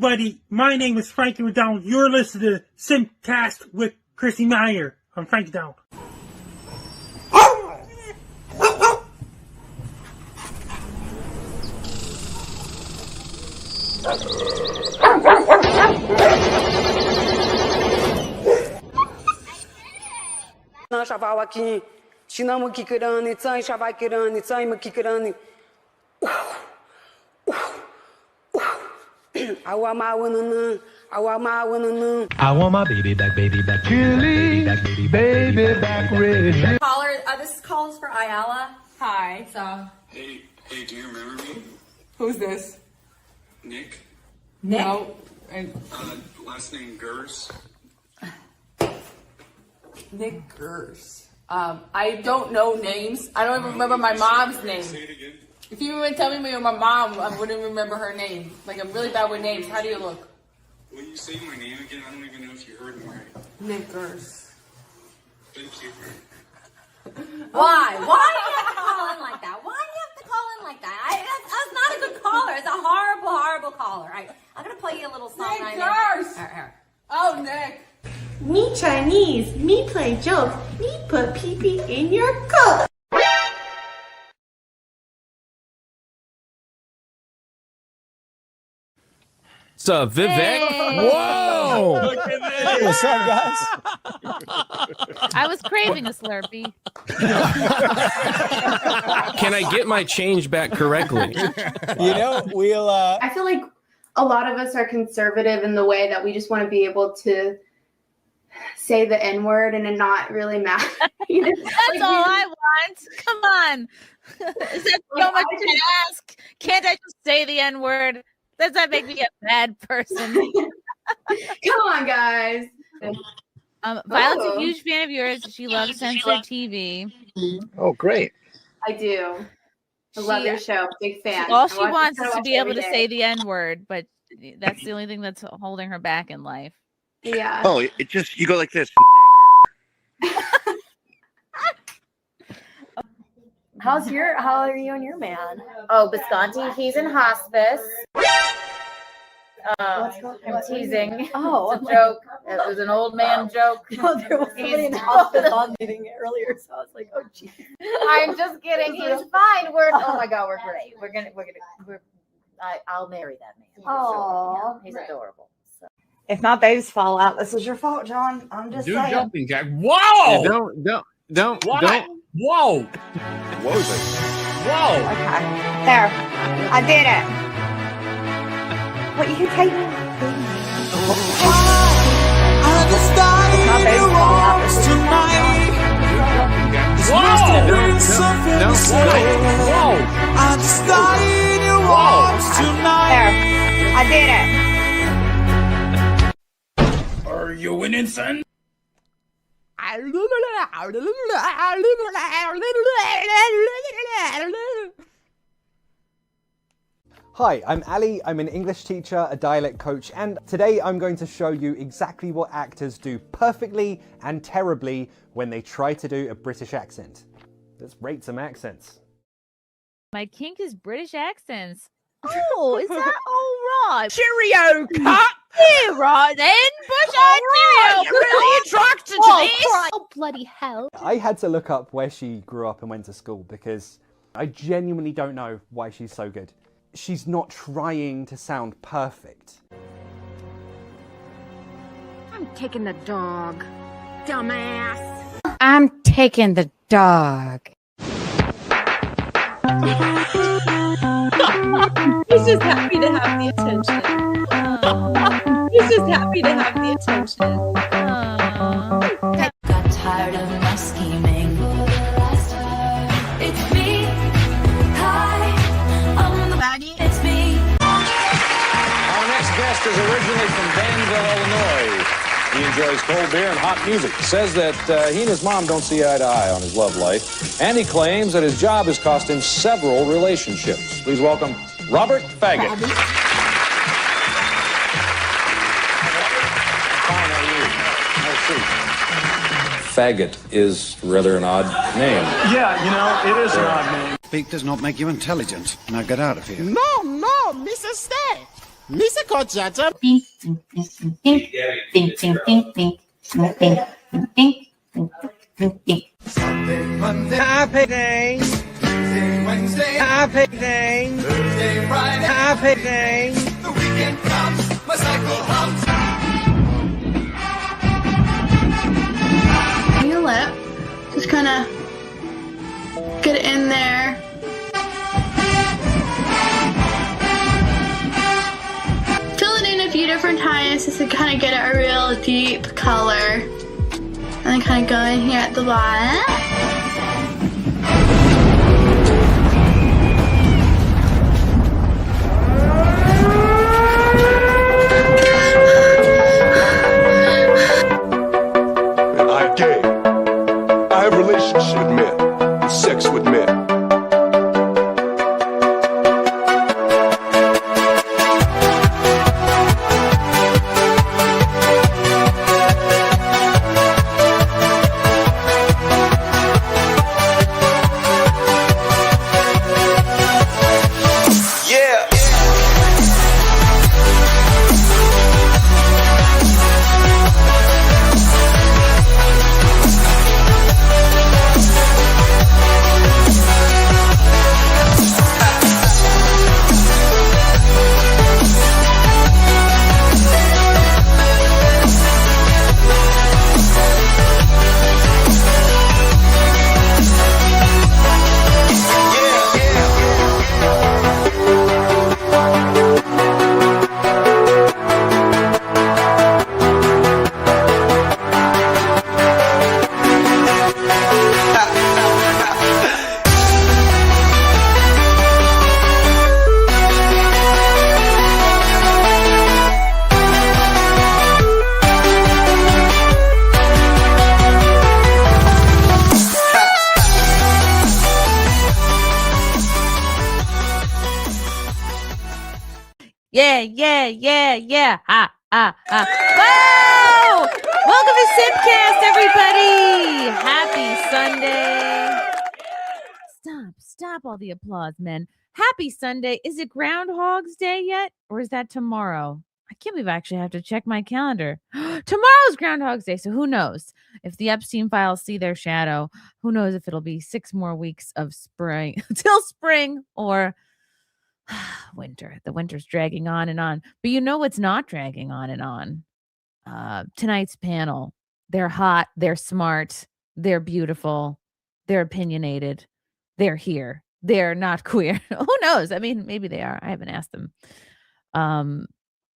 everybody. My name is Frankie McDonald. You're listening to SIMPCAST with Chrissie Mayr. I'm Frankie McDonald. I want my baby back, Chili, baby back, red. Caller, this calls for Ayala. Hi. So. Hey, do you remember me? Who's this? Nick. No. Last name Gers. Nick Gers. I don't know names. I don't even remember my mom's name. Say it again. If you even tell me my mom, I wouldn't remember her name. Like, I'm really bad with names. How do you look? Will you say my name again? I don't even know if you heard me right. Nick Gers. Thank you. Why? Why do you have to call in like that? Why do you have to call in like that? That's not a good caller. It's a horrible, horrible caller. All right, I'm going to play you a little song. Nick Gers! Oh, Nick. Me Chinese, me play jokes, me put pee-pee in your coat. What's up, Vivek? Hey. Whoa! Look at this. What's up, guys? I was craving a Slurpee. Can I get my change back correctly? You know, we'll... I feel like a lot of us are conservative in the way that we just want to be able to say the N-word and it not really matter. That's all I want. Come on. Is that so much to ask? Can't I just say the N-word? Does that make me a bad person? Come on, guys. Violet's a huge fan of yours. She loves censored TV. Oh, great. I do. I love your show. Big fan. All she wants is to be able to say the N-word, but that's the only thing that's holding her back in life. Yeah. Oh, it just, you go like this. How are you and your man? Oh, Bisconti, he's in hospice. I'm teasing. Oh, it's a joke. It was an old man joke. No, there was somebody in the hospice on meeting it earlier, so I was like, oh, geez. I'm just kidding. He's fine. Oh my God, we're great. I'll marry that man. Oh, he's adorable. So. If my babies fall out, this is your fault, John. I'm just saying. Jumping jack. Whoa! Yeah, don't. Whoa! What was it? Whoa! Okay. There. I did it. What, you can take me? I just died My in baby's your fall out. arms tonight. This Whoa! must have been something to say. Whoa! I just died in your arms tonight. There. I did it. Are you winning, son? Hi, I'm Ali. I'm an English teacher, a dialect coach, and today I'm going to show you exactly what actors do perfectly and terribly when they try to do a British accent. Let's rate some accents. My kink is British accents. Oh, is that all right? Cheerio, cut! Yeah, right then. Bush cheerio. You're really attracted to this. Oh, bloody hell. I had to look up where she grew up and went to school because I genuinely don't know why she's so good. She's not trying to sound perfect. I'm taking the dog, dumbass. I'm taking the dog. He's just happy to have the attention. He's just happy to have the attention. Got tired of my scheming. It's me. Hi, I'm the baggy. It's me. Our next guest is originally from Danville, Illinois. He enjoys cold beer and hot music. Says that he and his mom don't see eye to eye on his love life. And he claims that his job has cost him several relationships. Please welcome Robert Faggot. Faggot is rather an odd name. Yeah, you know, it is an odd name. Speak does not make you intelligent. Now get out of here. No, Mrs. Stay. Happy day. Tuesday, Wednesday. Happy day. Thursday, Friday. Happy day. The weekend comes. My cycle hums. Your lip. Just kind of get it in there. Fill it in a few different times just to kind of get a real deep color. And then kind of go in here at the bottom. I'm gay. I have relationships with men, and sex with men. Yeah. Whoa! Welcome to SIMPCAST, everybody. Happy Sunday. Stop all the applause, men. Happy Sunday. Is it Groundhog's Day yet? Or is that tomorrow? I can't believe I actually have to check my calendar. Tomorrow's Groundhog's Day, so who knows? If the Epstein files see their shadow, who knows if it'll be 6 more weeks of spring till spring or winter. The winter's dragging on and on. But you know what's not dragging on and on? Tonight's panel. They're hot. They're smart. They're beautiful. They're opinionated. They're here. They're not queer. Who knows? I mean, maybe they are. I haven't asked them.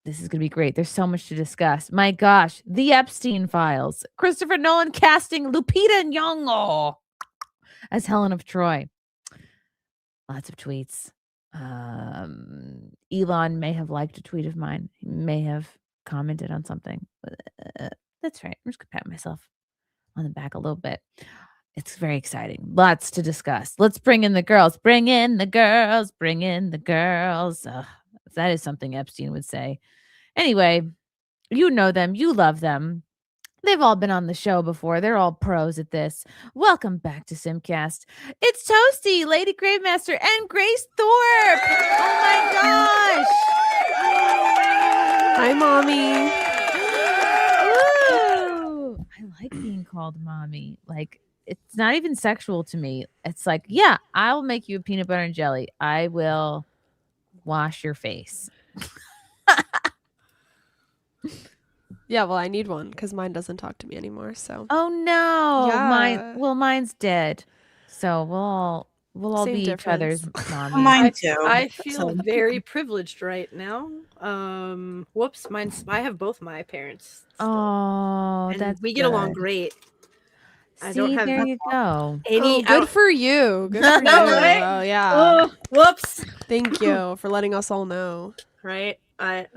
This is going to be great. There's so much to discuss. My gosh. The Epstein files. Christopher Nolan casting Lupita Nyongo as Helen of Troy. Lots of tweets. Elon may have liked a tweet of mine. He may have commented on something. That's right. I'm just gonna pat myself on the back a little bit. It's very exciting. Lots to discuss. Let's bring in the girls. Bring in the girls. Bring in the girls. That is something Epstein would say. Anyway, you know them. You love them. They've all been on the show before. They're all pros at this. Welcome back to SIMPCAST. It's Toasty, Lady Gravemaster, and Grace Thorpe. Oh my gosh. Hi, Mommy. Ooh, I like being called Mommy. Like, it's not even sexual to me. It's like, yeah, I'll make you a peanut butter and jelly. I will wash your face. Yeah, well, I need one because mine doesn't talk to me anymore. So. Oh no, Yeah. mine's dead. So we'll all Same be difference. each other's mommy. Mine too. I feel very privileged right now. Whoops, I have both my parents. Still. Oh, and that's we get along good. great. I See, don't have there you go. any. Good for you. Good for you. Right? Oh, yeah. Oh, whoops. Thank you for letting us all know. Right. Yay,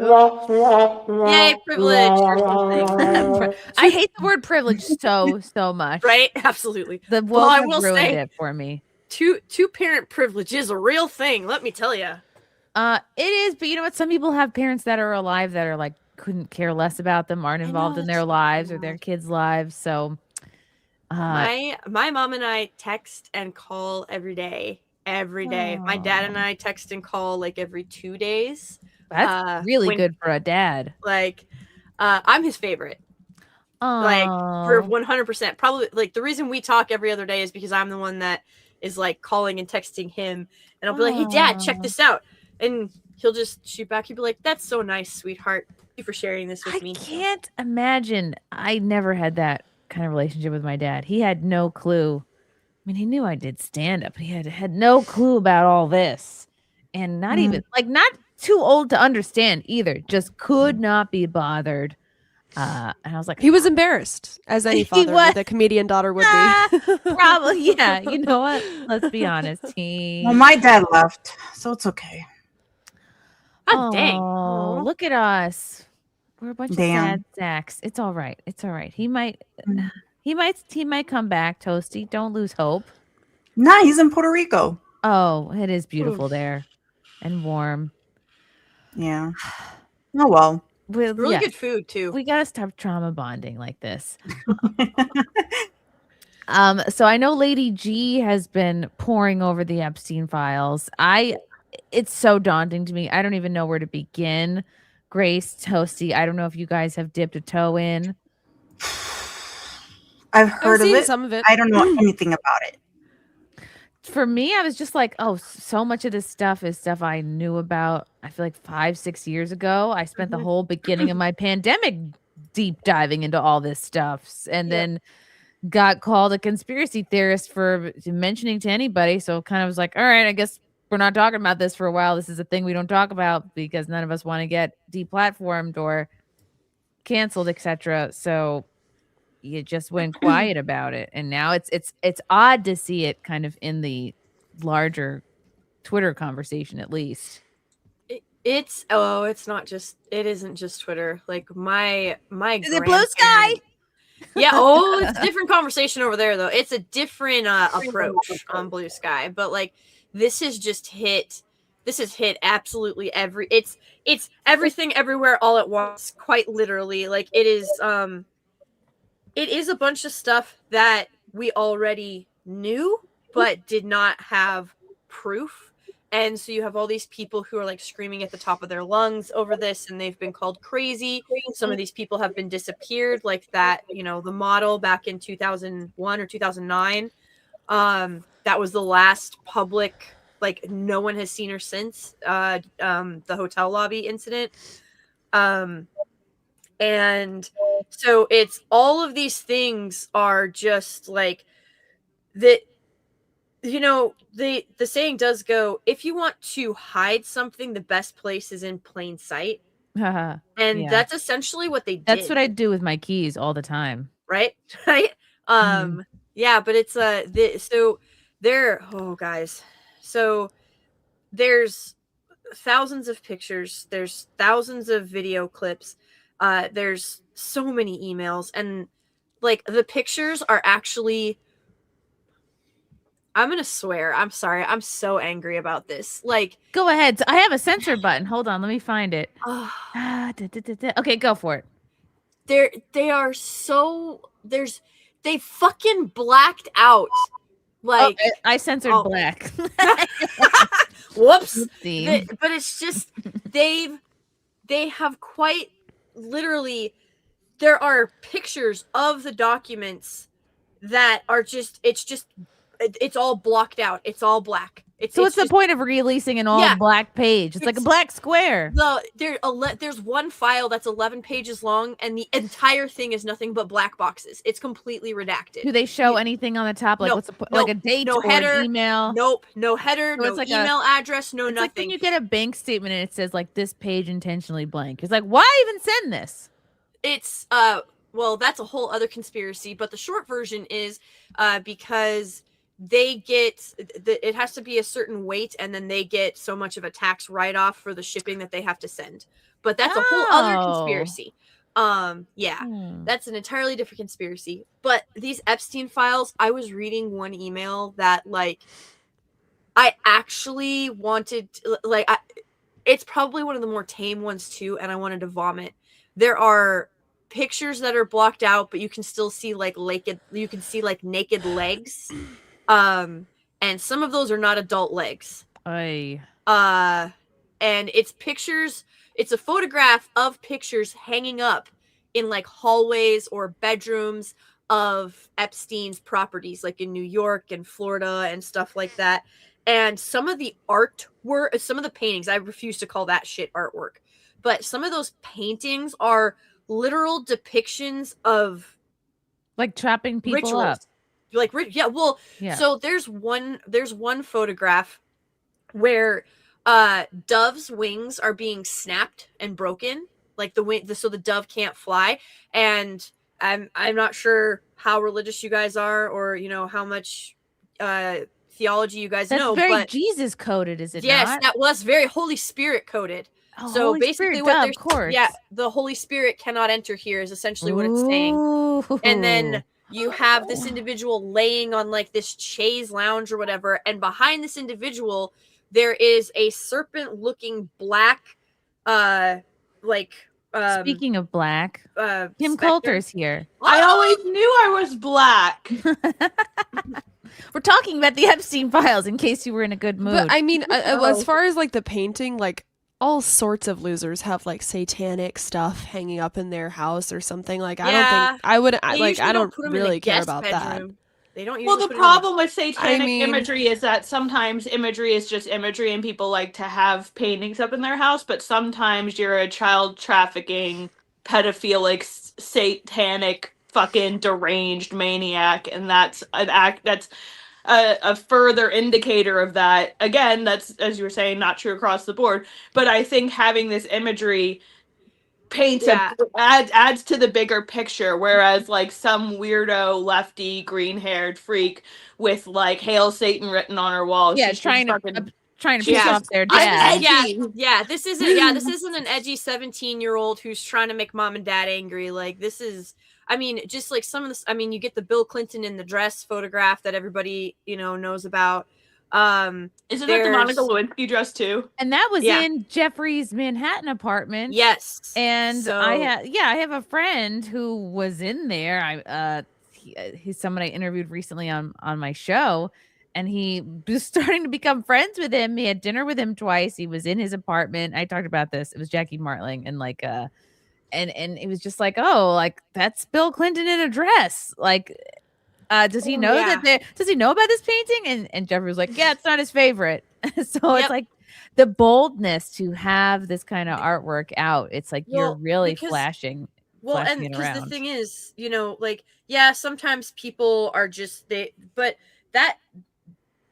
privilege or something. I hate the word privilege so much. Right? Absolutely. The Well, woke I have will ruined say, it for me. Two-parent privilege is a real thing. Let me tell you. It is, but you know what? Some people have parents that are alive that are like couldn't care less about them, aren't involved in their lives or their kids' lives. So, my mom and I text and call every day. My dad and I text and call like every 2 days. That's really good for a dad. Like, I'm his favorite. Like, for 100%. Probably, like, the reason we talk every other day is because I'm the one that is, like, calling and texting him. And I'll be like, hey, Dad, check this out. And he'll just shoot back. He'll be like, that's so nice, sweetheart. Thank you for sharing this with me. I can't imagine. I never had that kind of relationship with my dad. He had no clue. I mean, he knew I did stand up, but he had no clue about all this. And not even, like, not too old to understand either. Just could not be bothered. And I was like, he was embarrassed, as any father with a comedian daughter would be. Probably, yeah. You know what? Let's be honest. Well, my dad left, so it's okay. Oh, dang. Oh, look at us. We're a bunch of sad sacks. It's all right. It's all right. He might come back, Toasty. Don't lose hope. Nah, he's in Puerto Rico. Oh, it is beautiful there and warm. Yeah. Oh, well. Really good food too. We gotta stop trauma bonding like this. So I know Lady G has been poring over the Epstein files. It's so daunting to me. I don't even know where to begin. Grace, Toasty, I don't know if you guys have dipped a toe in. I've heard of it. Some of it. I don't know anything about it. For me, I was just like, oh, so much of this stuff is stuff I knew about. I feel like 5-6 years ago, I spent the whole beginning of my pandemic deep diving into all this stuff, and then got called a conspiracy theorist for mentioning to anybody. So kind of was like, all right, I guess we're not talking about this for a while. This is a thing we don't talk about because none of us want to get deplatformed or canceled, etc. So you just went quiet about it, and now it's odd to see it kind of in the larger Twitter conversation, at least. It isn't just Twitter. Like my is it Blue Sky? Yeah. It's a different conversation over there, though. It's a different approach on Blue Sky, but like this has hit absolutely it's everything everywhere all at once, quite literally. Like it is a bunch of stuff that we already knew but did not have proof. And so you have all these people who are like screaming at the top of their lungs over this, and they've been called crazy. Some of these people have been disappeared, like that, the model back in 2001 or 2009. That was the last public, like no one has seen her since the hotel lobby incident. And so it's all of these things are just like that. The saying does go, if you want to hide something, the best place is in plain sight. And that's essentially what they did. That's what I do with my keys all the time. Right? Yeah, but it's guys. So there's thousands of pictures, there's thousands of video clips, there's so many emails, and like the pictures are actually, I'm gonna swear. I'm sorry. I'm so angry about this. Like, go ahead. I have a censor button. Hold on. Let me find it. Okay, go for it. They are so. They fucking blacked out. Like I censored black. Whoops. But it's just they have quite literally. There are pictures of the documents that are just. It's all blocked out. It's all black. What's the point of releasing an all black page? It's like a black square. There's one file that's 11 pages long, and the entire thing is nothing but black boxes. It's completely redacted. Do they show anything on the top? Like like a date or header, an email? Nope. No header. No like email address. No nothing. Like when you get a bank statement and it says like this page intentionally blank. It's like, why even send this? It's well, that's a whole other conspiracy. But the short version is because they get it has to be a certain weight, and then they get so much of a tax write-off for the shipping that they have to send. But that's a whole other conspiracy. That's an entirely different conspiracy. But these Epstein files, I was reading one email that like I actually wanted it's probably one of the more tame ones too, and I wanted to vomit. There are pictures that are blocked out, but you can still see like naked legs. And some of those are not adult legs. And it's pictures it's a photograph of pictures hanging up in like hallways or bedrooms of Epstein's properties, like in New York and Florida and stuff like that. And some of the artwork, some of the paintings, I refuse to call that shit artwork, but some of those paintings are literal depictions of like trapping people rituals. up. Like, yeah, well, Yeah. so there's one photograph where dove's wings are being snapped and broken, like so the dove can't fly. And I'm not sure how religious you guys are, or how much theology you guys know. That's very but Jesus coded, is it yes, not? that was very Holy Spirit coded. Oh, So Holy basically, Spirit, what duh, they're of course. yeah, the Holy Spirit cannot enter here is essentially what it's saying. And then you have this individual laying on like this chaise lounge or whatever, and behind this individual there is a serpent-looking black, Speaking of black, Kim specter. Coulter's here. I always knew I was black. We're talking about the Epstein files in case you were in a good mood. But I mean, as far as like the painting, like all sorts of losers have like satanic stuff hanging up in their house or something. Like I don't think I would like. I don't really care about that. They don't. Well, the problem with satanic I mean- imagery is that sometimes imagery is just imagery, and people like to have paintings up in their house. But sometimes you're a child trafficking, pedophilic, satanic, fucking deranged maniac, and that's an act. That's a further indicator of that. Again, that's, as you were saying, not true across the board. But I think having this imagery paints adds to the bigger picture, whereas like some weirdo lefty green-haired freak with like "Hail Satan" written on her wall, Yeah, she's trying just to fucking, piss off their dad. This isn't an edgy 17-year-old who's trying to make mom and dad angry. Like, this is, I mean, just like some of this, I mean, you get the Bill Clinton in the dress photograph that everybody knows about. Isn't that the Monica Lewinsky dress too? And that was in Jeffrey's Manhattan apartment. Yes. And So- I have a friend who was in there. He's someone I interviewed recently on my show, and he was starting to become friends with him. He had dinner with him twice. He was in his apartment. I talked about this. It was Jackie Martling, and like and it was just like, oh, like that's Bill Clinton in a dress. Like, does he know does he know about this painting? And Jeffrey was like, yeah, it's not his favorite. So it's like the boldness to have this kind of artwork out. It's like you're really flashing. Well, and flashing it because the around. thing is, like, yeah, sometimes people are just but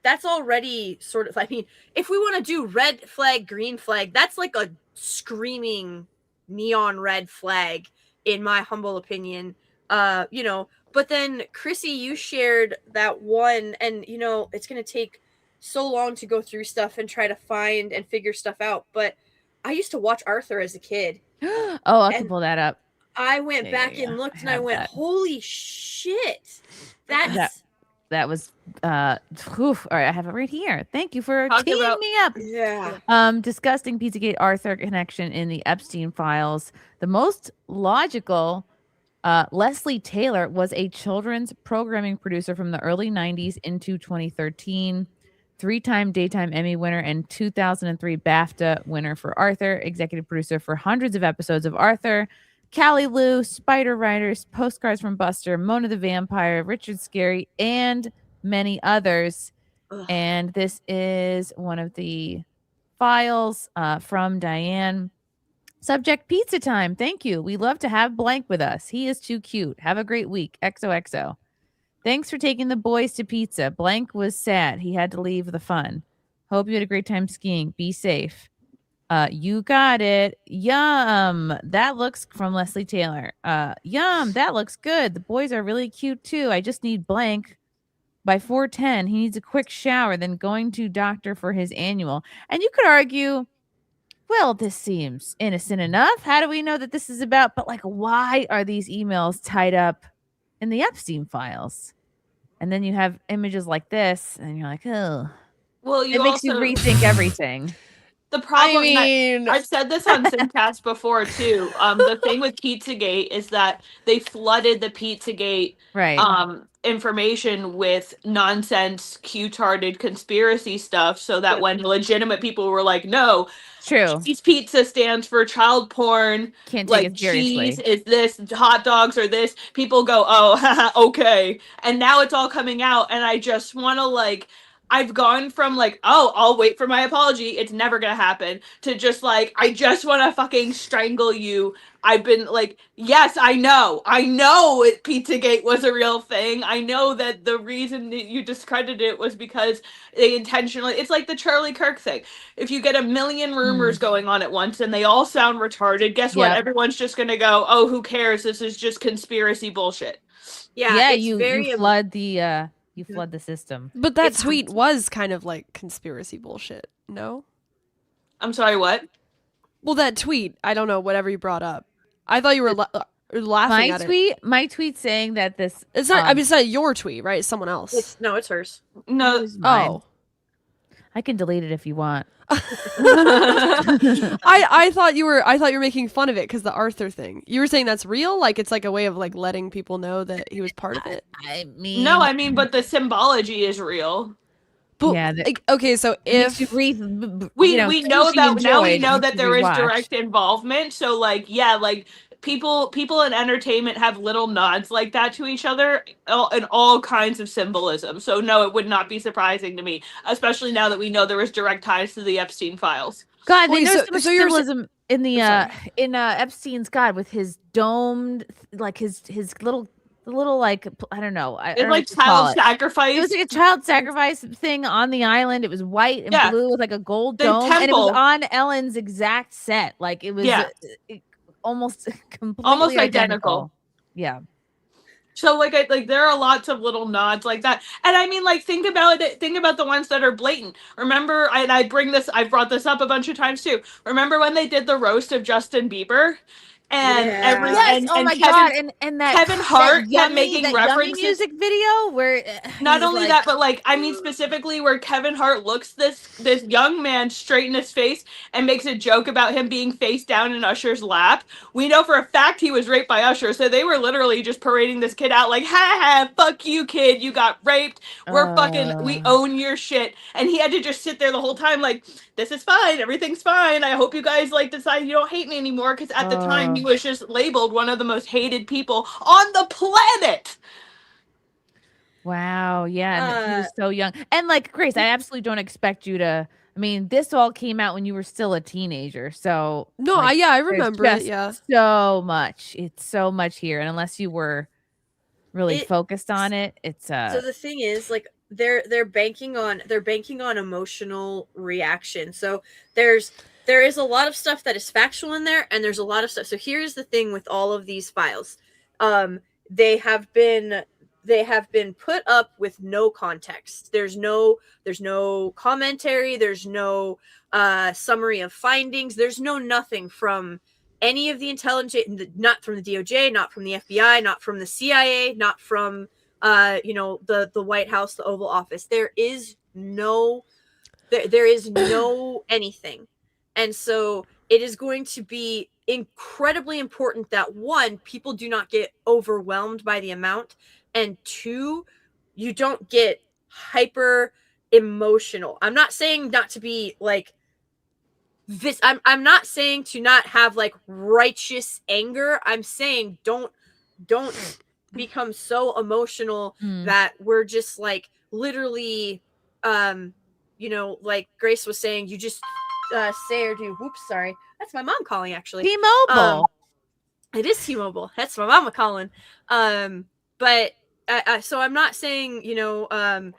that's already sort of, I mean, if we want to do red flag, green flag, that's like a screaming neon red flag, in my humble opinion. But then Chrissie, you shared that one, and it's gonna take so long to go through stuff and try to find and figure stuff out. But I used to watch Arthur as a kid. Oh, I can pull that up. I went back and looked, and I went, holy shit. That was all right, I have it right here. Thank you for teeing me up. Yeah. Disgusting Pizzagate Arthur connection in the Epstein files. The most logical, Leslie Taylor was a children's programming producer from the early 90s into 2013. 3-time Daytime Emmy winner and 2003 BAFTA winner for Arthur. Executive producer for hundreds of episodes of Arthur. Callie Lou, Spider Riders, Postcards from Buster, Mona the Vampire, Richard Scarry, and many others. Ugh. And this is one of the files from Diane. Subject: pizza time. Thank you. We love to have blank with us. He is too cute. Have a great week. XOXO. Thanks for taking the boys to pizza. Blank was sad. He had to leave the fun. Hope you had a great time skiing. Be safe. You got it. Yum. That looks from Leslie Taylor. Yum. That looks good. The boys are really cute too. I just need blank by 4:10. He needs a quick shower, then going to doctor for his annual. And you could argue, well, this seems innocent enough. How do we know that this is about? But like, why are these emails tied up in the Epstein files? And then you have images like this, and you're like, oh. Well, it makes you rethink everything. The problem, I mean- I've said this on SIMPCAST before too. The thing with Pizzagate is that they flooded the Pizzagate information with nonsense, cute-hearted conspiracy stuff, so that when legitimate people were like, "No, true. Cheese pizza stands for child porn. Can't take like it seriously. cheese is this, hot dogs are this. People go, oh, okay. And now it's all coming out, and I just want to like. I've gone from like, oh, I'll wait for my apology, it's never gonna happen, to just like, I just want to fucking strangle you. I've been like, yes, I know Pizzagate was a real thing. I know that the reason that you discredited it was because they intentionally, it's like the Charlie Kirk thing. If you get a million rumors going on at once and they all sound retarded, guess what? Yep. Everyone's just gonna go, oh, who cares? This is just conspiracy bullshit. Yeah, you flood the you flood the system. But that tweet was kind of like conspiracy bullshit, no? I'm sorry, what? Well, that tweet, I don't know, whatever you brought up. I thought you were laughing at it. My tweet saying that this... It's not, I mean, it's not your tweet, right? It's someone else. It's hers. No. Oh. I can delete it if you want. I thought you were making fun of it because the Arthur thing. You were saying that's real? Like it's like a way of like letting people know that he was part of it? I mean... No, I mean, but the symbology is real. But, yeah. Okay, so if we know that now we know that there is direct involvement. So like, yeah, like people in entertainment have little nods like that to each other and all kinds of symbolism. So no, it would not be surprising to me, especially now that we know there was direct ties to the Epstein files. God, there's so much symbolism in the Epstein's God with his domed, like his little like, I don't know. It's like child sacrifice. It was like a child sacrifice thing on the island. It was white and blue with like a gold dome, temple. and it was on Ellen's exact set. Like it was almost completely identical. Yeah. So like there are lots of little nods like that. And I mean, like, think about it. Think about the ones that are blatant. Remember, I've brought this up a bunch of times too. Remember when they did the roast of Justin Bieber? And Kevin Hart kept making references. Music video where not only that, but like, I mean, specifically where Kevin Hart looks this young man straight in his face and makes a joke about him being face down in Usher's lap. We know for a fact he was raped by Usher, so they were literally just parading this kid out like, ha ha, fuck you, kid, you got raped. We own your shit. And he had to just sit there the whole time like, this is fine, everything's fine. I hope you guys like decide you don't hate me anymore, because at the time he was just labeled one of the most hated people on the planet. Wow, yeah, and he was so young. And like, Grace, I absolutely don't expect you to. I mean, this all came out when you were still a teenager, so no, like, I remember it. Yeah, so much. It's so much here, and unless you were really focused on it, it's So the thing is, like, they're banking on emotional reaction. So there is a lot of stuff that is factual in there, and there's a lot of stuff. So here's the thing with all of these files. They have been put up with no context. There's no commentary, there's no summary of findings, there's no nothing from any of the intelligence, not from the DOJ, not from the FBI, not from the CIA, not from the White House, the Oval Office. There is no anything. And so it is going to be incredibly important that, one, people do not get overwhelmed by the amount, and two, you don't get hyper emotional. I'm not saying not to be like this. I'm not saying to not have like righteous anger. I'm saying don't become so emotional that we're just like literally like Grace was saying, you just say or do. Whoops, sorry, that's my mom calling actually. T-Mobile. It is T-Mobile. That's my mama calling. But so I'm not saying to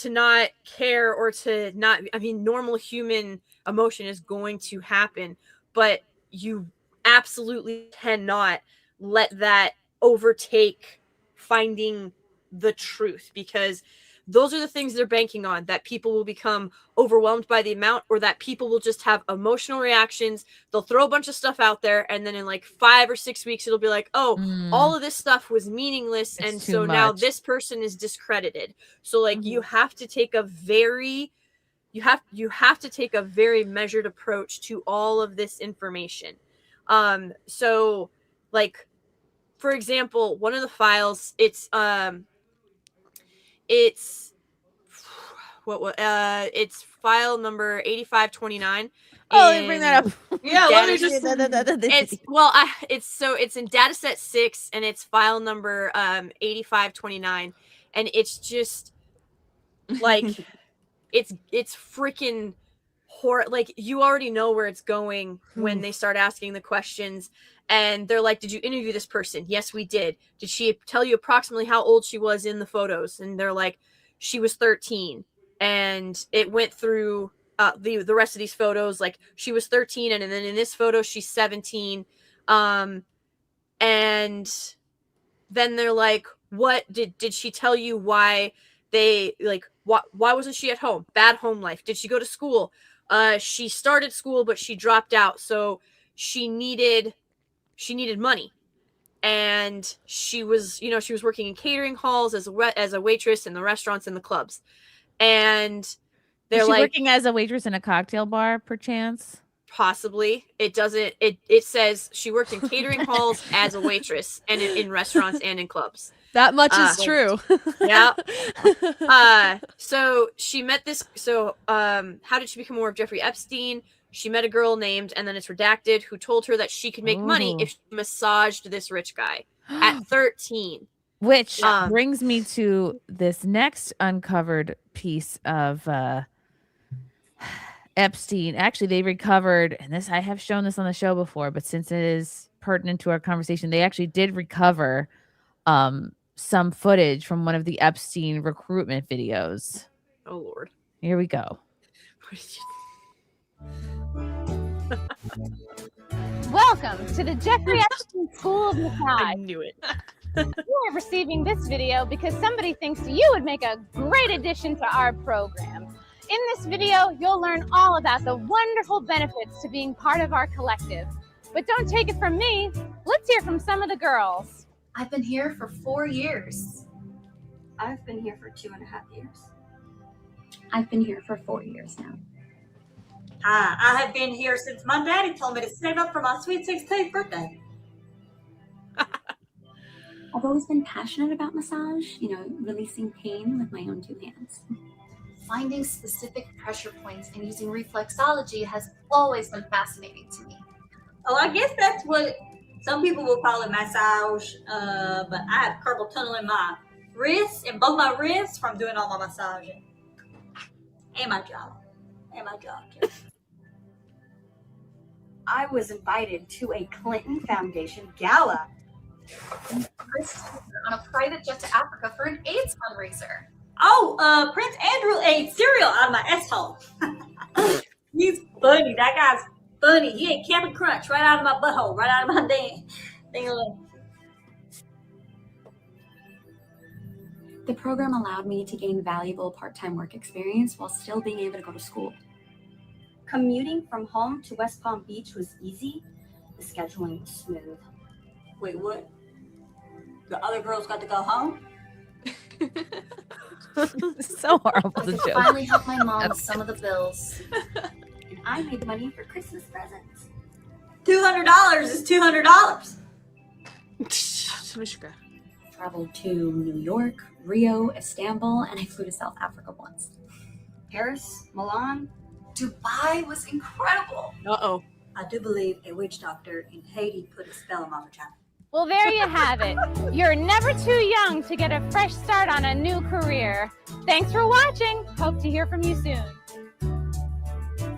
not care or to not. I mean, normal human emotion is going to happen, but you absolutely cannot let that overtake finding the truth, because those are the things they're banking on, that people will become overwhelmed by the amount, or that people will just have emotional reactions. They'll throw a bunch of stuff out there, and then in like 5 or 6 weeks, it'll be like, oh, all of this stuff was meaningless. It's and so now this person is discredited. So like, you have to take a very, you have to take a very measured approach to all of this information. So like, for example, one of the files, it's it's file number 8529. Oh, they bring that up. Yeah, let me just. It's in dataset 6 and it's file number 8529, and it's just like it's freaking horror. Like, you already know where it's going when they start asking the questions, and they're like, "Did you interview this person?" "Yes, we did." "Did she tell you approximately how old she was in the photos?" And they're like, "She was 13." And it went through the rest of these photos, like she was 13, and then in this photo she's 17. And then they're like, "What did she tell you why they like why wasn't she at home? Bad home life. Did she go to school?" She started school but she dropped out, so she needed money. And she was working in catering halls as a waitress in the restaurants and the clubs. And they're like, working as a waitress in a cocktail bar, perchance? Possibly. It doesn't. It says she worked in catering halls as a waitress and in restaurants and in clubs. That much is true. Yeah. So she met this. So how did she become aware of Jeffrey Epstein? She met a girl named, and then it's redacted, who told her that she could make money if she massaged this rich guy at 13. Which brings me to this next uncovered piece of Epstein. Actually, they recovered, and this I have shown this on the show before, but since it is pertinent to our conversation, they actually did recover some footage from one of the Epstein recruitment videos. Oh, Lord. Here we go. Welcome to the Jeffrey Epstein School of Massage. I knew it. You are receiving this video because somebody thinks you would make a great addition to our program. In this video, you'll learn all about the wonderful benefits to being part of our collective. But don't take it from me. Let's hear from some of the girls. I've been here for 4 years. I've been here for 2.5 years. I've been here for 4 years now. I have been here since my daddy told me to save up for my sweet 16th birthday. I've always been passionate about massage, releasing pain with my own 2 hands. Finding specific pressure points and using reflexology has always been fascinating to me. Oh, I guess that's what some people will call it, massage, but I have carpal tunnel in my wrists, and both my wrists, from doing all my massaging. And my jaw. Too. I was invited to a Clinton Foundation gala. Chris on a private jet to Africa for an AIDS fundraiser. Oh, Prince Andrew ate cereal out of my asshole. He's funny. That guy's funny. He ate Cap'n Crunch right out of my butthole, right out of my damn thing. The program allowed me to gain valuable part-time work experience while still being able to go to school. Commuting from home to West Palm Beach was easy. The scheduling was smooth. Wait, what? The other girls got to go home? So horrible to joke. Finally helped my mom with some of the bills. And I made money for Christmas presents. $200 is $200. Traveled to New York, Rio, Istanbul, and I flew to South Africa once. Paris, Milan. Dubai was incredible. Uh-oh. I do believe a witch doctor in Haiti put a spell on my vagina. Well, there you have it. You're never too young to get a fresh start on a new career. Thanks for watching. Hope to hear from you soon.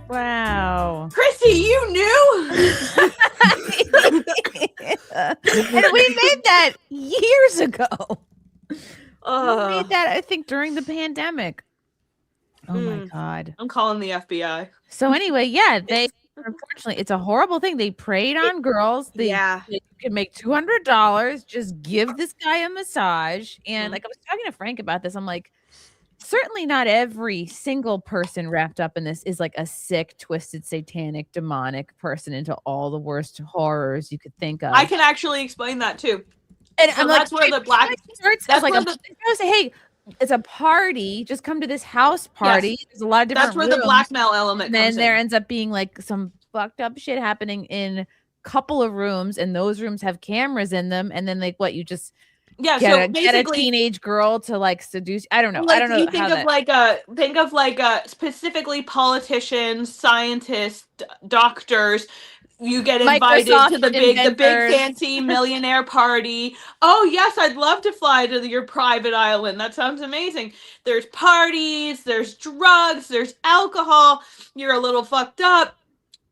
Wow. Chrissy, you knew? And we made that years ago. We made that, I think, during the pandemic. Oh my God. I'm calling the FBI. So anyway, yeah, unfortunately, it's a horrible thing. They preyed on girls. They could make $200. Just give this guy a massage. And like I was talking to Frank about this, I'm like, certainly not every single person wrapped up in this is like a sick, twisted, satanic, demonic person into all the worst horrors you could think of. I can actually explain that too. And so I'm that's like, where the black. That's like say, hey, it's a party. Just come to this house party. Yes. There's a lot of different. That's where rooms. the blackmail element. And then comes there in. ends up being like some fucked up shit happening in a couple of rooms, and those rooms have cameras in them. And then like what you just Yeah, get, so get a basically, teenage girl to like seduce. I don't know. like, I don't know you how think that. of like specifically politicians, scientists, doctors. You get invited to Microsoft the big inventors. fancy millionaire party. Oh yes, I'd love to fly to your private island. That sounds amazing. There's parties, there's drugs, there's alcohol. You're a little fucked up.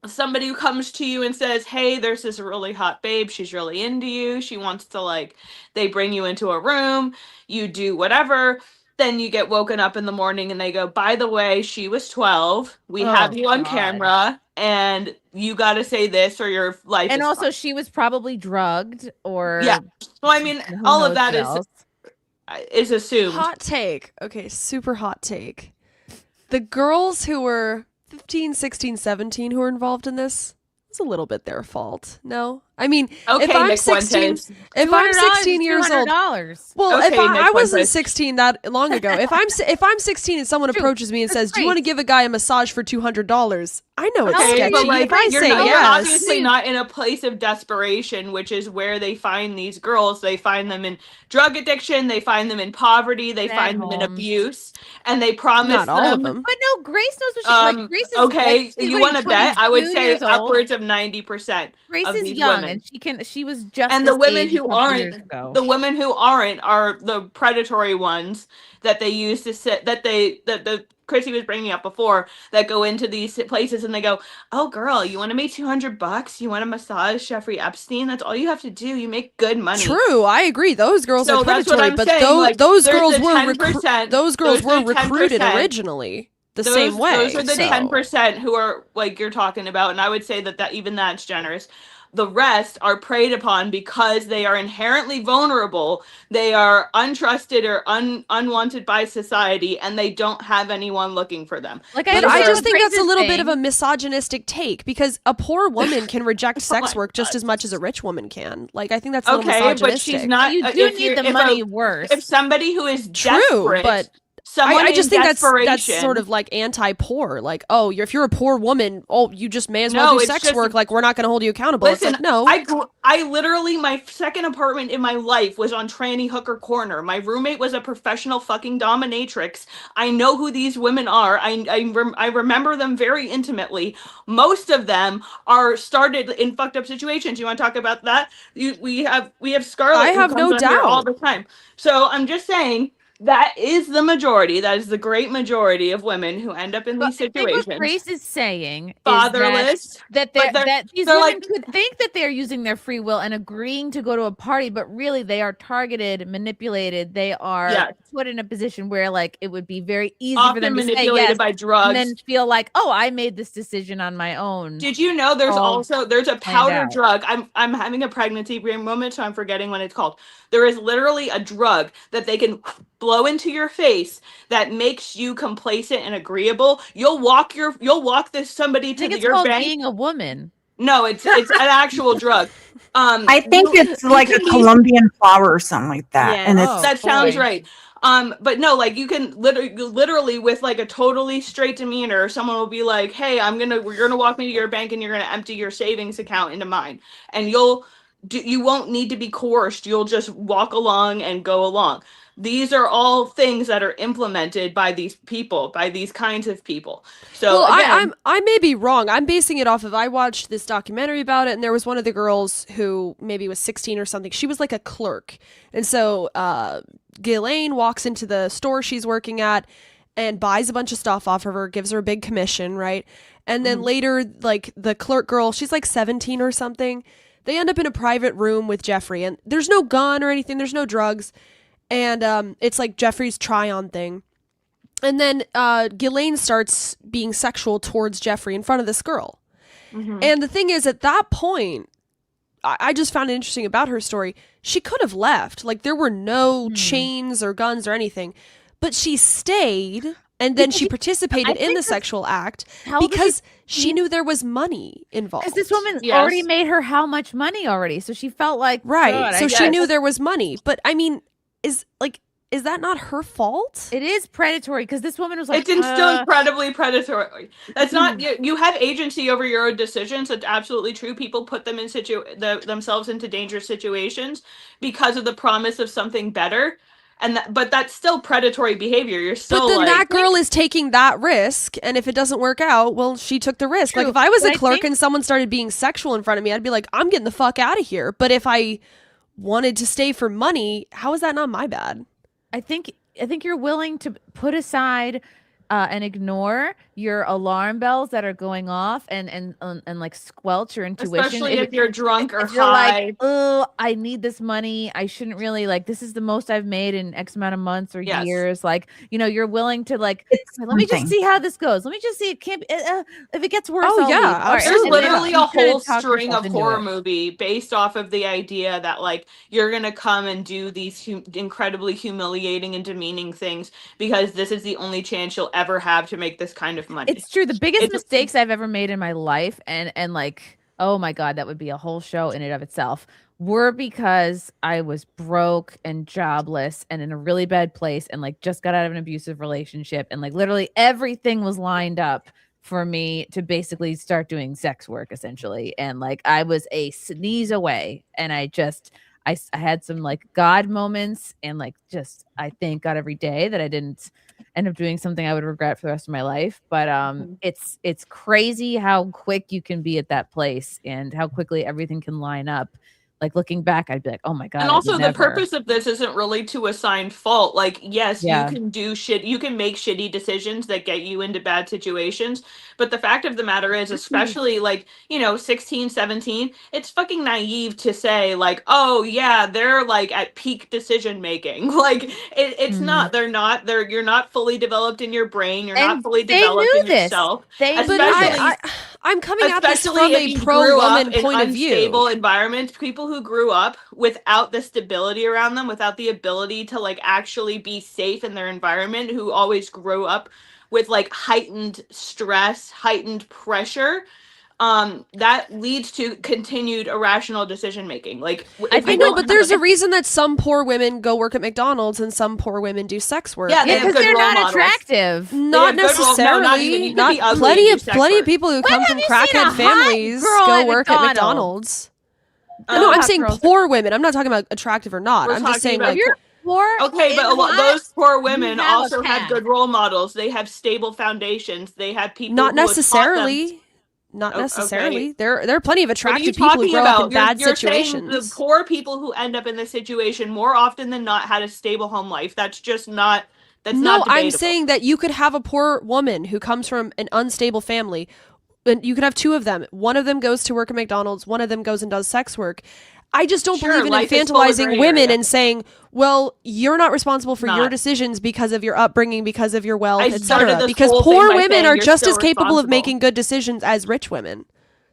Somebody who comes to you and says, hey, there's this really hot babe, she's really into you, she wants to, like, they bring you into a room, you do whatever, then you get woken up in the morning and they go, by the way, she was 12, we have you on camera, and you gotta say this or your life And is also, fucked. she was probably drugged or Yeah. Well, I mean, who all of knows that what is assumed. Hot take. Okay, super hot take. The girls who were 15, 16, 17 who were involved in this, it's a little bit their fault. No? I mean, Okay, if I'm Nick 16, Fuentes. if I'm 16 years old, well, Okay, if I Nick wasn't Fuentes. 16 that long ago, if I'm 16 and someone approaches me and says, "Do you want to give a guy a massage for $200?" I know it's Okay, sketchy. but like, If I you're say not, you're yes, obviously not in a place of desperation, which is where they find these girls. They find them in drug addiction, they find them in poverty, they find them in abuse, and they promise Not all of them. them. But no, Grace knows what she like. Grace is Okay, like, she's you like want to bet? I would 22 say years old. upwards of 90% Grace of is these young, women. and she was just And the this women age who a couple years aren't, ago. the women who aren't are the predatory ones that they use to sit, that the Chrissie was bringing up before, that go into these places and they go, oh girl, you want to make $200? You want to massage Jeffrey Epstein? That's all you have to do. You make good money. True, I agree. Those girls So are that's what predatory, I'm but saying, like, those there's girls the were 10%, those girls there's were the recruited 10%. originally the same way. Those are the so. 10% who are like you're talking about, and I would say that even that's generous. The rest are preyed upon because they are inherently vulnerable. They are untrusted or unwanted by society, and they don't have anyone looking for them. Like, But I just think that's a little bit of a misogynistic take, because a poor woman can reject sex work just as much as a rich woman can. Like, I think that's a little misogynistic. But she's not. You do need the money worse. If somebody who is True, desperate, but I just think that's sort of like anti-poor. Like, oh, if you're a poor woman, oh, you just may as well do sex work. Like, we're not going to hold you accountable. Listen, it's like, no. I literally, my second apartment in my life was on Tranny Hooker Corner. My roommate was a professional fucking dominatrix. I know who these women are. I remember them very intimately. Most of them are started in fucked up situations. You want to talk about that? We have Scarlett. I have who comes no on here all doubt. the time. So I'm just saying. That is the majority. That is the great majority of women who end up in these situations. What Grace is saying fatherless. Is that these women could think that they're using their free will and agreeing to go to a party, but really they are targeted, manipulated. They are put in a position where, like, it would be very easy for them to say yes by drugs, and then feel like, oh, I made this decision on my own. Did you know there's a powder out. drug? I'm having a pregnancy brain moment, so I'm forgetting what it's called. There is literally a drug that they can blow into your face that makes you complacent and agreeable. You'll walk somebody to your called bank. Being a woman. No, it's an actual drug. I think it's like a Colombian flower or something like that. Yeah, and it's that sounds right. But no, like, you can literally with like a totally straight demeanor, someone will be like, "Hey, you're gonna walk me to your bank and you're gonna empty your savings account into mine," and you won't need to be coerced. You'll just walk along and go along. These are all things that are implemented by these people, by these kinds of people. So well, I may be wrong. I'm basing it off of, I watched this documentary about it, and there was one of the girls who maybe was 16 or something. She was like a clerk. And so Ghislaine walks into the store she's working at and buys a bunch of stuff off of her, gives her a big commission, right? And then later, like, the clerk girl, she's like 17 or something. They end up in a private room with Jeffrey, and there's no gun or anything. There's no drugs. And it's like Jeffrey's try-on thing. And then Ghislaine starts being sexual towards Jeffrey in front of this girl. Mm-hmm. And the thing is, at that point, I just found it interesting about her story. She could have left. Like, there were no chains or guns or anything. But she stayed, and then she participated in the sexual act because she knew there was money involved. Because this woman already made her how much money already? So she felt like... Right. God, so she knew there was money. But, I mean... is like is that not her fault? It is predatory because this woman was like, It's still incredibly predatory. That's not you have agency over your own decisions. That's absolutely true. People put them in themselves into dangerous situations because of the promise of something better. But that's still predatory behavior. You're still but then that girl is taking that risk, and if it doesn't work out, well, she took the risk. True. Like if I was But a clerk and someone started being sexual in front of me, I'd be like, I'm getting the fuck out of here. But if I wanted to stay for money, how is that not my bad? I think you're willing to put aside and ignore your alarm bells that are going off and like squelch your intuition. Especially if you're drunk or if you're high. like, oh, I need this money. I shouldn't really like. This is the most I've made in X amount of months or years. Like, you're willing to like. Let me just see how this goes. Let me just see. It can't. If it gets worse. Oh, I'll yeah, leave. All right. There's And literally you a kinda whole talk string yourself of into horror it. movie based off of the idea that like you're gonna come and do these incredibly humiliating and demeaning things because this is the only chance you'll ever have to make this kind of money. It's true. The biggest mistakes I've ever made in my life, and like, oh my God, that would be a whole show in and of itself, were because I was broke and jobless and in a really bad place and like just got out of an abusive relationship and like literally everything was lined up for me to basically start doing sex work essentially. And like I was a sneeze away, and I had some like God moments, and like just I thank God every day that I didn't end up doing something I would regret for the rest of my life. But it's crazy how quick you can be at that place and how quickly everything can line up. Like looking back, I'd be like, oh my God. And also the purpose of this isn't really to assign fault. Like, yes, you can do shit. You can make shitty decisions that get you into bad situations. But the fact of the matter is, especially like, 16, 17, it's fucking naive to say like, oh yeah, they're like at peak decision making. Like it's not, you're not fully developed in your brain. You're not fully developed in yourself. I'm coming at this from a pro-woman point of view. Unstable environments, people who grew up without the stability around them, without the ability to like actually be safe in their environment, who always grew up with like heightened stress, heightened pressure, that leads to continued irrational decision making. Like I know, but there's a reason that some poor women go work at McDonald's and some poor women do sex work. Yeah, because they're not attractive. Not necessarily. Plenty of people who come from crackhead families go work at McDonald's. No, I'm saying poor women. I'm not talking about attractive or not. I'm just saying like okay, but those poor women also have good role models. They have stable foundations. They have people. Not necessarily. Not necessarily. Okay. There are plenty of attractive people who grow up in bad situations. The poor people who end up in this situation more often than not had a stable home life. That's just not. That's not debatable. I'm saying that you could have a poor woman who comes from an unstable family. And you could have two of them. One of them goes to work at McDonald's. One of them goes and does sex work. I just don't believe in infantilizing women and saying, well, you're not responsible for your decisions because of your upbringing, because of your wealth, etc. Because poor women are just as capable of making good decisions as rich women.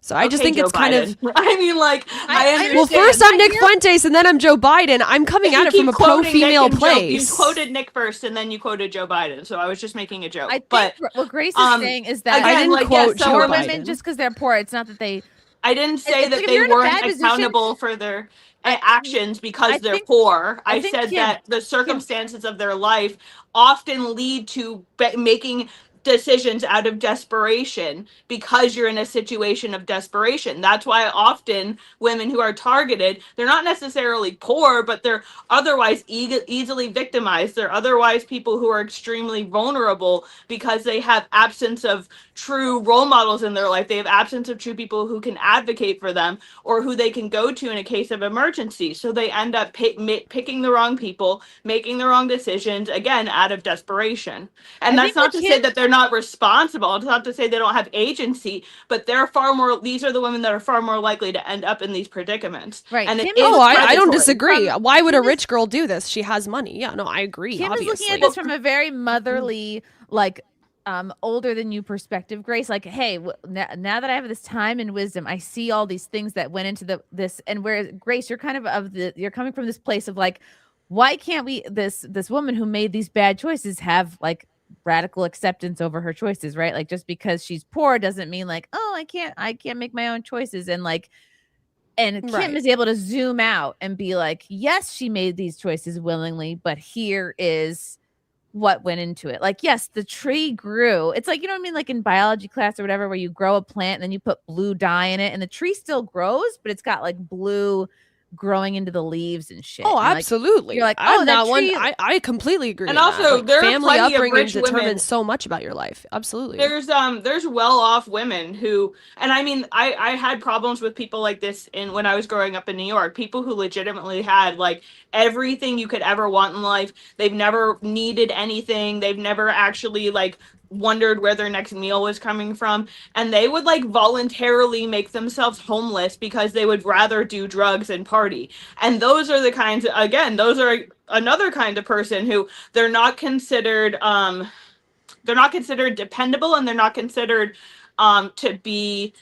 So I just think it's kind of. I mean, like, I understand. Well, first I'm Nick Fuentes, and then I'm Joe Biden. I'm coming at it from a pro-female place. You quoted Nick first, and then you quoted Joe Biden. So I was just making a joke. I think what Grace is saying is that I didn't quote Joe Biden. Women just because they're poor. It's not that they. I didn't say that they weren't accountable for their actions because they're poor. I said that the circumstances of their life often lead to making decisions out of desperation because you're in a situation of desperation. That's why often women who are targeted, they're not necessarily poor, but they're otherwise easily victimized. They're otherwise people who are extremely vulnerable because they have absence of true role models in their life. They have absence of true people who can advocate for them or who they can go to in a case of emergency. So they end up picking the wrong people, making the wrong decisions, again, out of desperation. And that's not to say that they're not responsible. It's not to say they don't have agency, but these are the women that are far more likely to end up in these predicaments. Right. And I don't disagree. Why would a rich girl do this? She has money. Yeah, no, I agree. Kim obviously. is looking at this from a very motherly, like, older than you perspective, Grace. Like, hey, now that I have this time and wisdom, I see all these things that went into this. And where Grace, you're kind of you're coming from this place of like, why can't we this woman who made these bad choices have like radical acceptance over her choices, right? Like just because she's poor doesn't mean like, oh, I can't make my own choices. And like And Kim Right. is able to zoom out and be like, yes, she made these choices willingly, but here is what went into it. Like, yes, the tree grew. It's like, you know what I mean? Like in biology class or whatever, where you grow a plant and then you put blue dye in it and the tree still grows, but it's got like blue growing into the leaves and shit. Oh, And, like, absolutely. you're like, I'm oh, not that one. tree. I completely agree. And with also, that. Like, there are family plenty of upbringing rich determines women. so much about your life. Absolutely. There's well-off women who, and I mean, I had problems with people like this when I was growing up in New York. People who legitimately had like everything you could ever want in life. They've never needed anything. They've never actually like wondered where their next meal was coming from, and they would like voluntarily make themselves homeless because they would rather do drugs and party. And those are the kinds of, again, those are another kind of person who they're not considered dependable, and they're not considered to be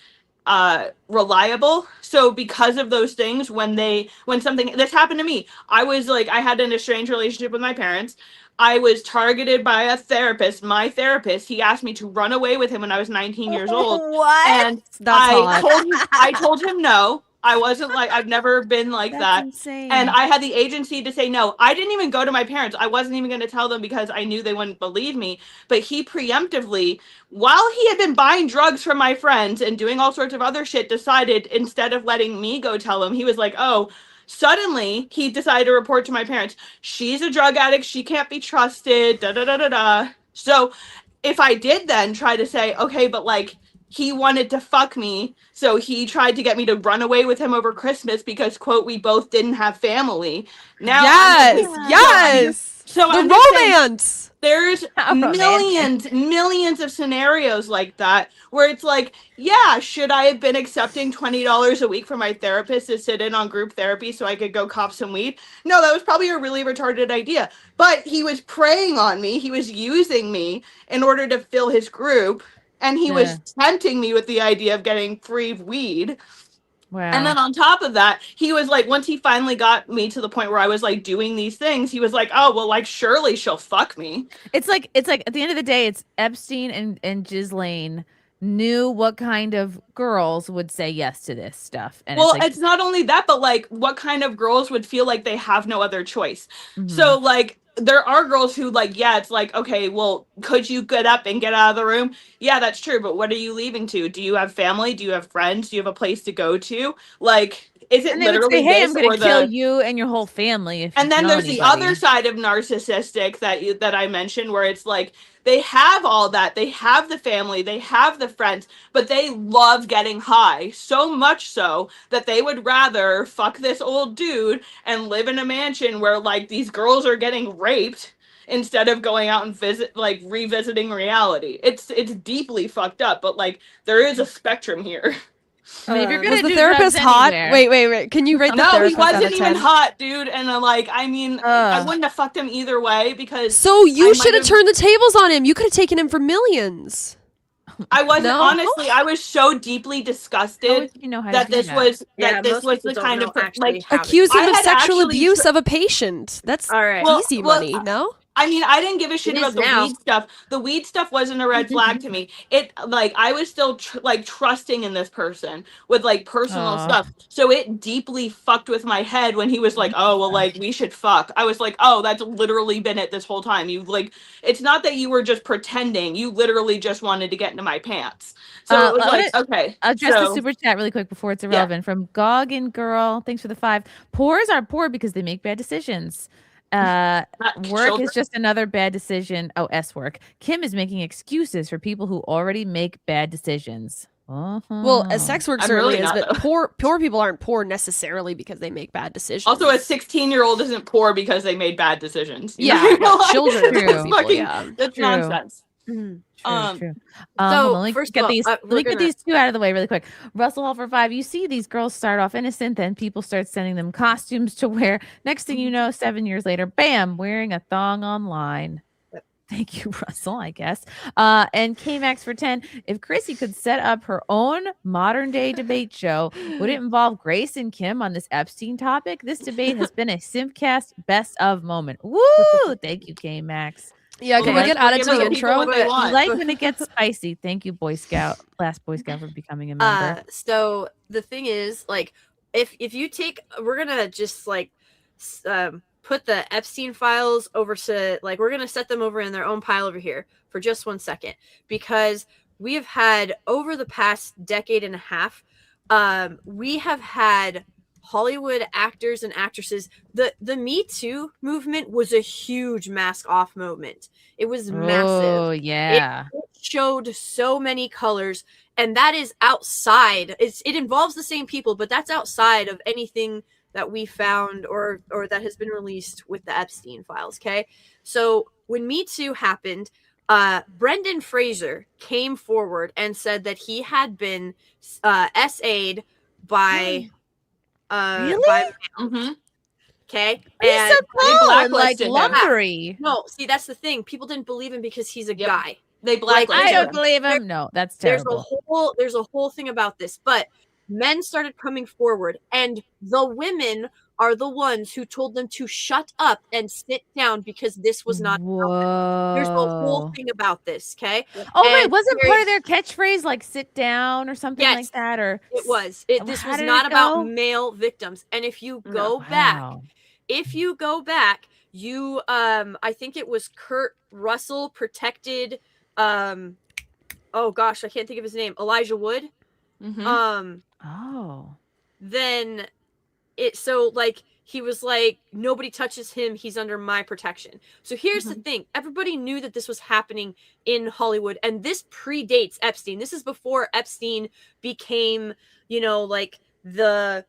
reliable. So because of those things, when something this happened to me, I had an estranged relationship with my parents. I was targeted by a therapist. My therapist, he asked me to run away with him when I was 19 years old. What? And I told him no. I wasn't like, I've never been like That's that. insane. And I had the agency to say no. I didn't even go to my parents. I wasn't even going to tell them because I knew they wouldn't believe me. But he preemptively, while he had been buying drugs from my friends and doing all sorts of other shit, decided instead of letting me go tell him, he was like, oh, suddenly he decided to report to my parents. She's a drug addict. She can't be trusted. Da da da da da. So if I did then try to say, okay, but like, he wanted to fuck me, so he tried to get me to run away with him over Christmas because, quote, we both didn't have family. Now, Yes. So the I'm just saying, romance. there's millions of scenarios like that where it's like, yeah, should I have been accepting $20 a week from my therapist to sit in on group therapy so I could go cop some weed? No, that was probably a really retarded idea. But he was preying on me. He was using me in order to fill his group. And he was tempting me with the idea of getting free weed. Wow. And then on top of that, he was like, once he finally got me to the point where I was like doing these things, he was like, oh, well, like, surely she'll fuck me. It's like at the end of the day, it's Epstein and Ghislaine knew what kind of girls would say yes to this stuff. And well, it's it's not only that, but like what kind of girls would feel like they have no other choice. So like, there are girls who like, yeah, it's like, okay, well, could you get up and get out of the room? Yeah, that's true. But what are you leaving to? Do you have family? Do you have friends? Do you have a place to go to? Like, is it and they would literally say, hey, this I'm going or to kill the... you and your whole family. If And you then know there's the anybody. other side of narcissistic that I mentioned, where it's like they have all that, they have the family, they have the friends, but they love getting high, so much so that they would rather fuck this old dude and live in a mansion where like these girls are getting raped instead of going out and revisiting reality. It's deeply fucked up, but like there is a spectrum here. I mean, if you're gonna was the do therapist drugs hot? anywhere- Wait. Can you rate the No, therapist he out wasn't of even 10? hot, dude. And like, I mean, I wouldn't have fucked him either way because. So you I should might have turned the tables on him. You could have taken him for millions. I wasn't No? honestly. I was so deeply disgusted that this was the kind of like Accuse him I of had sexual actually abuse of a patient. That's easy money, no? I mean, I didn't give a shit It about is the now. weed stuff. The weed stuff wasn't a red flag to me. It like I was still trusting in this person with like personal stuff. So it deeply fucked with my head when he was like, "Oh, well, like we should fuck." I was like, "Oh, that's literally been it this whole time." You like, it's not that you were just pretending. You literally just wanted to get into my pants. So it was like, okay. I'll address the so- super chat really quick before it's irrelevant. From Gog and Girl, thanks for the 5. Poors are poor because they make bad decisions. Work children. is just another bad decision. Oh, S work. Kim is making excuses for people who already make bad decisions. Well, as sex work I'm certainly really is, not, but poor people aren't poor necessarily because they make bad decisions. Also, a 16-year-old isn't poor because they made bad decisions. You Yeah, know? but Like, children are that's poor people, fucking- yeah. That's True. nonsense. True. So, Hold on, let me first get of all, these. Let we're me get gonna- these 2 out of the way really quick. Russell Hall for 5. You see these girls start off innocent, then people start sending them costumes to wear. Next thing you know, 7 years later, bam, wearing a thong online. Thank you, Russell, I guess. And K-Max for 10. If Chrissie could set up her own modern day debate show, would it involve Grace and Kim on this Epstein topic? This debate has been a SIMPCAST best of moment. Woo! Thank you, K-Max. Yeah, can we get added to the intro? I like when it gets spicy. Thank you, Boy Scout. Last Boy Scout for becoming a member. So the thing is, like, if you take, we're gonna just like put the Epstein files over to, like, we're gonna set them over in their own pile over here for just 1 second, because we have had, over the past decade and a half, we have had Hollywood actors and actresses. The Me Too movement was a huge mask off movement. It was massive. Oh, yeah. It showed so many colors, and that is outside. It involves the same people, but that's outside of anything that we found or that has been released with the Epstein files. Okay, so when Me Too happened, Brendan Fraser came forward and said that he had been SA'd by Really? by males. Okay, He's so cool and like blacklisted him. lumbery. No, see, that's the thing. People didn't believe him because he's a guy. They Like, I don't believe him. No, that's terrible. There's a whole thing about this, but men started coming forward, and the women are the ones who told them to shut up and sit down because this was not. There's a whole thing about this. Okay. Oh, right. Wasn't part of their catchphrase like "sit down" or something like that? Or it was. This How was did not it about go? male victims. And if you go back, you I think it was Kurt Russell protected. Oh gosh, I can't think of his name. Elijah Wood. Then he was like, nobody touches him, he's under my protection. So here's the thing. Everybody knew that this was happening in Hollywood, and this predates Epstein. This is before Epstein became, like the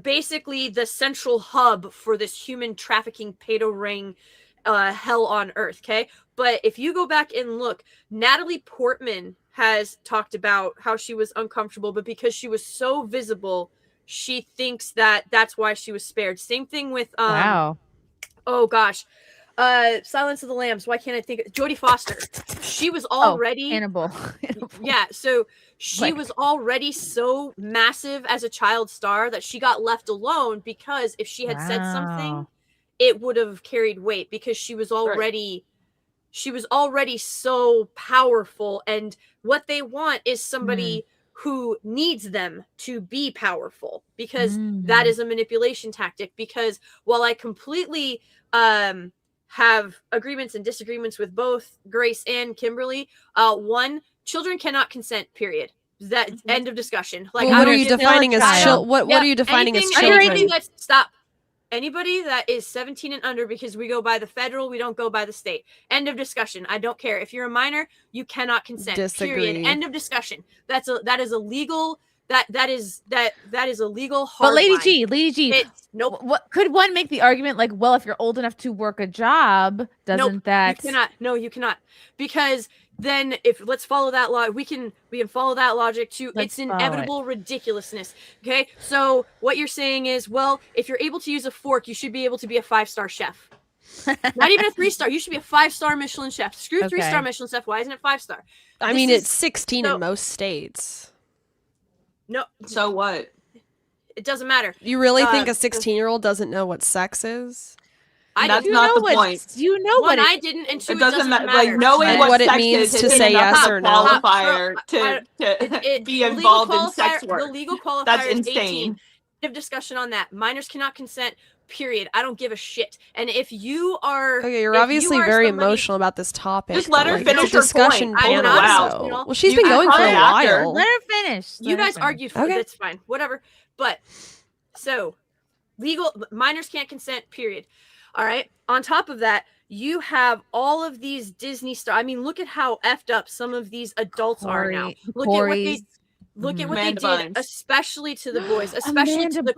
basically the central hub for this human trafficking pedo ring hell on earth. Okay, but if you go back and look, Natalie Portman has talked about how she was uncomfortable, but because she was so visible, she thinks that that's why she was spared. Same thing with wow. Oh gosh, Silence of the Lambs. Why can't I think? Jodie Foster. She was already Hannibal. Yeah, so she was already so massive as a child star that she got left alone, because if she had said something, it would have carried weight, because she was already so powerful, and what they want is somebody who needs them to be powerful, because that is a manipulation tactic. Because while I completely have agreements and disagreements with both Grace and Kimberly, one, children cannot consent, period. That end of discussion. Like, what are you defining as what are you defining as children? Stop. Anybody that is 17 and under, because we go by the federal, we don't go by the state. End of discussion. I don't care. If you're a minor, you cannot consent. Disagree. Period. End of discussion. That is illegal. That is a legal hard But Lady line. G, nope. What could one make the argument like, well, if you're old enough to work a job, doesn't that? You cannot. No, you cannot. Because then, let's follow that law, we can follow that logic to its inevitable ridiculousness. Okay, so what you're saying is, well, if you're able to use a fork, you should be able to be a 5-star chef. Not even a 3-star. You should be a 5-star Michelin chef. Screw 3-star Michelin chef. Why isn't it 5-star? I mean, it's 16 in most states. No. So what? It doesn't matter. You really think a 16-year-old doesn't know what sex is? That's not the point. You know what? I didn't, and two, it doesn't matter. Like, knowing and what it means to say yes or no. Qualifier to be involved in sex work. The legal qualifier That's is insane. 18. Of discussion on that. Minors cannot consent. Period. I don't give a shit. And if you are, okay, you're obviously very emotional about this topic. Just let her finish her discussion point. panel. Wow. Well, she's been going for a while. Let her finish. You guys argued for it. That's fine. Whatever. But so minors can't consent. Period. All right. On top of that, you have all of these Disney stars. I mean, look at how effed up some of these adults are now. Look at what they did, especially to the boys, especially to the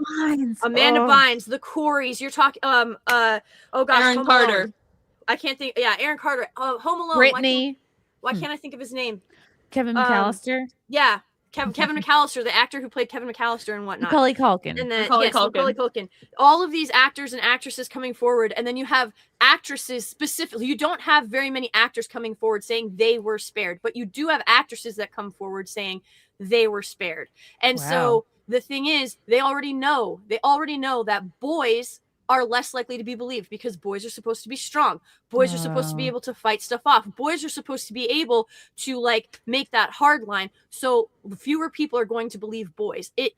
Amanda Bynes, the Coreys. You're talking oh gosh, Aaron Carter. I can't think. Yeah, Aaron Carter. Home Alone. Brittany. Why can't I think of his name? Kevin McAllister. Yeah. Kevin McAllister, the actor who played Kevin McAllister and whatnot. Macaulay Culkin. And then Macaulay Culkin. All of these actors and actresses coming forward, and then you have actresses specifically. You don't have very many actors coming forward saying they were spared, but you do have actresses that come forward saying they were spared. And so the thing is, they already know that boys are less likely to be believed because boys are supposed to be strong. Boys are supposed to be able to fight stuff off. Boys are supposed to be able to like make that hard line. So fewer people are going to believe boys. It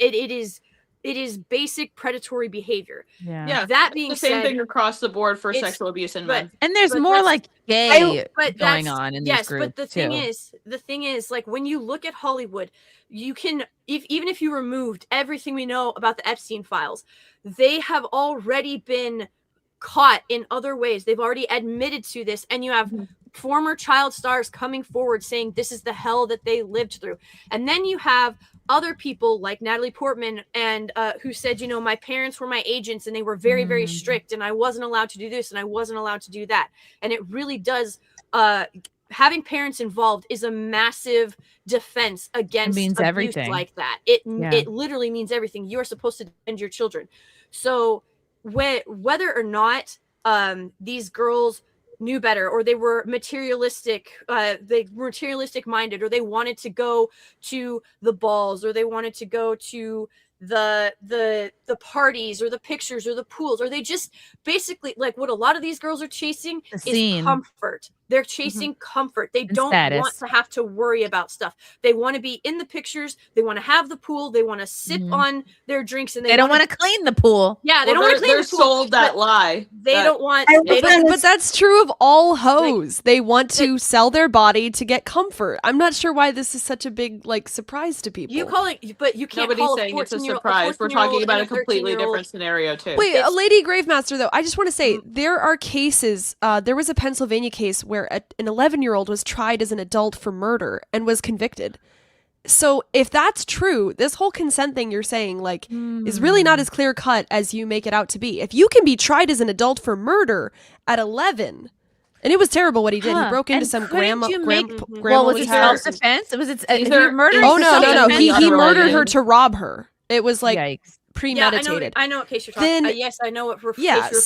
is basic predatory behavior. Yeah. That being the same said, thing across the board for it's- sexual abuse in but- men. And there's but more that's- like gay but going that's- on in yes, these groups but the thing is, like when you look at Hollywood, you can even if you removed everything we know about the Epstein files, they have already been caught in other ways. They've already admitted to this, and you have former child stars coming forward saying this is the hell that they lived through. And then you have other people like Natalie Portman and who said, you know, my parents were my agents and they were very, very strict and I wasn't allowed to do this and I wasn't allowed to do that. And it really does having parents involved is a massive defense against means abuse everything. like that. Yeah. It literally means everything. You are supposed to defend your children. So whether or not these girls knew better or they were materialistic minded, or they wanted to go to the balls, or they wanted to go to the parties or the pictures or the pools, or they just basically like what a lot of these girls are chasing is comfort. They're chasing comfort. They don't status. want to have to worry about stuff. They want to be in the pictures. They want to have the pool. They want to sip on their drinks, and They don't want to clean the pool. Yeah, they don't want to clean They're the pool. sold that but lie. They don't want. But that's true of all hoes. They want to sell their body to get comfort. I'm not sure why this is such a big like surprise to people. You call it, but you can't. Nobody's call saying it's a 14-year-old surprise. We're talking about a completely 13-year-old. different scenario too. Wait, a lady Gravemaster though. I just want to say there are cases. There was a Pennsylvania case where an 11-year-old was tried as an adult for murder and was convicted. So if that's true, this whole consent thing you're saying like is really not as clear cut as you make it out to be. If you can be tried as an adult for murder at 11, and it was terrible what he did. He broke into And some couldn't grandma. you grandma was it house. self-defense? Was it These are- murder? Oh no! He murdered her Unrelated. to rob her. It was like Yikes. premeditated. I know what case you're talking. Then- Yes, I know what case Yeah, you're referring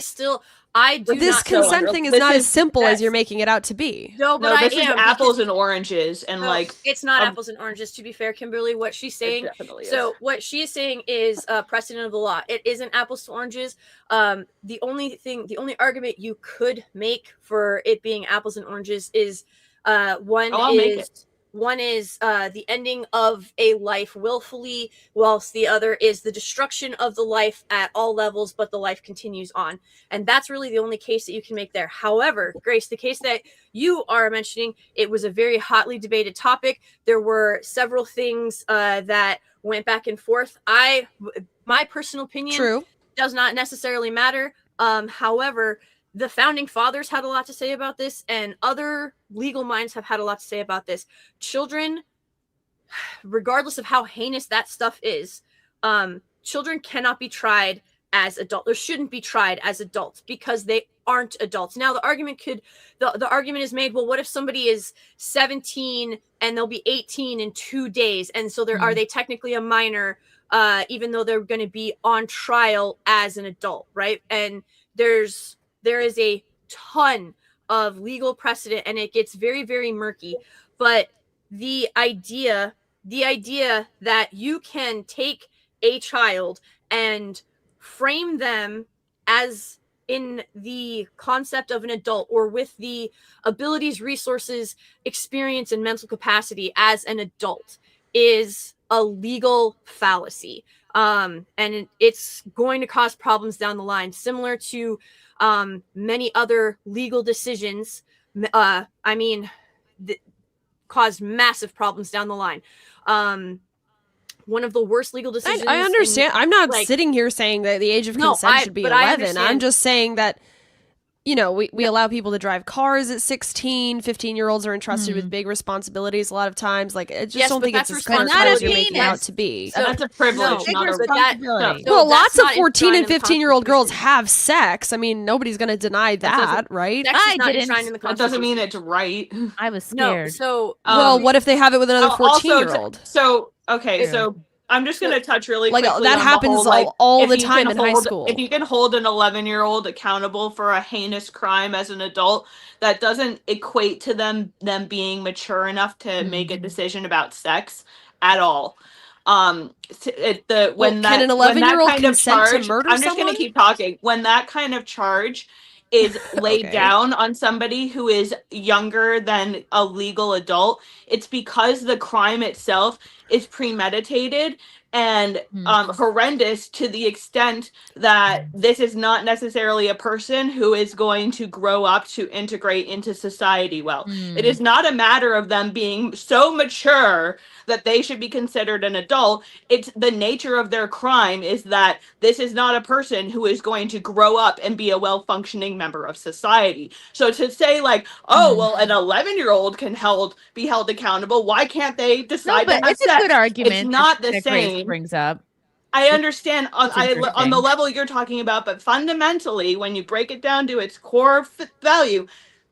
so- to. I do This not. consent thing is This not is- as simple as yes. you're making it out to be. No, but No, this is am, apples because- and oranges, and No, like it's not um, apples and oranges. To be fair, Kimberly, what she's saying. definitely is. So what she is saying is precedent of the law. It isn't apples to oranges. The only argument you could make for it being apples and oranges is one is the ending of a life willfully, whilst the other is the destruction of the life at all levels, but the life continues on. And that's really the only case that you can make there. However, Grace, the case that you are mentioning, it was a very hotly debated topic. There were several things that went back and forth. My personal opinion does not necessarily matter. However, the founding fathers had a lot to say about this, and other legal minds have had a lot to say about this. Children, regardless of how heinous that stuff is, children cannot be tried as adults, or shouldn't be tried as adults, because they aren't adults. Now, the argument is made, well, what if somebody is 17 and they'll be 18 in 2 days, and so are they technically a minor, even though they're going to be on trial as an adult, right? And there is a ton of legal precedent, and it gets very, very murky. But the idea that you can take a child and frame them as in the concept of an adult, or with the abilities, resources, experience, and mental capacity as an adult, is a legal fallacy. And it's going to cause problems down the line, similar to many other legal decisions. Caused massive problems down the line. One of the worst legal decisions. I understand. I'm not sitting here saying that the age of consent should be 11. I'm just saying that, you know, we allow people to drive cars at 16. 15-year-olds are entrusted with big responsibilities a lot of times. Like, I just don't think it's as clear as you're making it out to be. And that's a privilege, not a responsibility. Well, lots of 14 and 15-year-old girls have sex. I mean, nobody's going to deny that, right? That doesn't mean it's right. I was scared. No, so well, what if they have it with another 14-year-old? So I'm just going to touch really like quickly that on happens the whole, all if the you time can in high hold- school. If you can hold an 11-year-old accountable for a heinous crime as an adult, that doesn't equate to them being mature enough to make a decision about sex at all. when can an 11-year-old consent to murder I'm just someone? going to keep talking. When that kind of charge is laid Okay. down on somebody who is younger than a legal adult, it's because the crime itself is premeditated and horrendous to the extent that this is not necessarily a person who is going to grow up to integrate into society well. It is not a matter of them being so mature that they should be considered an adult. It's the nature of their crime is that this is not a person who is going to grow up and be a well-functioning member of society. So to say like, oh, well, an 11-year-old can be held accountable, why can't they decide to have it's sex? a good argument. It's not the that Grace same. brings up. I understand on interesting. the level you're talking about, but fundamentally, when you break it down to its core value,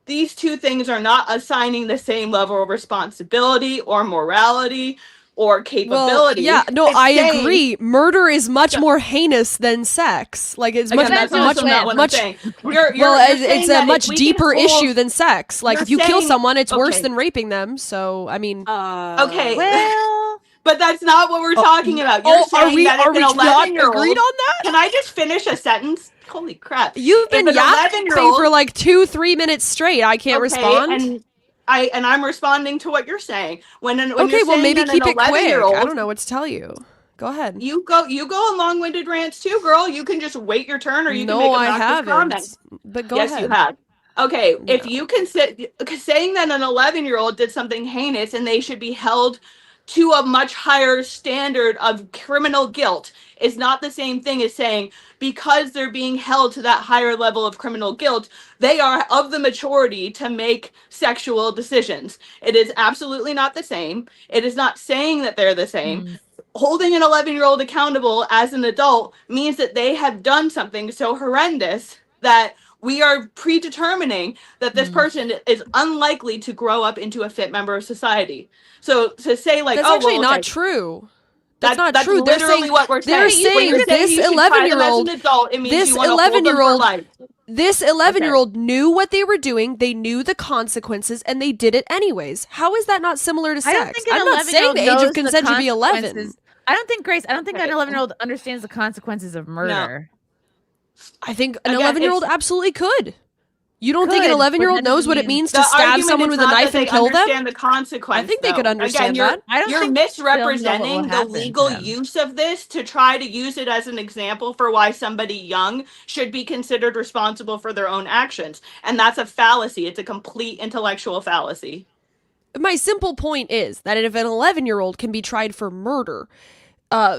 these two things are not assigning the same level of responsibility or morality or capability. Well, yeah, no, It's I saying- agree. Murder is much more heinous than sex. Like it's Again, much, that's also not what I'm saying. You're it's saying a that much if we deeper can hold- issue than sex. Like You're if you kill saying- someone, it's worse okay. than raping them. So I mean, Okay, well, but that's not what we're talking about. You're saying are we that if an not 11-year-old agreed on that? Can I just finish a sentence? Holy crap! You've been If an yapping 11-year-old for like 2-3 minutes straight. I can't respond. And I'm responding to what you're saying. When Okay, you're well saying maybe that keep an it quick. 11-year-old I don't know what to tell you. Go ahead. You go on long-winded rants too, girl. You can just wait your turn, or you No, can make I a haven't. comment. But go Yes, ahead. you have. Okay, if you can saying that an 11-year-old did something heinous and they should be held to a much higher standard of criminal guilt is not the same thing as saying because they're being held to that higher level of criminal guilt, they are of the maturity to make sexual decisions. It is absolutely not the same. It is not saying that they're the same. Holding an 11-year-old accountable as an adult means that they have done something so horrendous that we are predetermining that this person is unlikely to grow up into a fit member of society. So to say like, That's oh, actually well, not okay, true. That's not true. Literally They're saying what we're they're saying. When saying you're saying this you should try them as 11-year-old, an adult, it means this you wanna hold them for 11-year-old, life. this 11-year-old knew what they were doing. They knew the consequences, and they did it anyways. How is that not similar to I sex? don't think an I'm not saying 11-year-old the age knows of consent should be 11. consequences. I don't think Grace. I don't think that an 11-year-old understands the consequences of murder. I think an Again, 11-year-old it's- absolutely could. You don't think an Could, but 11-year-old that knows doesn't what it mean- means The to stab argument someone is with a not knife that and they kill them? understand the consequence. I think they could though. understand Again, that. I don't you're think they'll know what will misrepresenting the happen to legal them. use of this to try to use it as an example for why somebody young should be considered responsible for their own actions. And that's a fallacy. It's a complete intellectual fallacy. My simple point is that if an 11-year-old can be tried for murder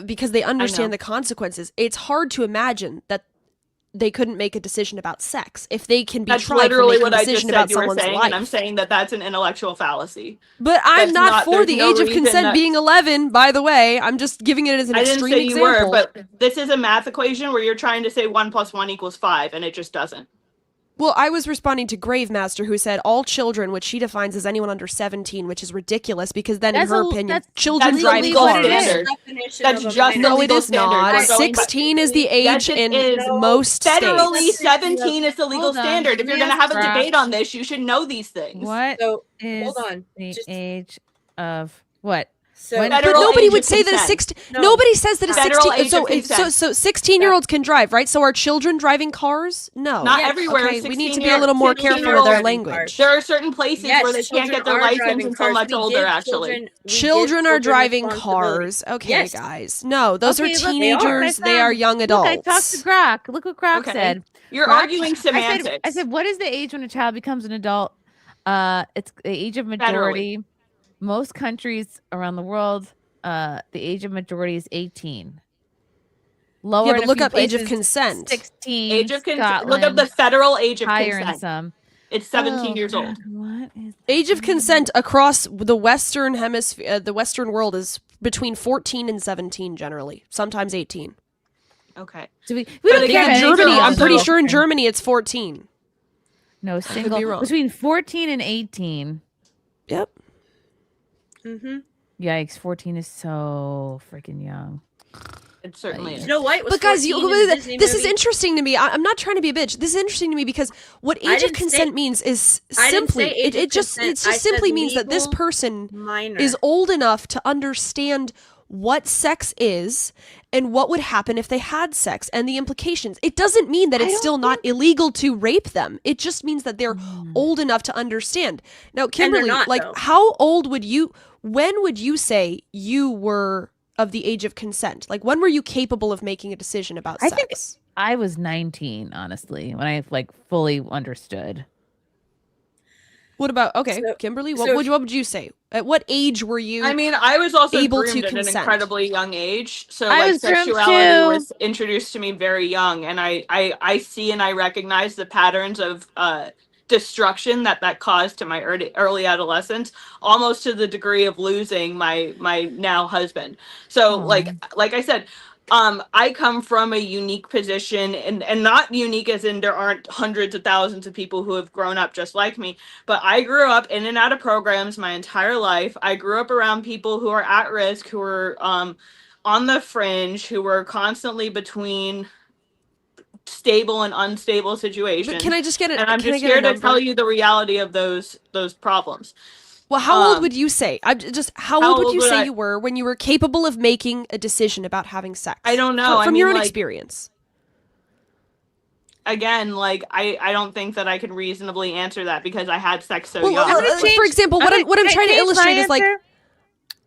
because they understand the consequences, it's hard to imagine that they couldn't make a decision about sex if they can be That's tried for literally making what a I just decision said about you were someone's saying, life. and I'm saying that that's an intellectual fallacy. But I'm That's not for there's the no age of reason consent that- being 11, by the way. I'm just giving it as an I didn't extreme say you example. were, but this is a math equation where you're trying to say 1 + 1 = 5, and it just doesn't. Well, I was responding to Gravemaster, who said all children, which she defines as anyone under 17, which is ridiculous because then, in her opinion, children that's drive illegal cars. standard. That's just No, it illegal is standard. not. We're going by- 16 is the Yes, age it in is. most Federally, states. 17 is the legal Hold on. standard. If you're going to Yes, have a Brock. debate on this, you should know these things. What So, is hold on. the age of what? So- When- But Federal nobody age would of say that a consent. 16. No. Nobody says that a Federal 16. age of consent. So 16-year-olds can drive, right? So are children driving cars? No, Not everywhere. Okay, we need to be a little more careful with our language. There are certain places Yes, where they can't children get their are license driving until cars. much We older, give actually. Children are driving responsibility. cars. Okay, Yes. guys. No, those Okay, are look, they teenagers. They are young Look, I adults. talked to Grok. Look what Grok Okay. said. You're Grok- arguing semantics. I said, what is the age when a child becomes an adult? It's the age of majority. Most countries around the world, the age of majority is 18. Lower Yeah, in but a look few up age of places, consent. 16. Age of consent. Look up Scotland, the federal age of higher in consent. some. It's 17 Oh, years old. God, what is Age of consent across the Western hemisphere, the Western world, is between 14 and 17 generally, sometimes 18. Okay. Do we But don't again, care about Germany, anything I'm pretty else. sure in Germany it's 14. No, could be single. wrong. Between 14 and 18. Yep. Mm-hmm. Yikes, 14 is so freaking young. It certainly is. Snow White was But guys, 14 in the this Disney is movie. interesting to me. I'm not trying to be a bitch. This is interesting to me because what I age of didn't consent say- means is I didn't simply say age of it just consent. it just I said simply means that this legal person minor. is old enough to understand what sex is and what would happen if they had sex and the implications. It doesn't mean that it's still not illegal to rape them. It just means that they're old enough to understand. Now, Kimberly, not, like, though. how old would you, when would you say you were of the age of consent? Like, when were you capable of making a decision about I sex? think I was 19, honestly, when I like fully understood. What about, okay, Kimberly, what would you say? At what age were you I mean, I was also able groomed to at an consent? incredibly young age. So I like was groomed sexuality too. was introduced to me very young, and I see and I recognize the patterns of destruction that caused to my early adolescence, almost to the degree of losing my now husband. So like I said, I come from a unique position, and not unique as in there aren't hundreds of thousands of people who have grown up just like me, but I grew up in and out of programs my entire life. I grew up around people who are at risk, who are on the fringe, who were constantly between stable and unstable situations. But can I just get it? And I'm just here to tell you the reality of those problems. Well, how old would you say? How old would you say you were when you were capable of making a decision about having sex? I don't know. From I mean, your own like, experience. Again, like I don't think that I can reasonably answer that because I had sex so Well, young. for example, what I'm trying to illustrate is like,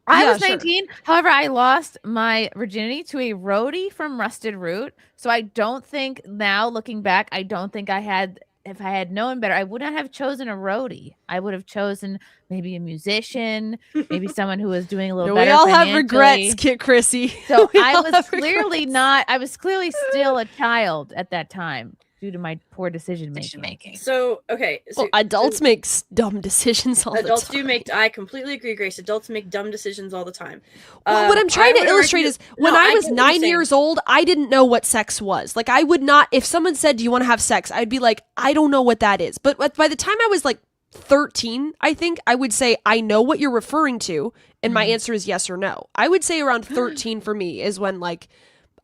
I Yeah, was sure. 19. However, I lost my virginity to a roadie from Rusted Root. So I don't think now, looking back, I don't think I had. If I had known better, I would not have chosen a roadie. I would have chosen maybe a musician, maybe someone who was doing a little we better. all have financially. regrets, Kit Chrissy. So We I all was have clearly regrets. not. I was clearly still a child at that time due to my poor decision making. So okay, so Well, adults make dumb decisions all adults the time. do make. I completely agree, Grace. Adults make dumb decisions all the time. Well, what I'm trying I to would illustrate argue- is when No, I was get what you're 9 saying. years old, I didn't know what sex was. Like, I would not, if someone said, "Do you want to have sex?" I'd be like, "I don't know what that is." But by the time I was like 13, I think I would say, "I know what you're referring to," and my answer is yes or no. I would say around 13 for me is when, like,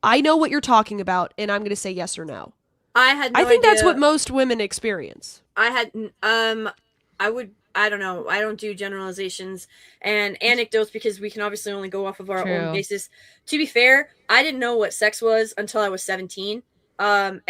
I know what you're talking about, and I'm going to say yes or no. I had. No I think that's idea. what most women experience. I had. I don't know. I don't do generalizations and anecdotes because we can obviously only go off of our own True. basis. To be fair, I didn't know what sex was until I was 17. And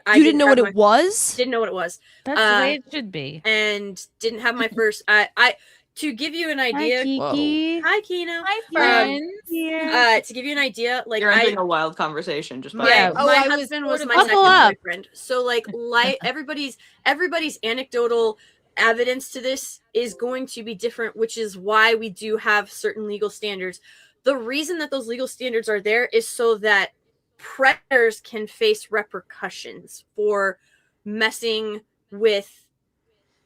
I You didn't know have what it was? Didn't know what it was. That's the way it should be. And didn't have my first. I to give you an idea. Kiki. Hi, Kino. Hi, friends. To give you an idea, like You're entering a wild conversation just by Yeah. my husband was my Buckle second up. boyfriend. So like everybody's anecdotal evidence to this is going to be different, which is why we do have certain legal standards. The reason that those legal standards are there is so that predators can face repercussions for messing with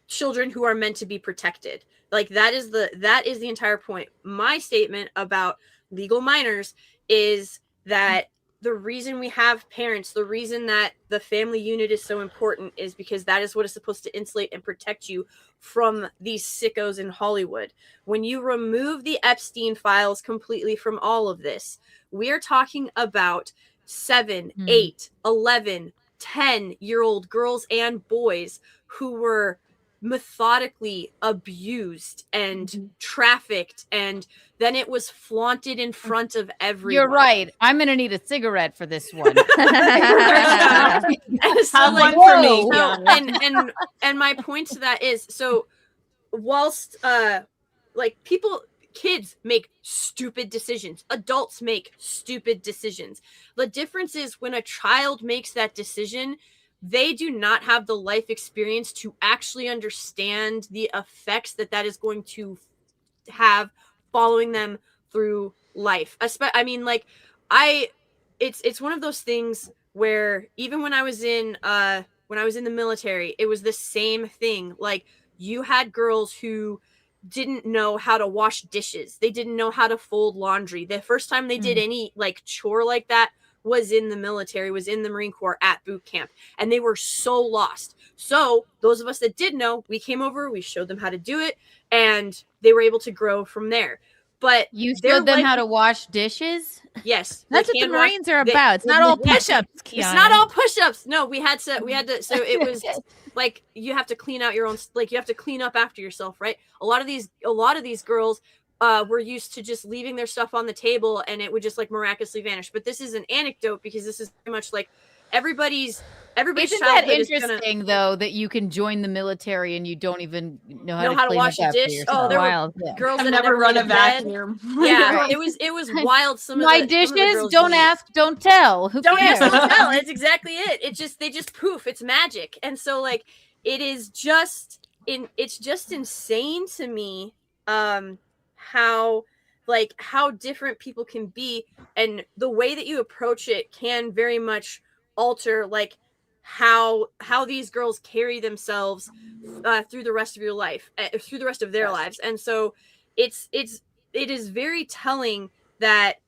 children who are meant to be protected. Like that is the entire point. My statement about legal minors is that the reason we have parents, the reason that the family unit is so important is because that is what is supposed to insulate and protect you from these sickos in Hollywood. When you remove the Epstein files completely from all of this, we are talking about 7, 8, 11, 10-year-old girls and boys who were methodically abused and trafficked, and then it was flaunted in front of everyone. You're right. I'm gonna need a cigarette for this one. So, Have like, one for me, so- Keanu. and my point to that is, so whilst like kids make stupid decisions, adults make stupid decisions. The difference is when a child makes that decision, they do not have the life experience to actually understand the effects that is going to have following them through life. I mean, like, it's one of those things where even when I was in the military, it was the same thing. Like, you had girls who didn't know how to wash dishes. They didn't know how to fold laundry. The first time they did any like chore like that was in the military, was in the Marine Corps at boot camp, and they were so lost. So those of us that did know, we came over, we showed them how to do it, and they were able to grow from there. But You their showed them life- how to wash dishes? Yes, That's they what the hand wash- Marines are they- about. It's not all Yes, push-ups, It's Keanu. not all push-ups. No, we had to. So it was like you have to clean out your own. Like you have to clean up after yourself, right? A lot of these girls were used to just leaving their stuff on the table and it would just like miraculously vanish. But this is an anecdote because this is very much like everybody's Isn't that interesting though that you can join the military and you don't even know how to wash a dish? Oh, there were girls that never run a bed. vacuum. Yeah, it was wild. Some My of the, some of the dishes, girls don't did. ask, don't tell. Who Don't cares? ask, don't tell. It's exactly it. They just poof. It's magic. And so like it's just insane to me how different people can be, and the way that you approach it can very much alter like how these girls carry themselves through the rest of your life, through the rest of their lives. And so it is very telling that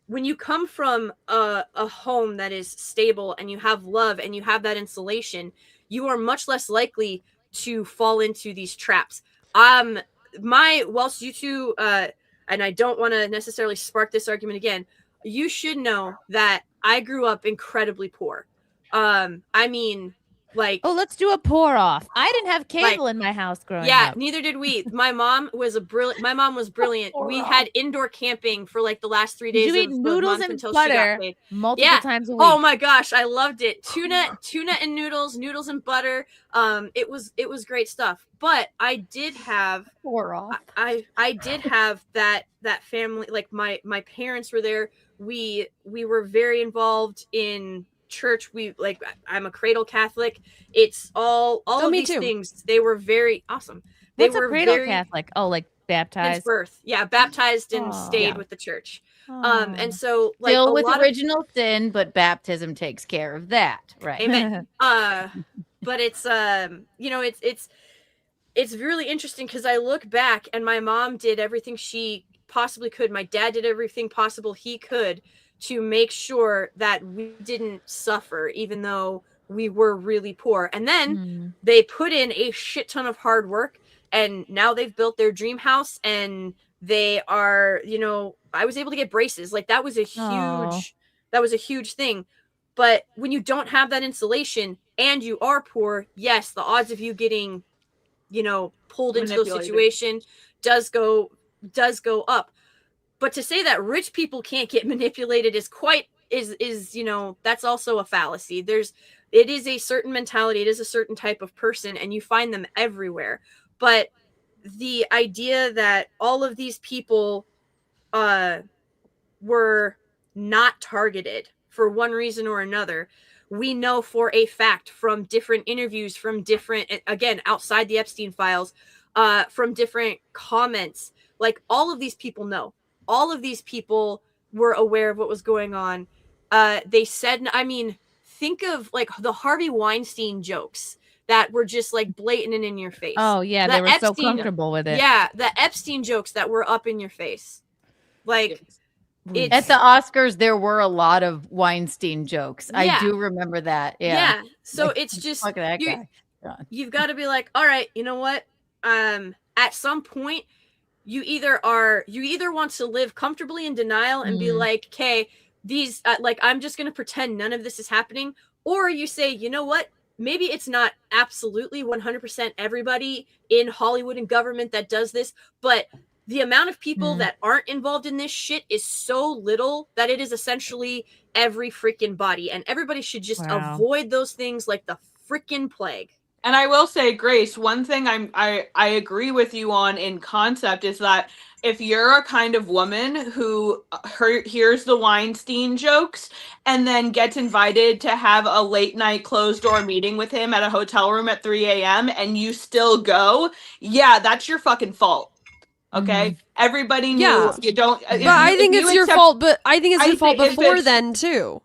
when you come from a home that is stable and you have love and you have that insulation, you are much less likely to fall into these traps. Whilst you two, and I don't want to necessarily spark this argument again, you should know that I grew up incredibly poor. I mean, like, oh, let's do a pour off. I didn't have cable in my house growing up. Neither did we. My mom was brilliant. We had indoor camping for like the last 3 days You eat of the noodles month and until butter she got paid. multiple times a week. Oh my gosh, I loved it. Tuna and noodles and butter. It was great stuff. But I did have I did have that family, like my parents were there. We were very involved in church. I'm a cradle Catholic. It's all of these things. They were very awesome. They What's were a cradle very, Catholic? Oh, like baptized. Since birth. Yeah, baptized and stayed with the church. And so like Still a with lot original sin, but baptism takes care of that, right? Amen. But it's it's really interesting because I look back and my mom did everything she possibly could. My dad did everything possible he could to make sure that we didn't suffer, even though we were really poor. And then they put in a shit ton of hard work, and now they've built their dream house, and they are, I was able to get braces. Like that was a huge thing. But when you don't have that insulation and you are poor, yes, the odds of you getting, pulled into those situations does go up. But to say that rich people can't get manipulated is that's also a fallacy. It is a certain mentality. It is a certain type of person, and you find them everywhere. But the idea that all of these people were not targeted for one reason or another, we know for a fact from different interviews, from different, again, outside the Epstein files, from different comments, like all of these people know. All of these people were aware of what was going on. They said, think of like the Harvey Weinstein jokes that were just like blatant and in your face. Oh yeah, they were so comfortable with it. Yeah, the Epstein jokes that were up in your face. Like at the Oscars, there were a lot of Weinstein jokes. Yeah. I do remember that. Yeah. So Like, it's just fuck that guy. God. you've got to be like, all right, you know what? At some point, you either want to live comfortably in denial and be like, okay, these I'm just going to pretend none of this is happening. Or you say, you know what? Maybe it's not absolutely 100% everybody in Hollywood and government that does this, but the amount of people that aren't involved in this shit is so little that it is essentially every freaking body, and everybody should just avoid those things like the freaking plague. And I will say, Grace, one thing I agree with you on in concept is that if you're a kind of woman who hears the Weinstein jokes and then gets invited to have a late night closed door meeting with him at a hotel room at 3 a.m. and you still go, yeah, that's your fucking fault. Okay, everybody knew you don't. But I think it's your fault. But I think it's your fault before then too.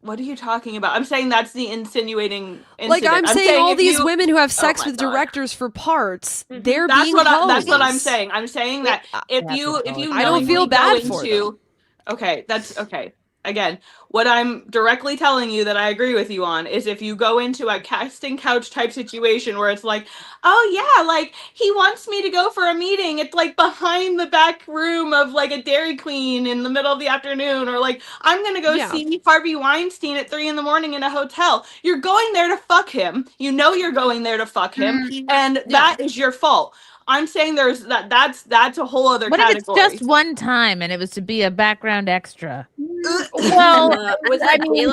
What are you talking about? I'm saying that's the insinuating incident. Like I'm saying all these women who have sex Oh my with God. directors for parts, they're That's being what hoes. that's what I'm saying. I'm saying that if you I don't feel knowingly bad go for into, okay, that's okay. Again, what I'm directly telling you that I agree with you on is if you go into a casting couch type situation where it's like, oh yeah, like he wants me to go for a meeting. It's like behind the back room of like a Dairy Queen in the middle of the afternoon, or like I'm gonna go see Harvey Weinstein at 3 a.m. in a hotel. You're going there to fuck him. You know you're going there to fuck him, and that is your fault. I'm saying that's a whole other What if category. it's just one time and it was to be a background extra? Well, was I that mean,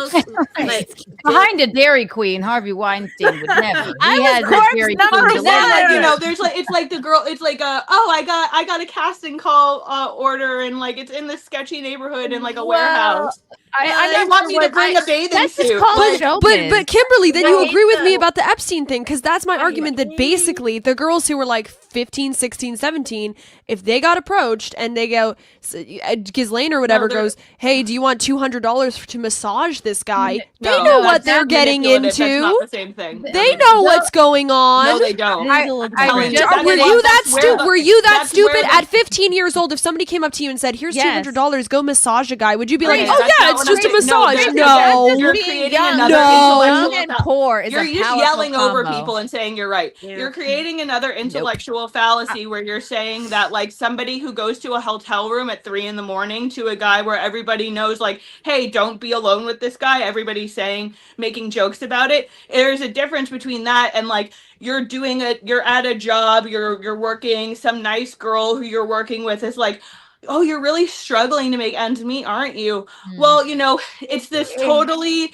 behind a Dairy Queen, Harvey Weinstein would never. I He was has a corpse Dairy number Queen Then, like, delivered. you know, there's like, it's like the girl, it's like I got a casting call order, and like it's in this sketchy neighborhood in like a warehouse. They want me to bring a bathing suit. But Kimberly, then you agree with me about the Epstein thing, because that's my argument that basically the girls who were like 15, 16, 17, if they got approached and they go, Ghislaine or whatever goes, hey, do you want $200 to massage this guy? They know what they're getting into. That's not the same thing. They know what's going on. No, they don't. Were you that stupid? Were you that stupid at 15 years old? If somebody came up to you and said, "Here's $200, go massage a guy," would you be like, "Oh yeah, it's just a massage"? No, you're creating another intellectual. Poor is you're a just powerful yelling over combo. people and saying you're right. You're creating another intellectual fallacy where you're saying that like somebody who goes to a hotel room at 3 a.m. to a guy where everybody knows like, hey, don't be alone with this guy. Everybody's making jokes about it. There's a difference between that and like you're at a job, you're working, some nice girl who you're working with is like, oh, you're really struggling to make ends meet, aren't you? Well, you know, it's this totally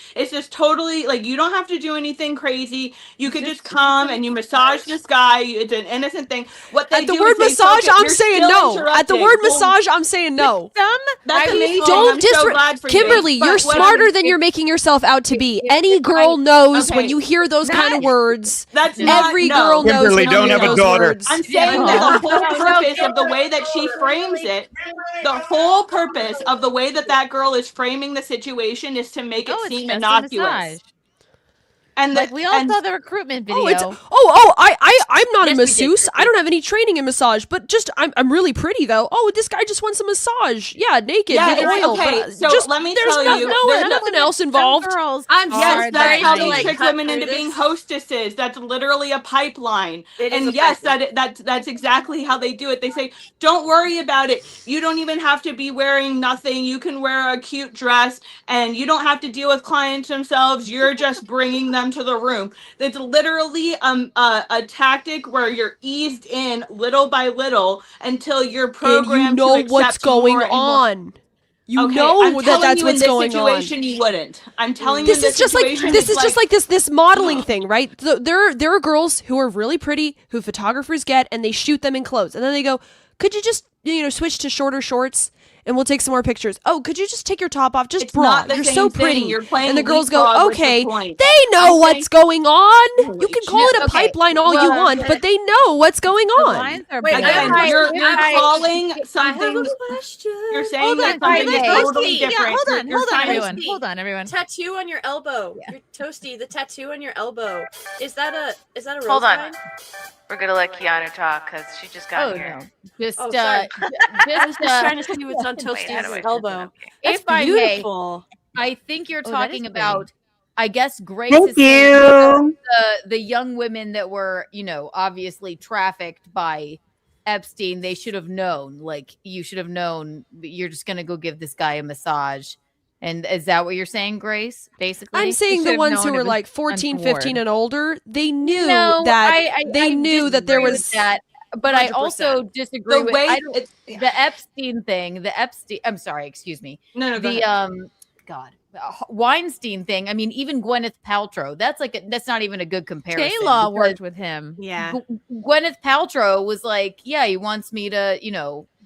like you don't have to do anything crazy. You could just come and you massage this guy. It's an innocent thing. What they at the do word is they massage, focus- I'm you're saying still no. At the interrupting. word Well, massage, I'm saying no. That's amazing. Don't I'm so glad for you. Kimberly, But you're what smarter I'm- than you're making yourself out to be. Any girl knows when Okay. you hear those kind of words. That's not- every no. girl knows. Kimberly, when you don't hear have a those daughter. words. I'm saying that the whole purpose of the way that she frames it, the whole purpose of the way that girl is framing the situation is to make it seem innocuous. And Like we all saw the recruitment video. I'm not a Yes, we did, masseuse. I don't have any training in massage, but just I'm really pretty though. Oh, this guy just wants a massage. Yeah, naked Yeah, with it's- oil. okay, but so just, let me there's tell no- you, no, there's nothing else involved. I'm Yes, that's how they like, trick cut women through into being this. hostesses. That's literally a pipeline. It is And a yes, pipeline. that's exactly how they do it. They say, don't worry about it. You don't even have to be wearing nothing. You can wear a cute dress and you don't have to deal with clients themselves. You're just bringing them to the room. It's literally a tactic where you're eased in little by little until you're programmed and you know to accept what's going more and more. on. You Okay, know I'm that telling that's you in what's this going on. situation you wouldn't. I'm telling you This in this is just like situation, this it's is just like this modeling thing, right? There are girls who are really pretty who photographers get and they shoot them in clothes, and then they go, "Could you just switch to shorter shorts?" And we'll take some more pictures. Oh, could you just take your top off? Just It's bra. not the You're same so thing. pretty. You're playing And the girls go, leapfrog with the okay, point. they know I'm what's going on. You can call it a okay, pipeline all you well, want, but they know what's going on. Again, you're calling something. You're saying that something is totally different. You're trying to- Hold on, everyone. Tattoo on your elbow. Your Toasty, the tattoo on your elbow. Is that a rose Hold on. vine? We're gonna let Keanu talk because she just got here. Just, Oh, sorry. I was just trying to see what's on Wait, how do I Toasty's do elbow. If That's I beautiful. may, I think you're Oh, that talking is about. I guess Grace Thank is saying, you. the young women that were, obviously trafficked by Epstein. They should have known. Like, you should have known. You're just gonna go give this guy a massage. And is that what you're saying, Grace? Basically, I'm saying the ones who were like 14, 15 and older, they knew that they knew that there was that. But I also 100%. disagree The with way the Epstein thing. The Epstein. I'm sorry. Excuse me. No, go the ahead. Weinstein thing. I mean, even Gwyneth Paltrow. That's not even a good comparison. J-Law because worked with him. Yeah. Gwyneth Paltrow was like, yeah, he wants me to,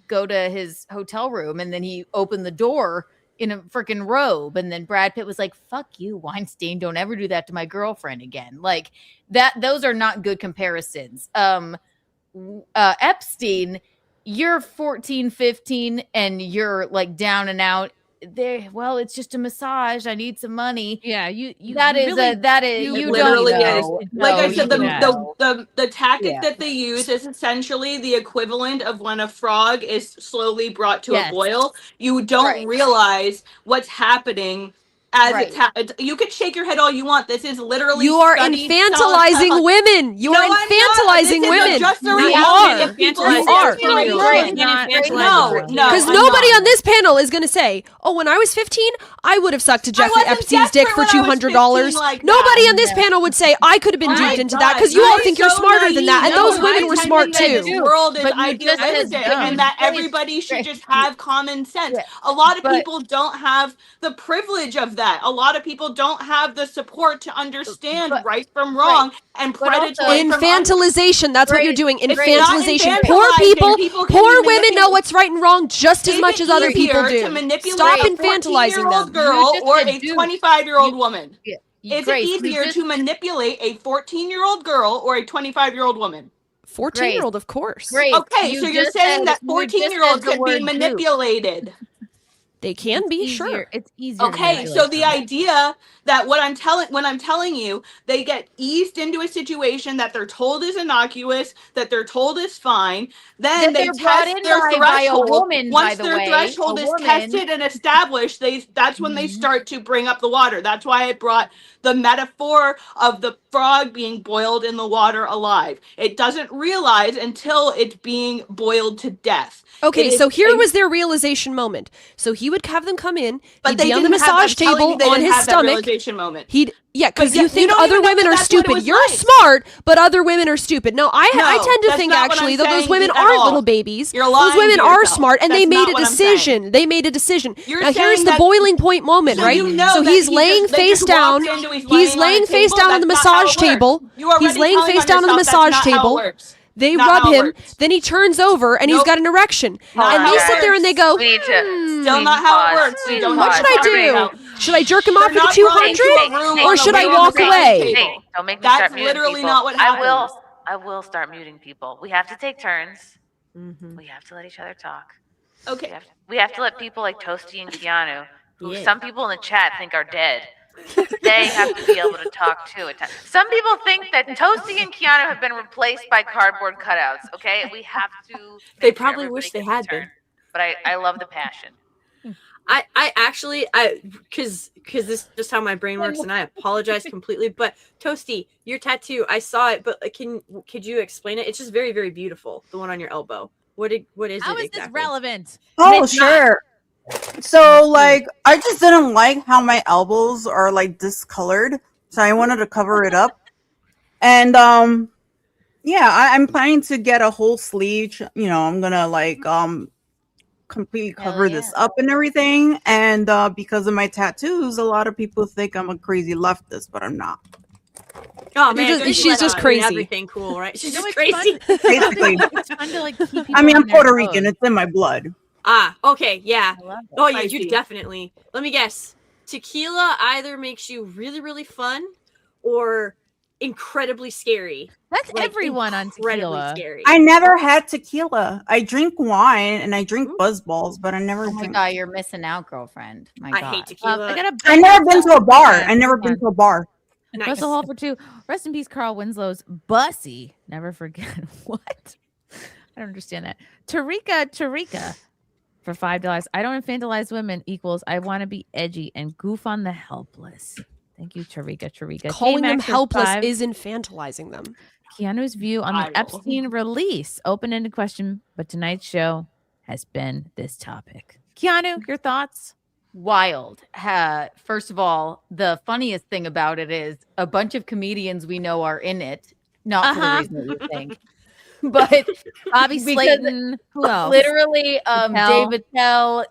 go to his hotel room, and then he opened the door in a freaking robe, and then Brad Pitt was like, fuck you, Weinstein, don't ever do that to my girlfriend again. Like that, those are not good comparisons. Epstein, you're 14, 15 and you're like down and out there. Well, it's just a massage. I need some money. Yeah, you you literally don't know. is. Like I said, No. the tactic that they use is essentially the equivalent of when a frog is slowly brought to a Yes. boil. You don't realize what's happening as Right. you can shake your head all you want. This is literally You are studied infantilizing women. You are infantilizing women. Just the You reality are. of people. You are. No, Because nobody on this panel is going to say, "Oh, when I was 15, I would have sucked to Jeffrey Epstein's dick for $200." Nobody on this panel would say, "I could have been duped into that," because you all think you're smarter than that, and those women were smart too. This world is But you just idealistic, as and that dumb. everybody should just have common sense. A lot of people don't have the privilege of that. A lot of people don't have the support to understand right from wrong and predatory from Infantilization. That's what you're doing. It's not Infantilization. infantilizing. Poor people, People can poor be women know what's right and wrong just as much as other people easier to do. manipulate Stop a infantilizing 14-year-old them. girl just or a a dude. 25-year-old woman? Is Grace, it you easier just- to manipulate a 14-year-old girl or a 25-year-old woman? 14-year-old, of course. Grace, Okay, so you're just saying said- that you just 14-year-olds said the can be word dupe. manipulated. They can be, sure. It's easier. Okay, so the idea that when I'm telling you, they get eased into a situation that they're told is innocuous, that they're told is fine, then That they they're brought test in their by a threshold. woman, Once by the their way, threshold a is woman. tested and established, that's when they start to bring up the water. That's why I brought the metaphor of the frog being boiled in the water alive. It doesn't realize until it's being boiled to death. Okay, so here was their realization moment. So he would have them come in, But he'd they be on the didn't have- massage I'm telling table you, they on didn't his have that stomach. realization moment. Because But you you think don't other even know women that are that's what it stupid. was You're like. smart, but other women are stupid. No, I No, tend to that's think not what actually I'm that those saying women at aren't all. little babies. You're Those lying women to are yourself. smart, and they That's made not a what I'm saying. decision. They made a decision. You're Now here's saying the that- boiling point moment, So right? you know So that he's he laying just- they face just down. walked into, He's laying on a face table? down on the That's not how massage it works. table. You already He's laying telling face on down on the yourself that's massage not how it table. works. They Not rub how it him. works. Then he turns over and he's Nope. got an erection. Not And how they it sit there and they works. go, We need to Still not how it works. We don't what know should how I it works. do? Should I jerk him off for They're the not brought into a 200? room Or on a should I wheel on walk the massage away? table. Don't make me That's start muting literally people. not what happens. I will start muting people. We have to take turns. Mm-hmm. We have to let each other talk. Okay. We have to let people like Toasty and Keanu, who Yeah. some people in the chat think are dead, they have to be able to talk too at times. Some people think that Toasty and Keanu have been replaced by cardboard cutouts. Okay, we have to. They make sure probably everybody wish they gets a had turn. been. But I love the passion. I actually, because this is just how my brain works, and I apologize completely. But Toasty, your tattoo, I saw it, but could you explain it? It's just very, very beautiful. The one on your elbow. What is How it is this exactly? relevant? Oh, sure. So, like, I just didn't like how my elbows are, like, discolored. So I wanted to cover it up. And, yeah, I'm planning to get a whole sleeve. You know, I'm going to, like, completely cover this up and everything. And because of my tattoos, a lot of people think I'm a crazy leftist, but I'm not. Oh man, she's just crazy. Everything cool, right? She's just it's crazy. Basically. It's fun to like keep people I mean, I'm on their Puerto Rican. toes. It's in my blood. Ah, okay, yeah. I love it. Oh yeah, Spicy. you definitely. Let me guess. Tequila either makes you really, really fun, or incredibly scary. That's Like, everyone on incredibly tequila. scary. I never had tequila. I drink wine and I drink buzzballs, but I never Oh my drink. god, you're missing out, girlfriend. My I god. hate tequila. I got a I never been to a bar. I never been to a bar. Nice. Russell Hall for 2. Rest in peace, Carl Winslow's Bussy. Never forget. What? I don't understand that. Tarika for $5. I don't infantilize women equals I want to be edgy and goof on the helpless. Thank you, Tarika. Calling them K-Max for helpless 5. is infantilizing them. Keanu's view on the Epstein release. Open-ended question, but tonight's show has been this topic. Keanu, your thoughts? Wild. First of all, the funniest thing about it is a bunch of comedians we know are in it. Not for the reason that you think. But Bobby because Slayton, who else? Literally, Attell. Dave Attell,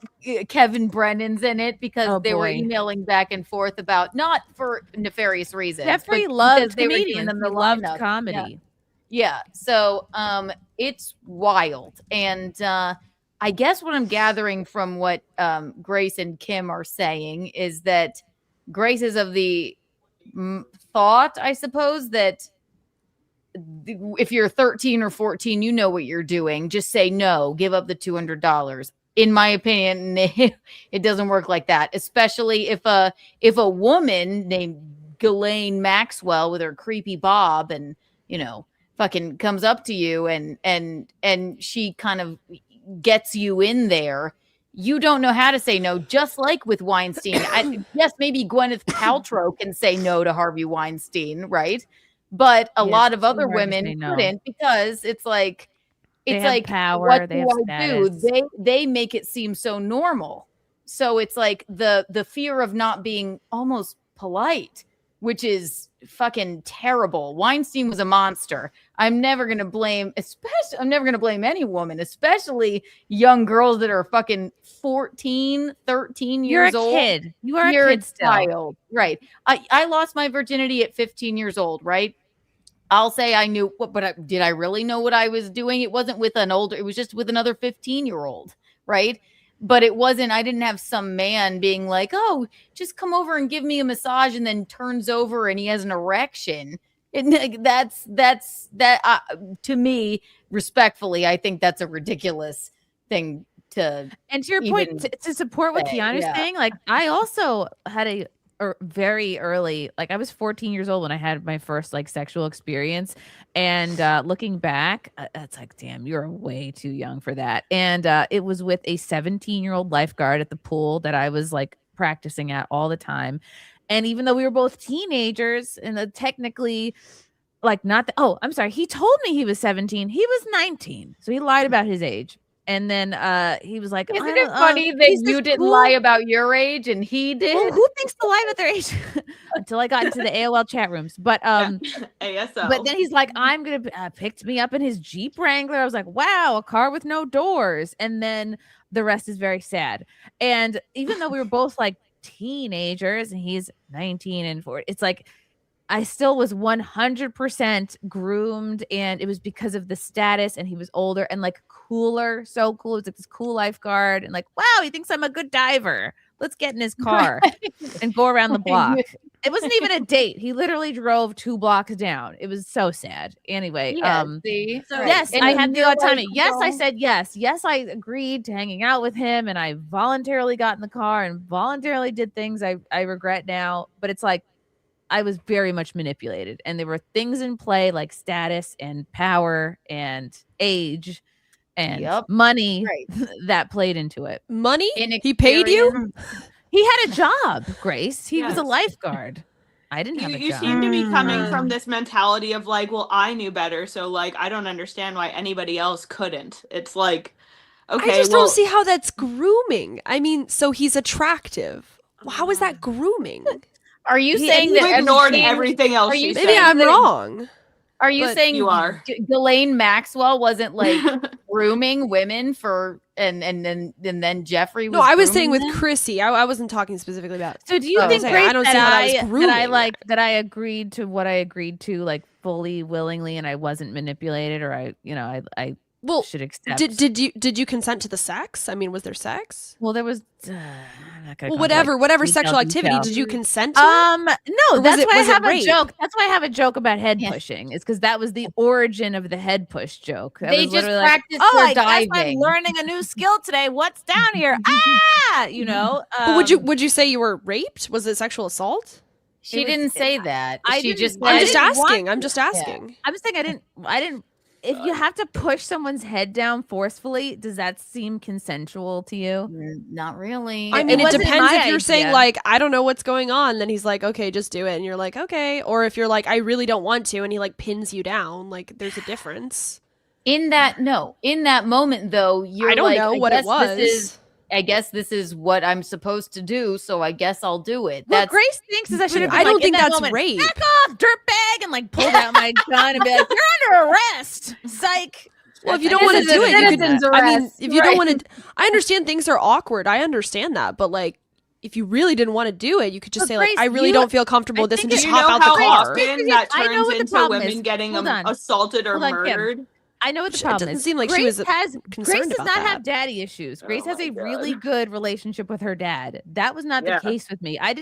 Kevin Brennan's in it because Oh, they were boy. emailing back and forth about not for nefarious reasons. Jeffrey but loved because they were giving comedians. them He the loved lineup. comedy. Yeah. So it's wild. And I guess what I'm gathering from what Grace and Kim are saying is that Grace is of the thought, I suppose, that if you're 13 or 14, you know what you're doing. Just say no, give up the $200. In my opinion, it doesn't work like that, especially if a woman named Ghislaine Maxwell with her creepy bob and, you know, fucking comes up to you and she kind of gets you in there. you don't know how to say no, just like with Weinstein. Yes, maybe Gwyneth Paltrow can say no to Harvey Weinstein, right? But a lot of other women couldn't, because it's like, They have power, what they do have I do? status. They make it seem so normal. So it's like the fear of not being almost polite, which is fucking terrible. Weinstein was a monster. I'm never gonna blame any woman, especially young girls that are fucking 14, 13 years old. You're a kid. You are You're a kid still. child. Right. I lost my virginity at 15 years old, right? I'll say I knew what, but did I really know what I was doing? It wasn't with an older, it was just with another 15-year-old, right? But it wasn't, I didn't have some man being like, oh, just come over and give me a massage, and then turns over and he has an erection. That's to me, respectfully, I think that's a ridiculous thing to. And to your point, to support what Keanu's saying, like I also had a very early, like I was 14 years old when I had my first like sexual experience, and looking back, it's like, damn, you're way too young for that. And it was with a 17-year-old lifeguard at the pool that I was like practicing at all the time. And even though we were both teenagers, and technically, like I'm sorry, he told me he was 17. He was 19, so he lied about his age. And then he was like, isn't it funny that you didn't lie about your age and he did? Well, who thinks to lie about their age? Until I got into the AOL chat rooms. But ASL. But then he's like, I'm gonna picked me up in his Jeep Wrangler. I was like, wow, a car with no doors. And then the rest is very sad. And even though we were both like teenagers, and he's 19 and 40, it's like I still was 100% groomed, and it was because of the status, and he was older and like cooler, so cool. It was like this cool lifeguard, and like, wow, he thinks I'm a good diver. Let's get in his car and go around the block. It wasn't even a date. He literally drove 2 blocks down. It was so sad. Anyway, yes, I had the autonomy. Yes, I said yes. Yes, I agreed to hanging out with him, and I voluntarily got in the car and voluntarily did things I regret now. But it's like, I was very much manipulated, and there were things in play like status and power and age and money that played into it. Money? He paid you? He had a job, Grace. He was a lifeguard. I didn't have a job. You seem to be coming from this mentality of like, well, I knew better, so like I don't understand why anybody else couldn't. It's like, okay, I just don't see how that's grooming. I mean, so he's attractive. How is that grooming? Are you saying that ignored everything else? Maybe I'm wrong. Are you saying you are? Ghislaine Maxwell wasn't like grooming women for, and then Jeffrey was? No, I was saying with them? Chrissie. I wasn't talking specifically about. So do you think, Grace, I don't see how that was grooming? that I agreed to what I agreed to, like fully willingly, and I wasn't manipulated, or I should accept. Did you consent to the sex? I mean, was there sex? Well, there was. Whatever sexual activity did you consent to? No, that's why I have a joke. That's why I have a joke about head pushing. It's because that was the origin of the head push joke. They just practiced I diving. guess I'm learning a new skill today. What's down here? You know. But would you say you were raped? Was it sexual assault? She didn't say that. I'm just asking. I'm just asking. I was saying I didn't. If you have to push someone's head down forcefully, does that seem consensual to you? Not really. I mean, it depends if you're saying like, I don't know what's going on. Then he's like, okay, just do it. And you're like, okay. Or if you're like, I really don't want to. And he like pins you down. Like there's a difference. In that moment though, you're I don't know what it was. I guess this is what I'm supposed to do, so I guess I'll do it. What Grace thinks is I should have been I don't like, think in that that's moment, rape. Back off, dirtbag, and like pulled out my gun and be like, you're under arrest. Psych. Well, if you don't want to do it, you could. I mean, if you don't want to, I understand things are awkward. I understand that, but like, if you really didn't want to do it, you could just say like, I really don't feel comfortable with this, and just hop out the car. Often that turns into women getting assaulted or murdered. I know what the problem doesn't is. seem like Grace she was Grace does about not that. have daddy issues. Grace has a really good relationship with her dad. That was not the case with me. I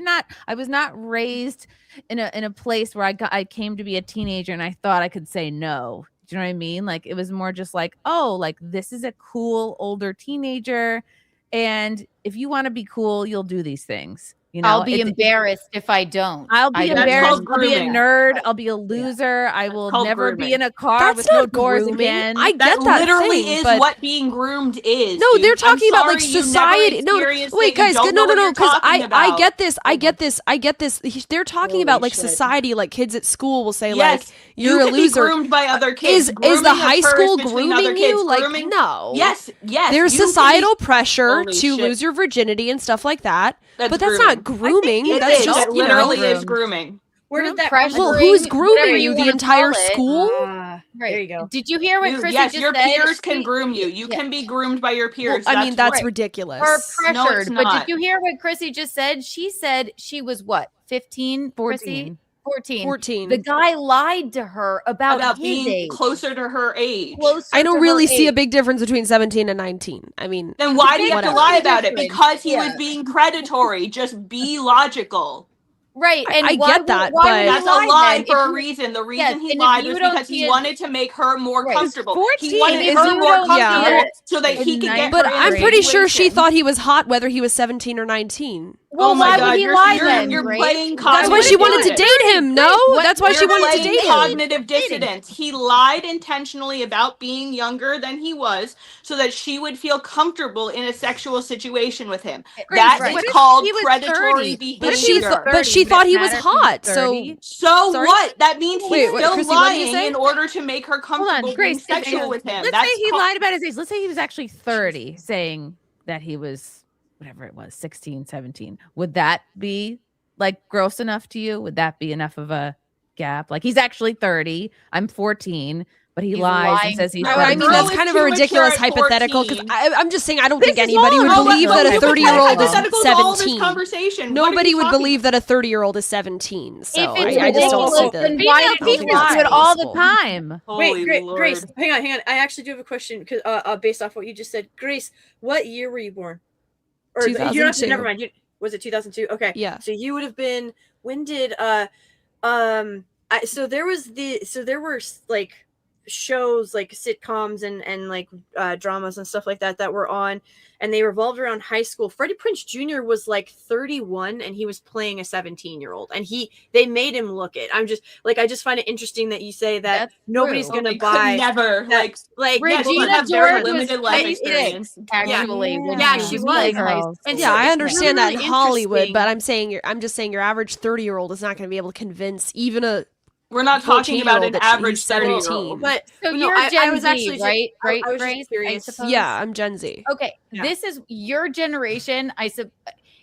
was not raised in a place where I came to be a teenager and I thought I could say no. Do you know what I mean? Like it was more just like, oh, like this is a cool older teenager, and if you want to be cool, you'll do these things. You know, I'll be embarrassed if I don't. I'll be That's embarrassed. called I'll be a grooming. nerd. I'll be a loser. I will called never grooming. be in a car That's with no not doors grooming. again. I get that literally thing, is but what being groomed is. no, dude. they're talking I'm about like sorry you never society. No, experienced wait, it. You guys, don't no, know what no, you're because talking I about. get this. They're talking about like society, like kids at school will say Yes, like you're you a can loser. be groomed by other kids. Is Grooming the high occurs school between other grooming kids. you? Like Grooming- no. Yes. There's you can be- societal pressure Holy to shit. lose your virginity and stuff like that. That's but that's grooming. not grooming. It That's is. just That you know, literally is grooming. Where did that Well, who's grooming you? The entire school? Right. There you go. Did you hear what Chrissie Yes, just your said? peers can groom you. You can be groomed by your peers. I mean, that's right. ridiculous. Or pressured. No, it's But not. did you hear what Chrissie just said? She said she was what, 15? 14. 14. The guy lied to her about his being age. closer to her age. I don't really see a big difference between 17 and 19. I mean, Then why do you have to lie about it? difference. Because he Yeah. was being predatory. Just be logical. Right, and I why get that, why would but- That's he a lie then? for If a you- reason. The reason Yes, he and if lied you was don't because see he it- wanted to make her more Right. comfortable. 14, He wanted if her you more don't see comfortable it so that he in could get but her I'm in pretty the sure she situation. thought he was hot whether he was 17 or 19. Well, Oh my why God, would he you're- lie you're- then? you're Grace? playing That's why she wanted to date him, no? That's why she You're wanted to playing date him. cognitive dissonance. He lied intentionally about being younger than he was so that she would feel comfortable in a sexual situation with him. Grace, That what is if called he was predatory 30? behavior. What if he was 30? But she Would it thought he was matter if he was hot, so 30? So Sorry? what? That means he's Wait, still Chrissie, what did you lying say? in order to make her Hold comfortable on, Grace. being sexual with him. Let's That's say he called- lied about his age. Let's say he was actually 30, saying that he was whatever it was, 16, 17. Would that be like gross enough to you? Would that be enough of a gap? Like he's actually 30. I'm 14, but he He's lies lying. and says he's I mean, 17. that's kind of a too ridiculous mature at hypothetical because 14. I'm just saying I don't This think is anybody all would about believe that a hypothetical. 30-year-old is Hypotheticals to all this 17. conversation. What are Nobody you would talking believe that a 30-year-old is 17. So If it's I just don't see ridiculous, the. then why Female did he teachers lie? do it all the time. Holy Wait, Lord. Grace, hang on. I actually do have a question because based off what you just said. Grace, what year were you born? Or you don't have to- 2002. never mind. Was it 2002? Okay. Yeah. So you would have been. When did so there were like shows like sitcoms and like dramas and stuff like that were on, and they revolved around high school. Freddie Prinze Jr. was like 31 and he was playing a 17-year-old, and they made him look it. I just find it interesting that you say that That's nobody's true. gonna They could buy never that, like yes, people Regina have very George was limited life 26, experience. actually. when Yeah, she she was was. playing high Girls. school. And Yeah, so I it's understand that in really Hollywood, interesting. but I'm just saying your average 30-year-old is not going to be able to convince even a. We're not talking about 14-year-old an that average he's 17. 30-year-old. But So no, you're Gen I was Z, actually right? Right, I was Grace, just curious. I suppose? Yeah, I'm Gen Z. Okay, Yeah. this is your generation.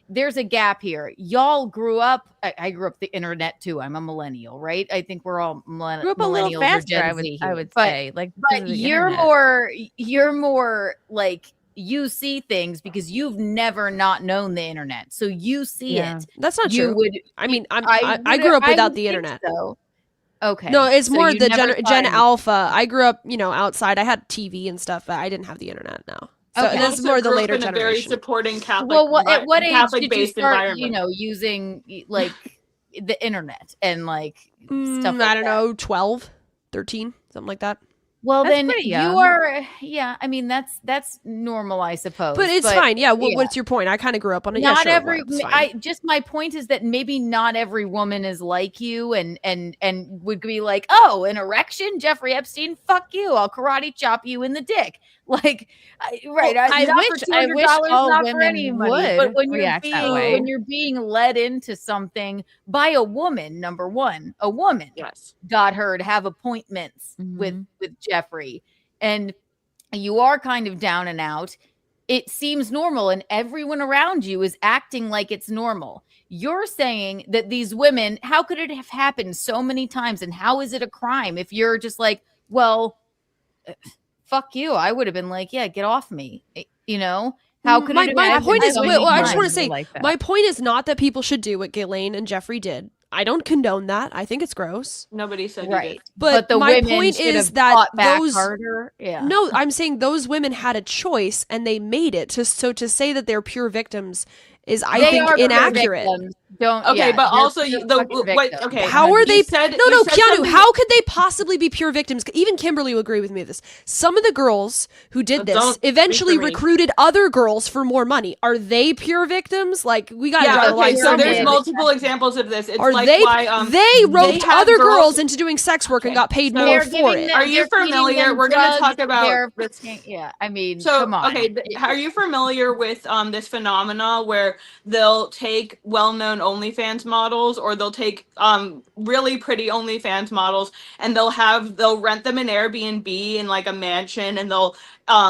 There's a gap here. Y'all grew up. I grew up the internet too. I'm a millennial, right? I think we're all Grew up a little millennials or faster, Gen I would Z here. say. Like, because But of the you're internet. more like you see things because you've never not known the internet, so you see Yeah. it. That's not You true. would. I mean, I would- grew up I without would the think internet. So. Okay. No, it's So more you the never Gen saw it. Alpha. I grew up, outside. I had TV and stuff, but I didn't have the internet now. So Okay. that's more the Grew up later in a very generation. supporting Catholic. Well, at what age did you Catholic-based start? environment. Using like the internet and like stuff. I Like don't know, 12, 13, something like that. Well, That's then pretty you young. are. Yeah, I mean that's normal, I suppose. But it's fine. Yeah. What's your point? I kind of grew up on it. Yeah, Not sure, every. it's fine. My point is that maybe not every woman is like you, and would be like, oh, an erection, Jeffrey Epstein, fuck you, I'll karate chop you in the dick. Like, right? Well, I not wish for $200, all not for women anybody would. But when react that way. when you're being led into something by a woman, number one, a woman, Yes. got her to have appointments with Jeffrey, and you are kind of down and out. It seems normal, and everyone around you is acting like it's normal. You're saying that these women, how could it have happened so many times, and how is it a crime if you're just like, well, fuck you? I would have been like, yeah, get off me. How could it have my happened point is, so well, many I just times? want to say, like that. my point is not that people should do what Ghislaine and Jeffrey did. I don't condone that. I think it's gross. Nobody said Right. you did. But the my women point should is have that fought back those harder. Yeah. No, I'm saying those women had a choice and they made it. So to say that they're pure victims is, I They think, are pure inaccurate. victims, Don't. Okay, yeah, but they're also pure the fucking what? victims. Okay, How are they? you said Keanu. something- How could they possibly be pure victims? Even Kimberly will agree with me with this. Some of the girls who did this Don't eventually speak for me. recruited other girls for more money. Are they pure victims? Like we got. Yeah, okay, so there's somewhere. multiple examples of this. It's Are like they? why they roped have other girls into doing sex work and got paid so- more They're for giving it. them- Are you they're feeding familiar? them We're going to drugs, talk about. they're risking- yeah, I mean, So come on. okay, are you familiar with this phenomena where they'll take well-known OnlyFans models, or they'll take really pretty OnlyFans models, and they'll rent them an Airbnb in like a mansion, and they'll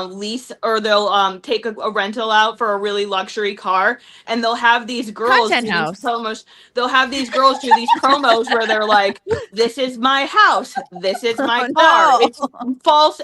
lease, or they'll take a rental out for a really luxury car, and they'll have these girls Content do house. these promos. They'll have these girls do these promos where they're like, "This is my house. This is my car." no. It's false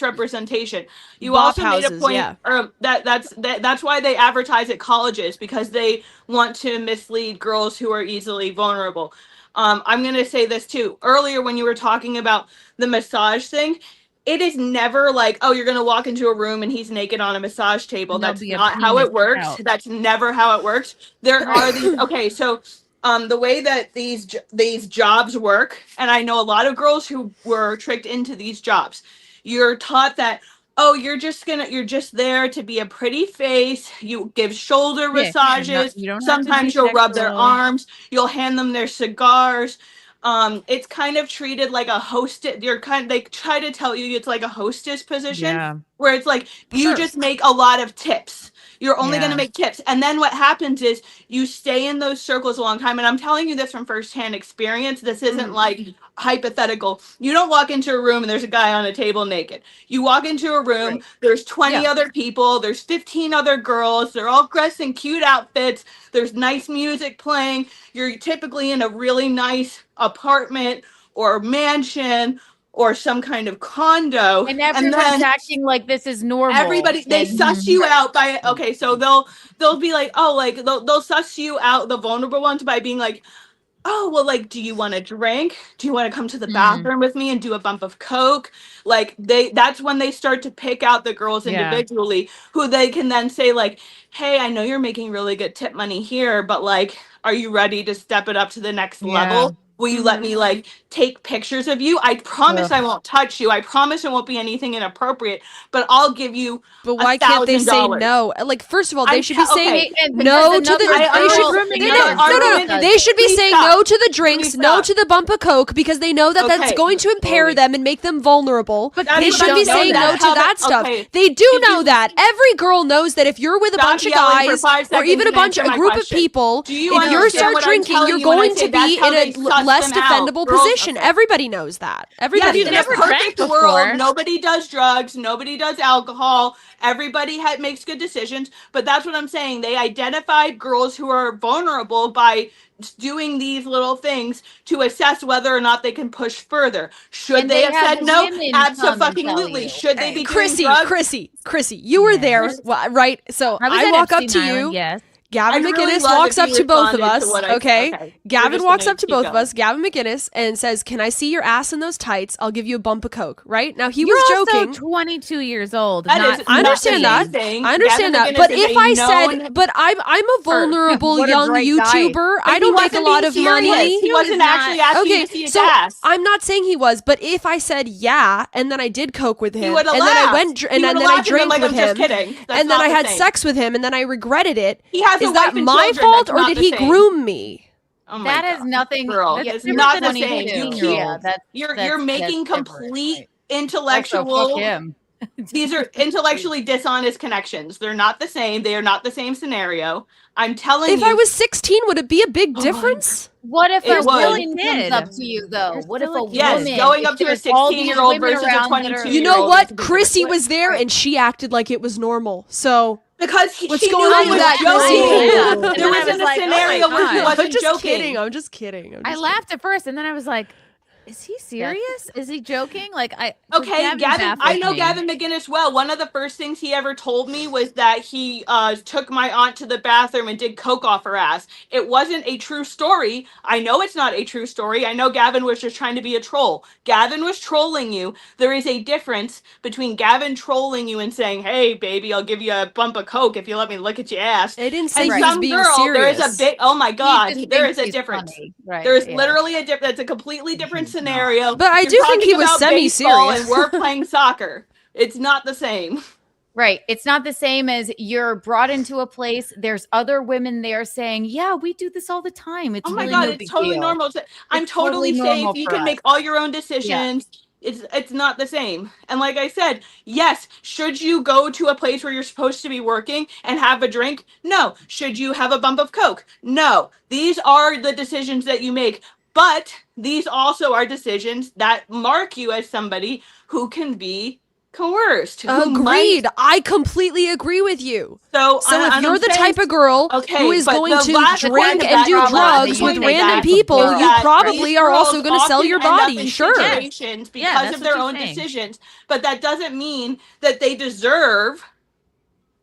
misrepresentation. You Bop also made a houses, point, yeah. or that's why they advertise at colleges, because they want to mislead girls who are easily vulnerable. I'm going to say this too. Earlier, when you were talking about the massage thing, it is never like, oh, you're going to walk into a room and he's naked on a massage table. There'll That's be a not how penis it works. out. That's never how it works. There are these. Okay, so the way that these jobs work, and I know a lot of girls who were tricked into these jobs. You're taught that, oh, you're just there to be a pretty face. You give shoulder Yeah, massages. you don't have to Sometimes be you'll rub their sexual. arms. You'll hand them their cigars. It's kind of treated like a hostess. They try to tell you it's like a hostess position, Yeah. where it's like you Sure. just make a lot of tips. You're only going Yeah. to make tips. And then what happens is you stay in those circles a long time. And I'm telling you this from firsthand experience. This isn't like hypothetical. You don't walk into a room and there's a guy on a table naked. You walk into a room, there's 20 other people, there's 15 other girls, they're all dressed in cute outfits, there's nice music playing. You're typically in a really nice apartment or mansion or some kind of condo, And everyone's acting like this is normal. everybody they And- suss you out by, okay, so they'll be like, oh, like they'll suss you out, the vulnerable ones, by being like, oh, well, like, do you want a drink? Do you want to come to the bathroom with me and do a bump of coke? Like, that's when they start to pick out the girls Yeah. individually, who they can then say, like, hey, I know you're making really good tip money here, but like, are you ready to step it up to the next level? Will you let me like take pictures of you? I promise I won't touch you. I promise it won't be anything inappropriate, but I'll give you But why can't they say no? Like, first of all, they should be saying no to the. They should be saying no to the drinks, no to the bump of coke, because they know that that's Okay. going to impair them and make them vulnerable. But they that's should what be I know saying that. no to How that about- stuff. okay. They do know that. Every girl knows that if you're with a Stop bunch of yelling for guys 5 or even a seconds and answer my group of question. people, Do you if you understand start what I'm drinking, telling you're you when I going say to that's be how in they a suss less them out? defendable Girls- position. Everybody knows that. Everybody Yes, in knows a that. perfect world, nobody does drugs, nobody does alcohol, everybody makes good decisions. But that's what I'm saying. They identified girls who are vulnerable by doing these little things to assess whether or not they can push further. Should And they they have have said no? women come and tell Absolutely. you. Should they be Chrissie, doing drugs? Chrissie, you were there, right? So I was I at walk up Epstein to you. Island, yes. Gavin I'd really McInnes love walks if up you to both of responded to us. what I- Okay. okay. We're Gavin just walks gonna up to keep both of going. us, Gavin McInnes, and says, "Can I see your ass in those tights? I'll give you a bump of coke." Right now, he You're was also joking. 22 years old. That not is I understand that. nothing. I understand Gavin that. But McInnes is if a I known said, but I'm a vulnerable What a young great guy. YouTuber. But I he don't make a wasn't lot being of serious. money. He wasn't actually asking you to see his so ass. I'm not saying he was, but if I said yeah, and then I did coke with him, would've and then I laughed. went He and then would've I laughed and been drank like, with "I'm just him, kidding." That's and then not I the had same. sex with him, and then I regretted it. He has a Is that wife and my children. fault, That's or not did the he same. groom me? Oh my That God. has nothing. Girl, That's it's different not than the 22. same. You keep, Yeah, you're making that's different, complete right. intellectual. Also, fuck him. These are intellectually dishonest connections. They're not the same. They are not the same scenario. I'm telling If you. I was 16, would it be a big difference? What if It a would. woman comes up to you though? What if a Yes, woman? going if up to a there's all these 16-year-old women versus a around that are- 22-year-old. You know is what? a big Chrissy difference. was there, and she acted like it was normal. So Because what's she going knew on I with was that, joking. Chrissy? Yeah. And There then I wasn't was a like, oh my scenario where he God. wasn't I'm just joking. kidding. I'm just kidding. I laughed at first, and then I was like, Is he serious? Is he joking? Like Okay, Gavin. I know me. Gavin McGinnis well. One of the first things he ever told me was that he took my aunt to the bathroom and did coke off her ass. It wasn't a true story. I know it's not a true story. I know Gavin was just trying to be a troll. Gavin was trolling you. There is a difference between Gavin trolling you and saying, "Hey, baby, I'll give you a bump of coke if you let me look at your ass." I didn't say and he was some being girl, serious. there is a big. Oh my God, just there thinks is a he's difference. funny. Right, There is yeah. literally a difference. It's a completely different scenario. But I You're do think he talking was about semi-serious. baseball and we're playing soccer. It's not the same. Right. It's not the same as you're brought into a place. There's other women there saying, yeah, we do this all the time. It's Oh my really God, no it's big totally deal. normal. I'm It's totally safe. normal You for can us. make all your own decisions. It's not the same. And like I said, yes, should you go to a place where you're supposed to be working and have a drink? No. Should you have a bump of coke? No. These are the decisions that you make. But these also are decisions that mark you as somebody who can be coerced. Agreed. I completely agree with you. So if I'm you're the saying- type of girl Okay, who is but going the to last drink point of and that do problem drugs is with that random people, you that probably these are also girls going to sell often your end up body. in Sure. situations because that's of what their she's own saying. decisions, but that doesn't mean that they deserve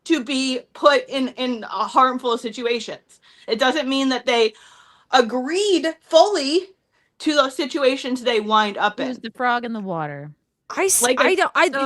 to be put in harmful situations. It doesn't mean that they agreed fully to those situations they wind up in. Who's the frog in the water? It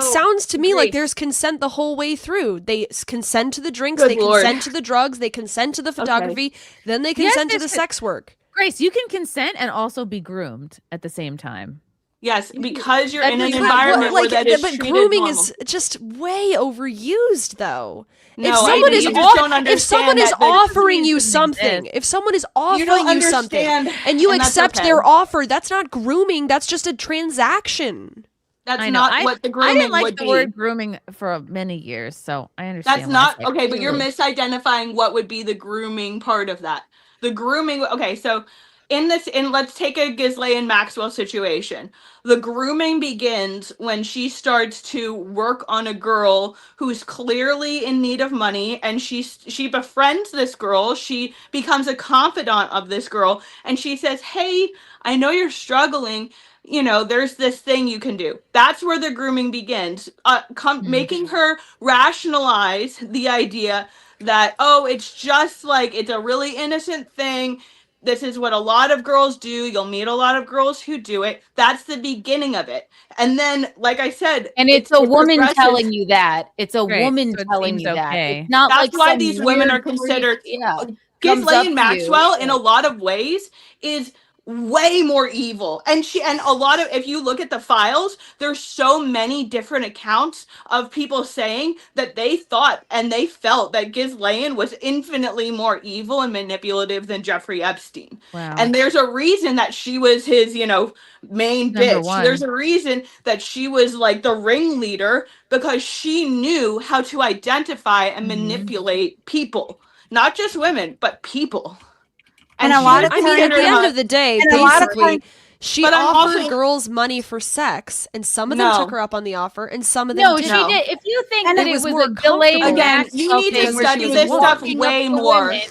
sounds to me like there's consent the whole way through. They consent to the drinks, Good they Lord. consent to the drugs, they consent to the photography, then they consent to the sex work. Grace, you can consent and also be groomed at the same time. Yes, because you're That in an doesn't- environment where that is but treated grooming normal. is just way overused, though. No, if someone you is just off- don't if someone understand is that the offering you disease doesn't something, exist. if someone is You offering don't you something understand, and you and that's accept okay. their offer, that's not grooming. That's just a transaction. That's I know. not what the grooming I didn't like would the be. word grooming for many years, so I understand. That's why not it's like, okay, but you're ooh. misidentifying what would be the grooming part of that. The grooming, okay, so let's take a Ghislaine Maxwell situation. The grooming begins when she starts to work on a girl who's clearly in need of money, and she befriends this girl. She becomes a confidant of this girl, and she says, "Hey, I know you're struggling. You know, there's this thing you can do." That's where the grooming begins. Making her rationalize the idea that, oh, it's just like, it's a really innocent thing. This is what a lot of girls do. You'll meet a lot of girls who do it. That's the beginning of it. And then, like I said, And it's a it woman progresses. telling you that. It's a Right, woman so it telling seems you that. okay. It's not That's like why some these women are weird freak, considered. comes Ghislaine up to Maxwell, you. in a lot of ways, is way more evil, and a lot of, if you look at the files, there's so many different accounts of people saying that they thought and they felt that Ghislaine was infinitely more evil and manipulative than Jeffrey Epstein. Wow. And there's a reason that she was his, main Number bitch. one. There's a reason that she was like the ringleader, because she knew how to identify and manipulate people, not just women, but people. And a lot of I mean, at the end of the day, and a lot of basically, times- she But I'm offered also- girls money for sex, and some of them No. took her up on the offer, and some of them No, didn't. she did. If you think And that it it was was more a Ghislaine comfortable. Again, Maxwell you need to thing where study she was this stuff walking way up to more. women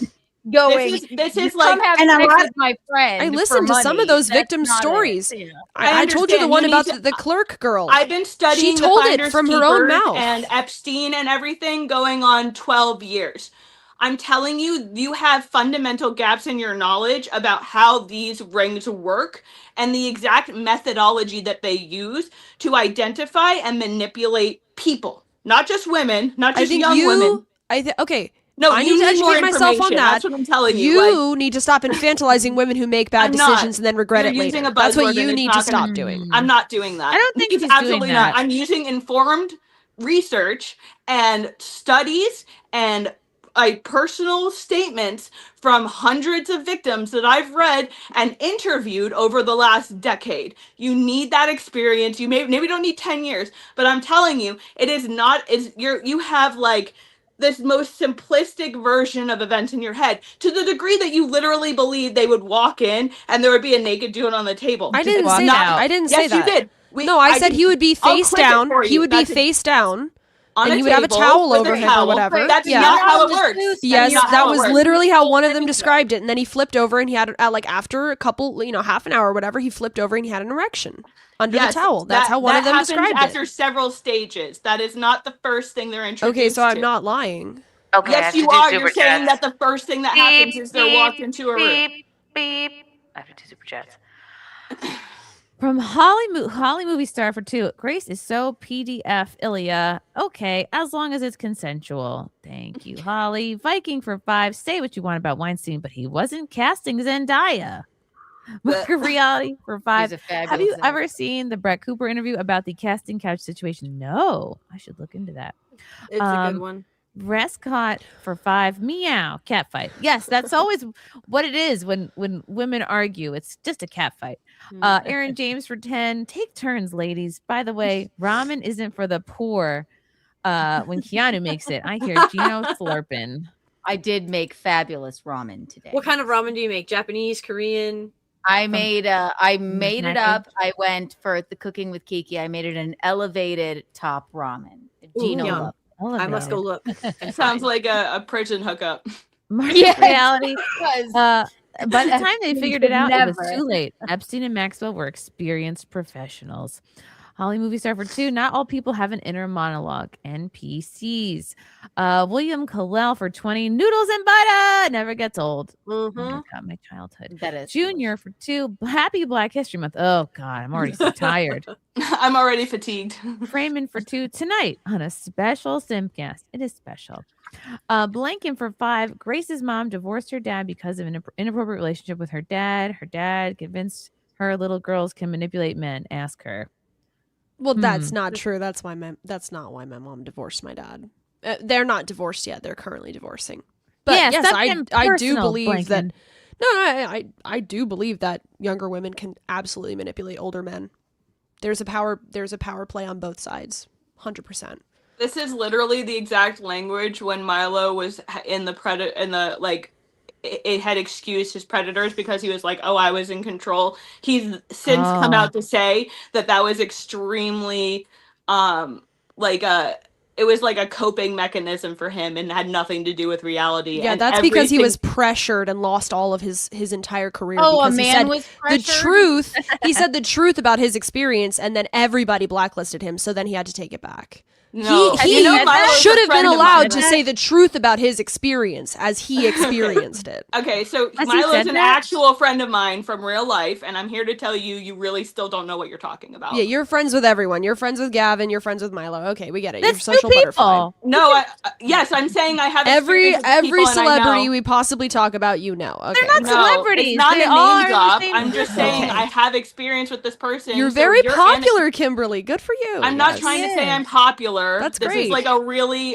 Going, This is come like, have and a sex lot- with my friend. I for listened to some money. of those That's victim not it. stories. Yeah. I told you the understand. one You about need to- the clerk girl. I've been studying She told the it Finders from her own Keepers mouth. and Epstein and everything going on 12 years. I'm telling you, you have fundamental gaps in your knowledge about how these rings work and the exact methodology that they use to identify and manipulate people, not just women, not I just think young women. Okay. No, I you need to need more educate myself on information. that. That's what I'm telling you. You need to stop infantilizing women who make bad I'm not. decisions and then regret You're it using later. a That's what buzzword you and it's need not to gonna- stop doing. I'm not doing that. I don't think it's he's doing absolutely that. not. I'm using informed research and studies and personal statements from hundreds of victims that I've read and interviewed over the last decade. You need that experience. You maybe don't need 10 years, but I'm telling you, it is not, you have like this most simplistic version of events in your head, to the degree that you literally believe they would walk in and there would be a naked dude on the table. I didn't walk say out. that. I didn't say Yes, that. you did. No, I said he would be I'll face clip it down. for He you. would be That's it. face down. on and a he would have a table towel with over a him towel. or whatever. That's Yeah. not how it works. Yes, That's not that how it was works. literally how one of them described it. And then he flipped over and he had, like, after a couple, half an hour or whatever, he flipped over and he had an erection under the towel. That's how one of them described after it. several stages. That is not the first thing they're introduced Okay, so I'm to. not lying. Okay, I Yes, have you to do are. super You're saying chats. that the first thing that happens is they're walked into a room. Beep. I have to do super chats. From Holly Movie Star for 2. Grace is so PDF Ilya. Okay, as long as it's consensual. Thank you, Holly. Viking for 5. Say what you want about Weinstein, but he wasn't casting Zendaya. Mark of Reality for 5. He's a Have fabulous you ever seen the Brett Cooper interview about the casting couch situation? No. I should look into that. It's a good one. Rescott for 5. Meow. Cat fight. Yes, that's always what it is when women argue. It's just a cat fight. Aaron James for 10. Take turns, ladies. By the way, ramen isn't for the poor. When Keanu makes it, I hear Gino slurping. I did make fabulous ramen today. What kind of ramen do you make? Japanese, Korean? I made it up. package? I went for the Cooking with Kiki. I made it an elevated top ramen. Gino yum. loved it. I must go look. It sounds like a prison hookup. Yeah, reality. Because By the time they figured it out, it was Never. too late. Epstein and Maxwell were experienced professionals. Holly Movie Star for 2. Not all people have an inner monologue. NPCs. William Kalel for 20. Noodles and butter never gets old. Oh my God, my childhood. That is Junior for 2. Happy Black History Month. Oh God, I'm already so tired. I'm already fatigued. Freeman for 2 tonight on a special SIMPCAST. It is special. Blanken for 5. Grace's mom divorced her dad because of an inappropriate relationship with her dad. Her dad convinced her little girls can manipulate men. Ask her. Well, that's not true. That's not why my mom divorced my dad. They're not divorced yet. They're currently divorcing. But Yes, yes, that's I do impersonal, believe that. Blanken. No, I do believe that younger women can absolutely manipulate older men. There's a power play on both sides. 100%. This is literally the exact language when Milo was in the it had excused his predators because he was like, oh, I was in control. He's since come out to say that was extremely it was like a coping mechanism for him and had nothing to do with reality. Yeah, and that's because he was pressured and lost all of his entire career. Oh, because a he man said was the pressured? truth. He said the truth about his experience, and then everybody blacklisted him. So then he had to take it back. No. He Milo's should a have been friend of allowed mine. to say the truth about his experience as he experienced it. Okay, so Has he Milo's said an that? actual friend of mine from real life, and I'm here to tell you, you really still don't know what you're talking about. Yeah, you're friends with everyone. You're friends with Gavin. You're friends with Milo. Okay, we get it. That's You're social two butterfly. people. No, yes, I'm saying I have Every experience with people and I celebrity know. we possibly talk about, you know. Okay. They're not celebrities. It's not They a are name the drop. same I'm just saying Okay. I have experience with this person. You're so very you're popular, Kimberly. Good for you. I'm not Yes. trying to say I'm popular. That's This great. is like a really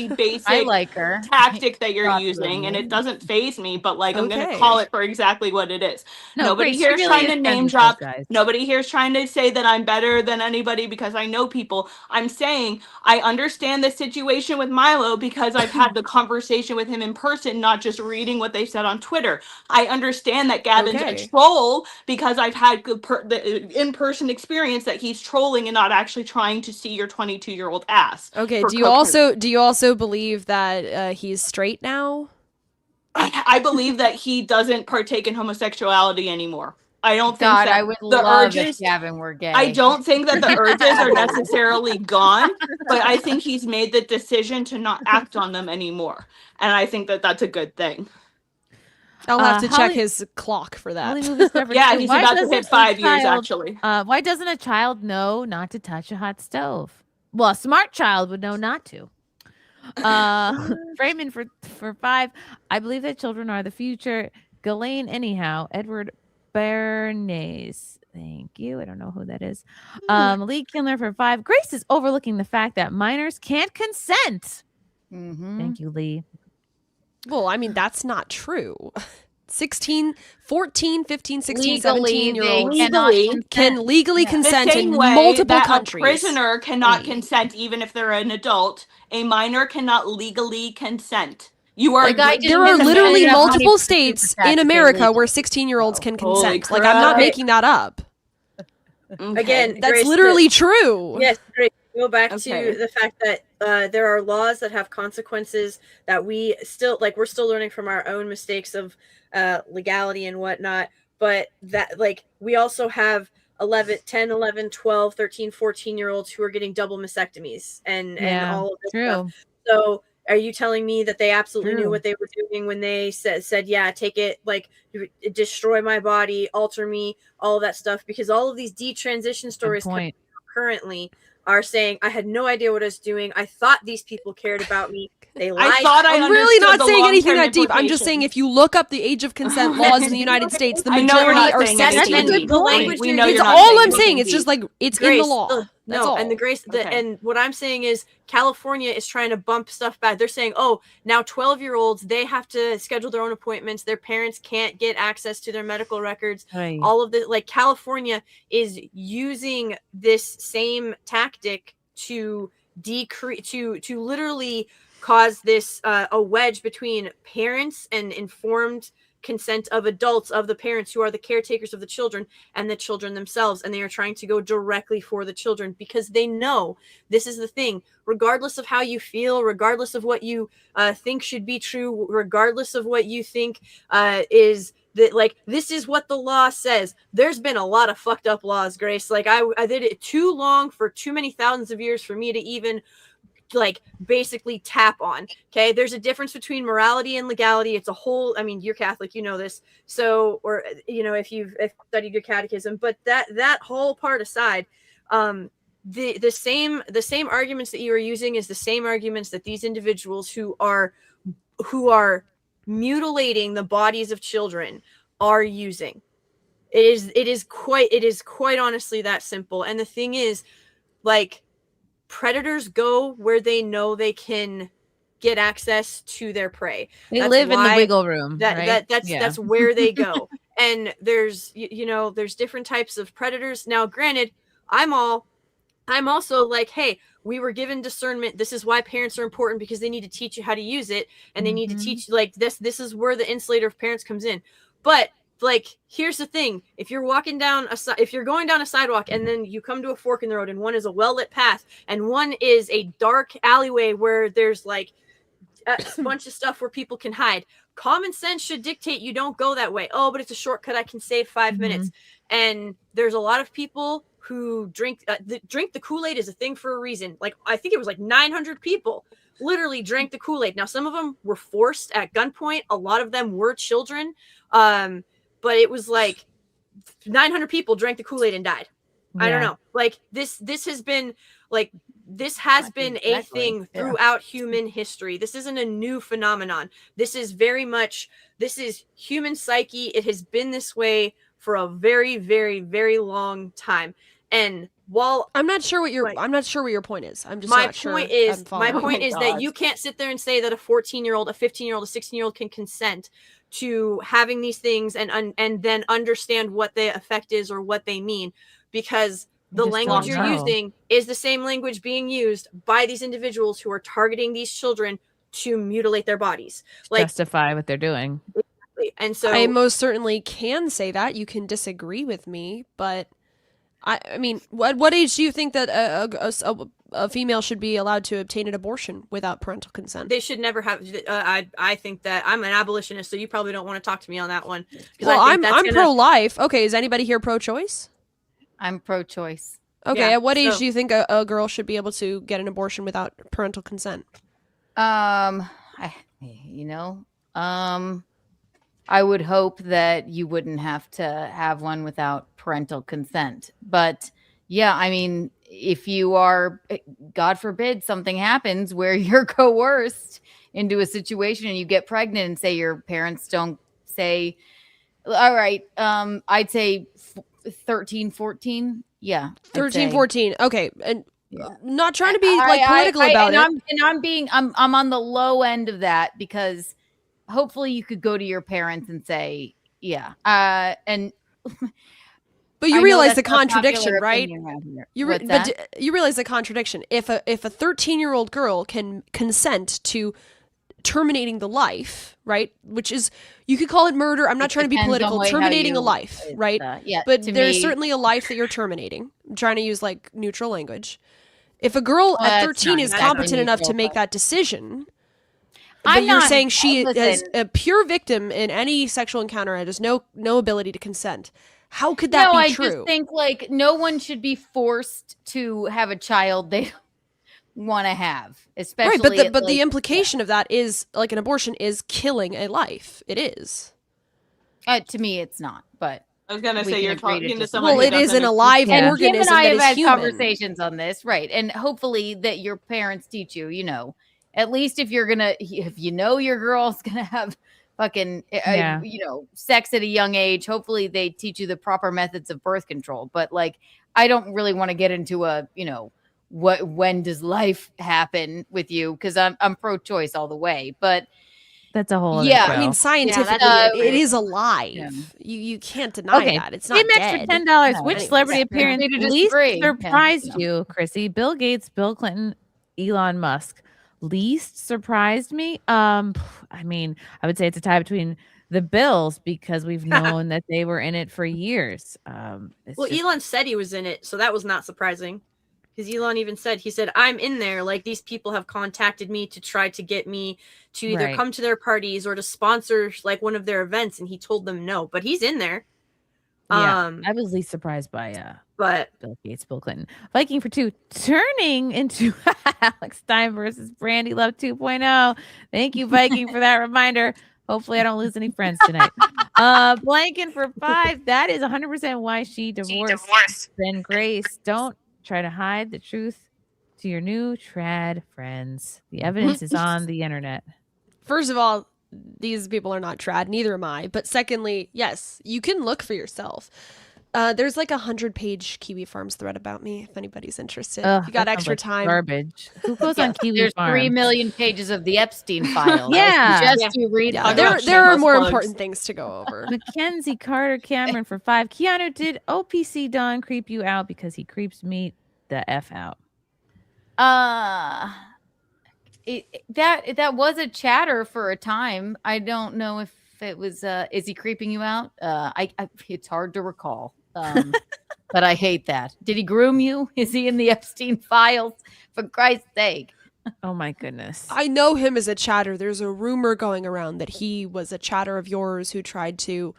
basic I like her. tactic that you're Popular using, and woman. it doesn't faze me, but like I'm gonna Okay. call it for exactly what it is. No, Nobody Grace, here she is really trying is to friends name with drop. those guys. Nobody here is trying to say that I'm better than anybody because I know people. I'm saying I understand the situation with Milo because I've had the conversation with him in person, not just reading what they said on Twitter. I understand that Gavin's Okay. a troll because I've had the in-person experience that he's trolling and not actually trying to see your 22-year-old ass. Okay. for Do you also believe that he's straight now? I believe that he doesn't partake in homosexuality anymore. I don't think God, that I would the love urges. if Gavin were gay. I don't think that the urges are necessarily gone, but I think he's made the decision to not act on them anymore, and I think that that's a good thing. I'll have to check Holly- his clock for that. Holly Movie Star for Yeah, 2. he's Why about to doesn't hit a 5 years child- actually. Why doesn't a child know not to touch a hot stove? Well, a smart child would know not to. Freeman for 5. I believe that children are the future. Ghislaine, anyhow. Edward Bernays. Thank you. I don't know who that is. Lee Kindler for 5. Grace is overlooking the fact that minors can't consent. Thank you, Lee. Well, I mean, that's not true. 16, 14, 15, 16, Legally, 17-year-olds they cannot can legally consent The same in way multiple that countries. A prisoner cannot consent even if they're an adult. A minor cannot legally consent. You are. There are literally multiple states in America where 16-year-olds can Holy consent. Like, I'm not crap. making that up. Again, That's Grace, literally true. Yes, Grace. go back Okay. to the fact that there are laws that have consequences that we're still learning from our own mistakes of legality and whatnot. But that we also have 10, 11, 12, 13, 14-year-olds who are getting double mastectomies and Yeah, all of this true. stuff. So are you telling me that they absolutely knew True. what they were doing when they said, yeah, take it, destroy my body, alter me, all of that stuff? Because all of these detransition stories point. currently are saying, I had no idea what I was doing. I thought these people cared about me. They lied. I'm really not saying anything that deep. I'm just saying if you look up the age of consent laws in the United States, the I know you're majority not are saying anything 16. deep. The language We you're know using- it's all I'm saying. It's just like it's in the Grace, law. That's no, all. and and what I'm saying is California is trying to bump stuff back. They're saying, oh, now 12-year-olds, they have to schedule their own appointments. Their parents can't get access to their medical records. Right. All of the California is using this same tactic to decrease to literally cause this a wedge between parents and informed consent of adults, of the parents who are the caretakers of the children, and the children themselves. And they are trying to go directly for the children because they know this is the thing. Regardless of how you feel, regardless of what you think should be true, regardless of what you think is that, this is what the law says. There's been a lot of fucked up laws, Grace. I did it too long for too many thousands of years for me to even basically tap on. Okay, there's a difference between morality and legality. It's a whole, I mean, you're Catholic, you know this, so, or if you've studied your catechism, but that whole part aside, the same arguments that you are using is the same arguments that these individuals who are mutilating the bodies of children are using. It is quite honestly that simple. And the thing is, predators go where they know they can get access to their prey. They live in the wiggle room. That's where they go. And there's there's different types of predators. Now, granted, I'm also like, hey, we were given discernment. This is why parents are important, because they need to teach you how to use it, and they need to teach this is where the insulator of parents comes in. But here's the thing: if you're going down a sidewalk and then you come to a fork in the road, and one is a well-lit path and one is a dark alleyway where there's a bunch of stuff where people can hide, common sense should dictate you don't go that way. Oh, but it's a shortcut, I can save 5 minutes. And there's a lot of people who drink the Kool-Aid is a thing for a reason. I think it was 900 people literally drank the Kool-Aid. Now, some of them were forced at gunpoint. A lot of them were children. But it was 900 people drank the Kool-Aid and died. I don't know. This has been a thing throughout human history. This isn't a new phenomenon. This is human psyche. It has been this way for a very, very, very long time. And while I'm not sure what your point is. I'm just my not sure. point is I'm following. my point is that you can't sit there and say that a 14-year-old, a 15-year-old, a 16-year-old can consent to having these things and then understand what the effect is or what they mean, because the language you're using is the same language being used by these individuals who are targeting these children to mutilate their bodies, justify what they're doing. And so I most certainly can say that. You can disagree with me, but I mean, what age do you think that a female should be allowed to obtain an abortion without parental consent? They should never have. I think that I'm an abolitionist, so you probably don't want to talk to me on that one. Well, I'm pro-life. Okay, is anybody here pro-choice? I'm pro-choice. Okay, Yeah, at what age do you think a girl should be able to get an abortion without parental consent? I would hope that you wouldn't have to have one without parental consent. But yeah, I mean, if you are, God forbid, something happens where you're coerced into a situation and you get pregnant and say your parents don't say, all right, I'd say 13, 14. Yeah. 13, 14. Okay. And not trying to be political about it. I'm on the low end of that, because hopefully you could go to your parents and say, yeah. But you realize the contradiction, right? You You realize the contradiction. If a 13-year-old girl can consent to terminating the life, right? Which is, you could call it murder. I'm not trying to be political. Terminating a life, right? Yeah. But to there's me, certainly a life that you're terminating. I'm trying to use neutral language. If a girl at that's 13 not is exactly competent enough to neutral, make but- that decision, but I'm you're not- saying she is listen. a pure victim in any sexual encounter and has no ability to consent. How could that no, be I true? just think like no one should be forced to have a child they want to have, especially Right, but at, the like, implication of that is like an abortion is killing a life. It is. to me, it's not. But I was gonna we say can you're agree talking to disagree. someone. Well, who it is doesn't an alive And organism Kim and I that have is had human. conversations on this, right? And hopefully that your parents teach you. You know, at least if you know your girl's gonna have fucking Yeah. sex at a young age, hopefully they teach you the proper methods of birth control. But like, I don't really want to get into a when does life happen with you, because I'm pro-choice all the way. But That's a whole other yeah, show. I mean, scientifically, it is alive. You can't deny Okay. that. It's not Image dead. for $10. No. Which Anyways. celebrity appearance Agree to least disagree. Yeah, surprised you, Chrissy? Bill Gates, Bill Clinton, Elon Musk. Least surprised me? I mean, I would say it's a tie between the Bills because we've known that they were in it for years. Well, Elon said he was in it, so that was not surprising. Because Elon even said, I'm in there. Like, these people have contacted me to try to get me to either Right. come to their parties or to sponsor like one of their events, and he told them no. But he's in there. Yeah, I was least surprised by But Bill Gates, Bill Clinton. Viking for 2 turning into Alex Stein versus Brandy Love 2.0. Thank you, Viking, for that reminder. Hopefully I don't lose any friends tonight. Blanking for 5. That is 100% why she divorced Ben Grace. Don't try to hide the truth to your new trad friends. The evidence is on the internet. First of all, these people are not trad, neither am I. But secondly, yes, you can look for yourself. There's like 100-page Kiwi Farms thread about me if anybody's interested. Ugh, if you got that sounds extra like time. garbage. Who goes on Kiwi There's Farms? 3 million pages of the Epstein files. Yeah. I suggest you read. Yeah, them. there are more important things to go over. Mackenzie Carter Cameron for 5. Keanu, did OPC Don creep you out because he creeps me the F out? That was a chatter for a time. I don't know if it was. Is he creeping you out? It's hard to recall. But I hate that. Did he groom you? Is he in the Epstein files? For Christ's sake. Oh my goodness. I know him as a chatter. There's a rumor going around that he was a chatter of yours who tried to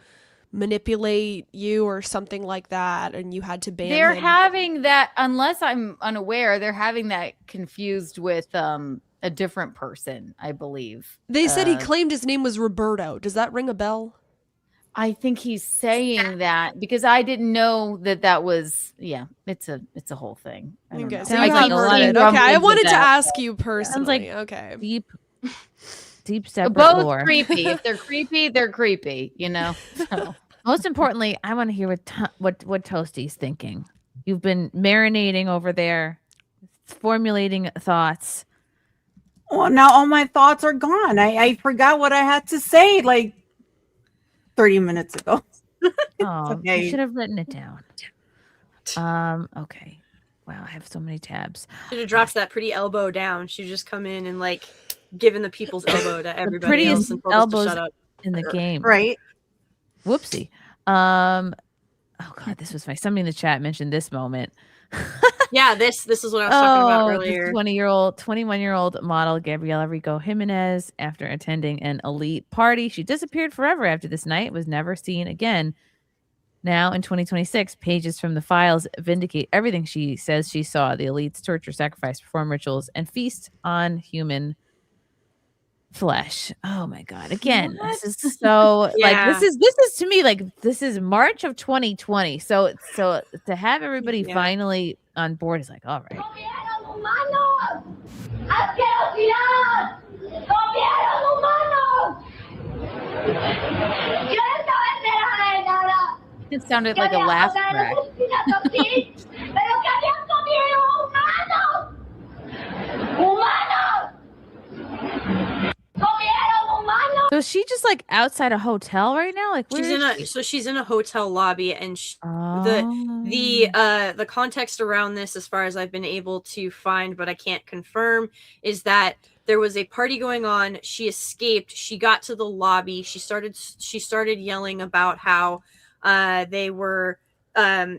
manipulate you or something like that, and you had to ban They're him. having that, unless I'm unaware, they're having that confused with a different person, I believe. They said he claimed his name was Roberto. Does that ring a bell? I think he's saying that because I didn't know that was. Yeah, it's a whole thing. I don't Okay, know. so I you keep have heard seeing it. Okay, I rumblings of wanted to that. ask you personally. Sounds like okay. Deep separate Both lore. creepy. If they're creepy, they're creepy. You know. So. Most importantly, I want to hear what Toasty's thinking. You've been marinating over there, formulating thoughts. Well, now all my thoughts are gone. I forgot what I had to say like 30 minutes ago. Oh, okay. you should have written it down. Okay. Wow, I have so many tabs. should have dropped that pretty elbow down. She'd just come in and like given the people's elbow to everybody Prettiest else and told us to elbows shut up. in the game. Right. Whoopsie. Oh God, this was funny. Somebody in the chat mentioned this moment. Yeah, this is what I was talking about earlier. 21-year-old model Gabriela Rico Jimenez, after attending an elite party, she disappeared forever after this night, was never seen again. Now in 2026, pages from the files vindicate everything she says she saw. The elites torture, sacrifice, perform rituals, and feast on human flesh. Oh my God. Again, this is so like this is to me like this is March of 2020. So to have everybody finally on board is like, all right. It sounded like a laugh track. So is she just like outside a hotel right now? Like where She's in a hotel lobby, and the context around this, as far as I've been able to find, but I can't confirm, is that there was a party going on. She escaped. She got to the lobby. She started yelling about how they were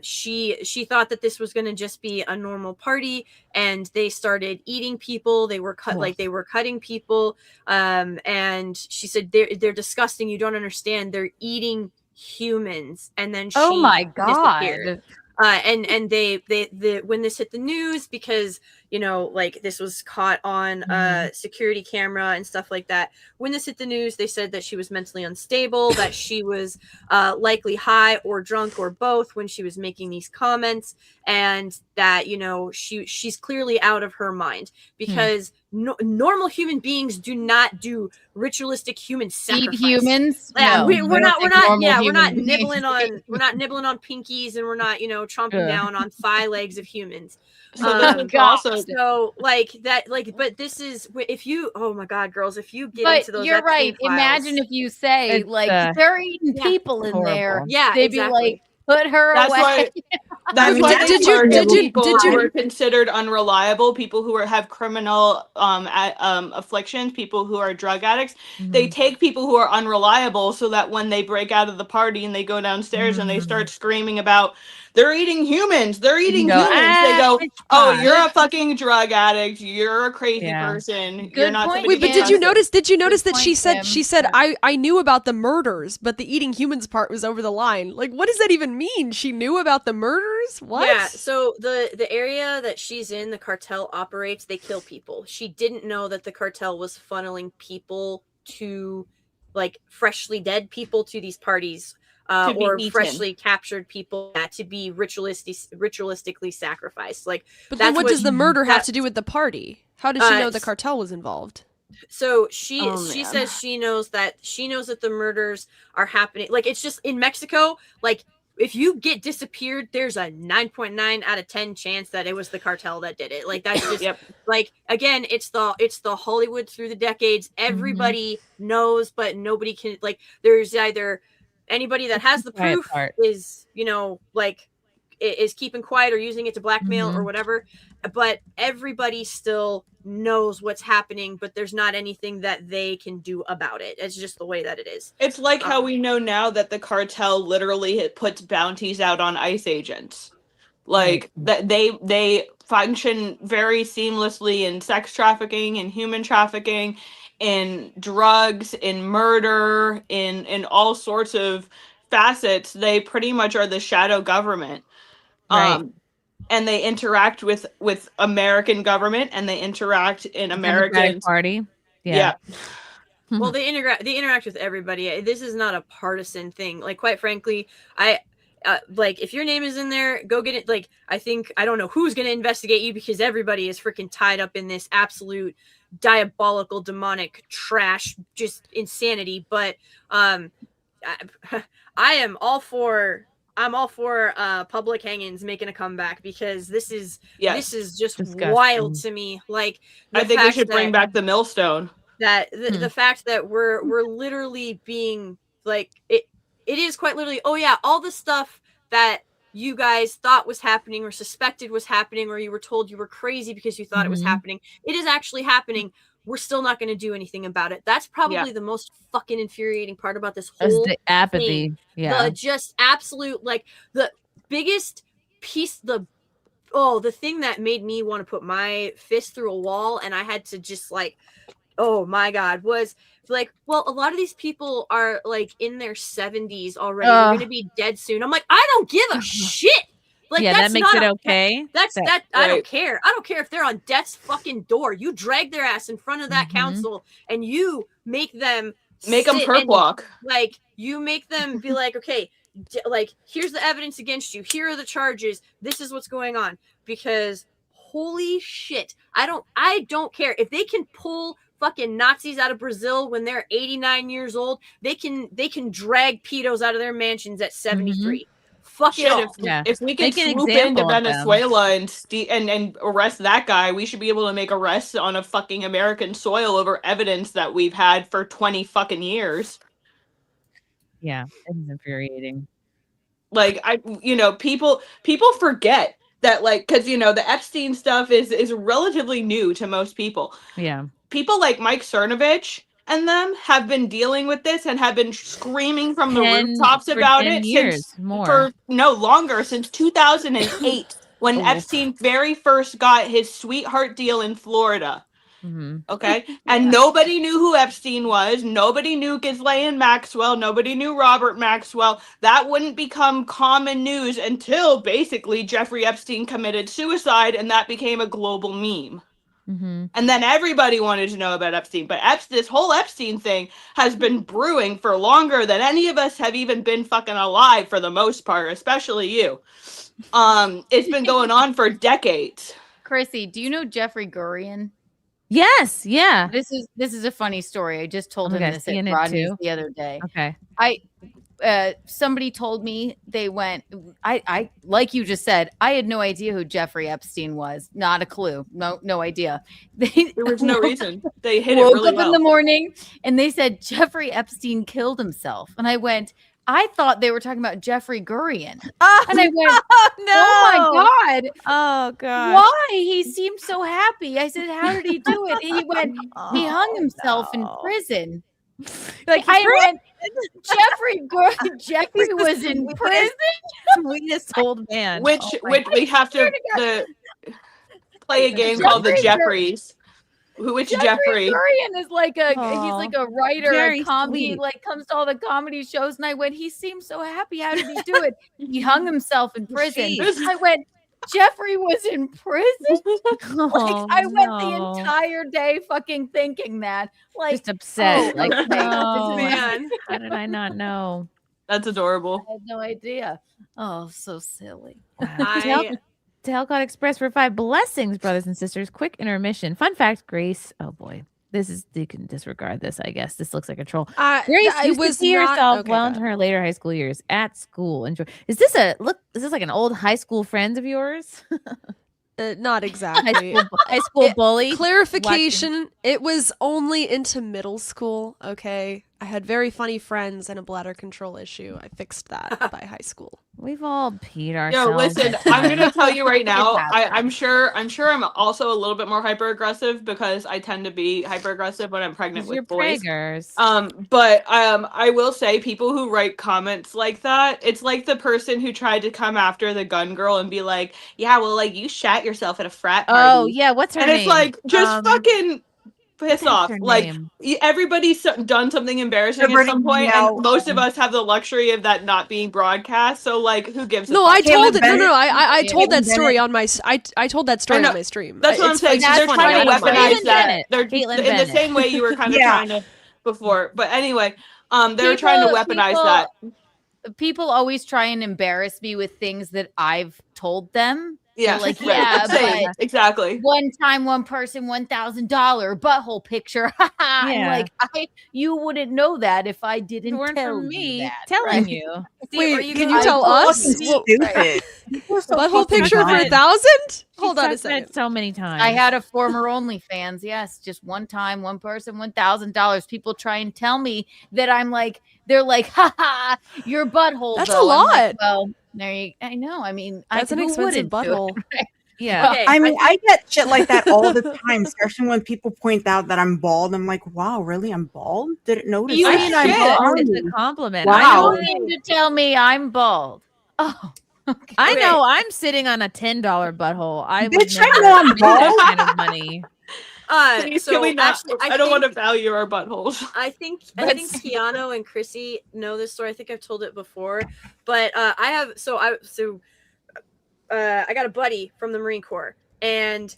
she thought that this was going to just be a normal party, and they started eating people. They were they were cutting people, and she said they're disgusting. You don't understand. They're eating humans. And then she Oh my disappeared. God. And they when this hit the news, because like this was caught on security camera and stuff like that, when this hit the news, they said that she was mentally unstable, that she was likely high or drunk or both when she was making these comments, and that she's clearly out of her mind, because normal human beings do not do ritualistic human sacrifice. Eat humans? Yeah, No, we're I not don't think normal we're not human nibbling beings- on pinkies, and we're not chomping Ugh. down on thigh legs of humans. So this is also So like that, but this is if you, oh my God, girls, if you get But into those you're Epstein right. files, Imagine if you say It's, they're eating Yeah. people in there. horrible. Yeah, They'd exactly. be like, put her That's away. why. That's Did why you- they target people did you- who are considered unreliable, people who have criminal afflictions, people who are drug addicts. They take people who are unreliable so that when they break out of the party and they go downstairs and they start screaming about they're eating humans, they're eating go, humans, they go, it's oh, fine." you're a fucking drug addict, you're a crazy Yeah. person, you're Good not point, somebody Wait, but to did you trust." notice that she point, said Tim. I knew about the murders, but the eating humans part was over the line. Like, what does that even mean? She knew about the murders? What? Yeah, so the area that she's in, the cartel operates, they kill people. She didn't know that the cartel was funneling people to, like, freshly dead people to these parties, To be or eaten. freshly captured people to be ritualistically sacrificed. Like, But then that's what does the murder have that- to do with the party? How does she know the s- cartel was involved? So she Oh, she man. says she knows that the murders are happening. Like, it's just in Mexico, like, if you get disappeared, there's a 9.9 out of 10 chance that it was the cartel that did it. Like, that's just like, again, it's the Hollywood through the decades. Everybody knows, but nobody can, like, there's either anybody that has the quiet proof part. is, like, is keeping quiet or using it to blackmail or whatever, but everybody still knows what's happening, but there's not anything that they can do about it. It's just the way that it is. It's like how we know now that the cartel literally puts bounties out on ICE agents. Like that they function very seamlessly in sex trafficking, in human trafficking, in drugs, in murder, in all sorts of facets. They pretty much are the shadow government. Right. And they interact with American government, and they interact in Democratic American Party. Yeah. Well, they interact with everybody. This is not a partisan thing. Like, quite frankly, like, if your name is in there, go get it. Like, I don't know who's going to investigate you, because everybody is freaking tied up in this absolute diabolical, demonic trash, just insanity. But I'm all for public hangings making a comeback, because this is just Disgusting. wild to me. Like, I think we should bring back the millstone. that the fact that we're literally being, like, it is quite literally, oh yeah, all the stuff that you guys thought was happening or suspected was happening, or you were told you were crazy because you thought it was happening, it is actually happening. We're still not going to do anything about it. That's probably the most fucking infuriating part about this That's whole the apathy. thing. Yeah. The just absolute, like, the biggest piece, the thing that made me want to put my fist through a wall, and I had to just, like, oh my God, was like, well, a lot of these people are, like, in their 70s already. They're going to be dead soon. I'm like, I don't give a shit. Like, Yeah, that's that makes not it okay. That's That- that. I don't Right. care. I don't care if they're on death's fucking door. You drag their ass in front of that council, and you make them Make 'em sit perp and, walk. Like, you make them be like, okay, like, here's the evidence against you. Here are the charges. This is what's going on. Because holy shit, I don't care if they can pull fucking Nazis out of Brazil when they're 89 years old. They can drag pedos out of their mansions at 73. Fuck it Shit, all. if we can Make an swoop example into of them. Venezuela and arrest that guy, we should be able to make arrests on a fucking American soil over evidence that we've had for 20 fucking years. Yeah, it is infuriating. Like, people forget that, like, because the Epstein stuff is relatively new to most people. Yeah. People like Mike Cernovich and them have been dealing with this and have been screaming from the 10 rooftops for about 10 it years, since more. for no longer since 2008 when Oh. Epstein very first got his sweetheart deal in Florida. Mhm. Okay, and nobody knew who Epstein was. Nobody knew Ghislaine Maxwell. Nobody knew Robert Maxwell. That wouldn't become common news until basically Jeffrey Epstein committed suicide, and that became a global meme. Mhm. And then everybody wanted to know about Epstein. But this whole Epstein thing has been brewing for longer than any of us have even been fucking alive, for the most part, especially you. It's been going on for decades. Chrissy, do you know Jeffrey Gurian? Yes, yeah. This is a funny story. I just told Oh my him gosh, this seeing at it Rodney's too? the other day. Okay. Somebody told me they went. I like you just said. I had no idea who Jeffrey Epstein was. Not a clue. No idea. There was no reason. They hit it woke really up well. in the morning and they said Jeffrey Epstein killed himself, and I went. I thought they were talking about Jeffrey Gurian, and I went, "Oh my god! Oh god! Why? He seemed so happy." I said, "How did he do it?" And he went, "He hung himself in prison." Like I went, Jeffrey was in prison. Sweetest old man. Which we have to play a game called the Jeffreys. Which Jeffrey? Gurian is like he's Aw, like a writer, very a comedy, sweet. like comes to all the comedy shows. And I went, he seems so happy. How did he do it? He hung himself in prison. Jeez. I went, Jeffrey was in prison. Oh, I went the no. entire day fucking thinking that. Like Just upset. oh, Like, okay, no. man. How did I not know? That's adorable. I had no idea. Oh, so silly. Talcott Express for 5 blessings, brothers and sisters. Quick intermission. Fun fact, Grace. Oh boy. This is, you can disregard this, I guess. This looks like a troll. Grace I used was to see not- herself okay, well go into her later high school years at school. Enjoy. Is this like an old high school friend of yours? Not exactly. high school bully? Clarification, it was only into middle school, okay? I had very funny friends and a bladder control issue. I fixed that by high school. We've all peed Yo, ourselves. listen, I'm gonna tell you right now. I'm sure I'm also a little bit more hyper aggressive because I tend to be hyper aggressive when I'm pregnant with You're boys. preggers. But I will say, people who write comments like that, it's like the person who tried to come after the gun girl and be like, "Yeah, well, like you shat yourself at a frat party." Oh yeah, what's her and name? it's like, just fucking piss off. her Like name? everybody's done something embarrassing at some point, and most of us have the luxury of that not being broadcast. So like, who gives? No, a I fuck? told it. No, I told that story on my. I told that story I know. on my stream. That's what I'm It's saying. fine. They're trying to It's fine. weaponize that. Bennett. They're Caitlin in Bennett. the same way you were kind of trying to before. But anyway, they're trying to weaponize people- that. People always try and embarrass me with things that I've told them. Yeah, They're like, right. yeah, Same. but Exactly. one time, one person, $1,000 butthole picture. I'm Yeah. like, you wouldn't know that if I didn't weren't tell for me you that, telling right? you. See, Wait, or can you tell us? Stupid. Butthole picture for 1,000? Hold on a Talked about second. it so many times. I had a former OnlyFans. Yes, just one time, one person, $1,000. People try and tell me that I'm like, they're like, ha, your butthole. That's though. a I'm like, lot. well, I know. I mean, That's an who expensive wouldn't do it, butthole. right? Yeah. Okay, I mean, I get shit like that all the time, especially when people point out that I'm bald. I'm like, wow, really? I'm bald? Didn't notice You that. mean I'm I'm bald. It's a compliment. Wow. You mean to tell me I'm bald? Oh, okay. I know I'm sitting on a $10 butthole. I would Bitch, I never know I'm spend that bald. kind of money. Please, So can we not? actually, I don't want to value our buttholes. I think Keanu and Chrissie know this story. I think I've told it before, but I got a buddy from the Marine Corps, and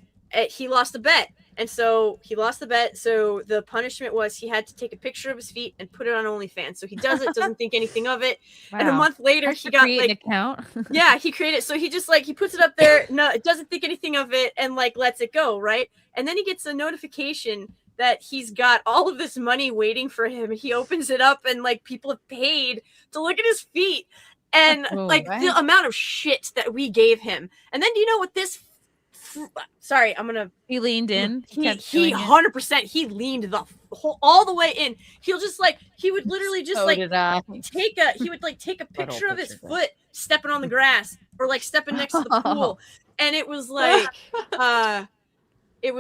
he lost a bet. And so he lost the bet. So the punishment was he had to take a picture of his feet and put it on OnlyFans. So he does it, doesn't think anything of it. And a Wow. month later, he got Create an like, account. yeah, he created. So he just he puts it up there. No, it doesn't think anything of it and lets it go. Right. And then he gets a notification that he's got all of this money waiting for him. He opens it up and people have paid to look at his feet and the amount of shit that we gave him. And then do you know what this? Sorry, I'm gonna. He leaned in. He kept doing it. 100%. He leaned the whole all the way in. He'll just he would literally just So did I. take a picture of his foot stepping on the grass or stepping next to the pool, and it was it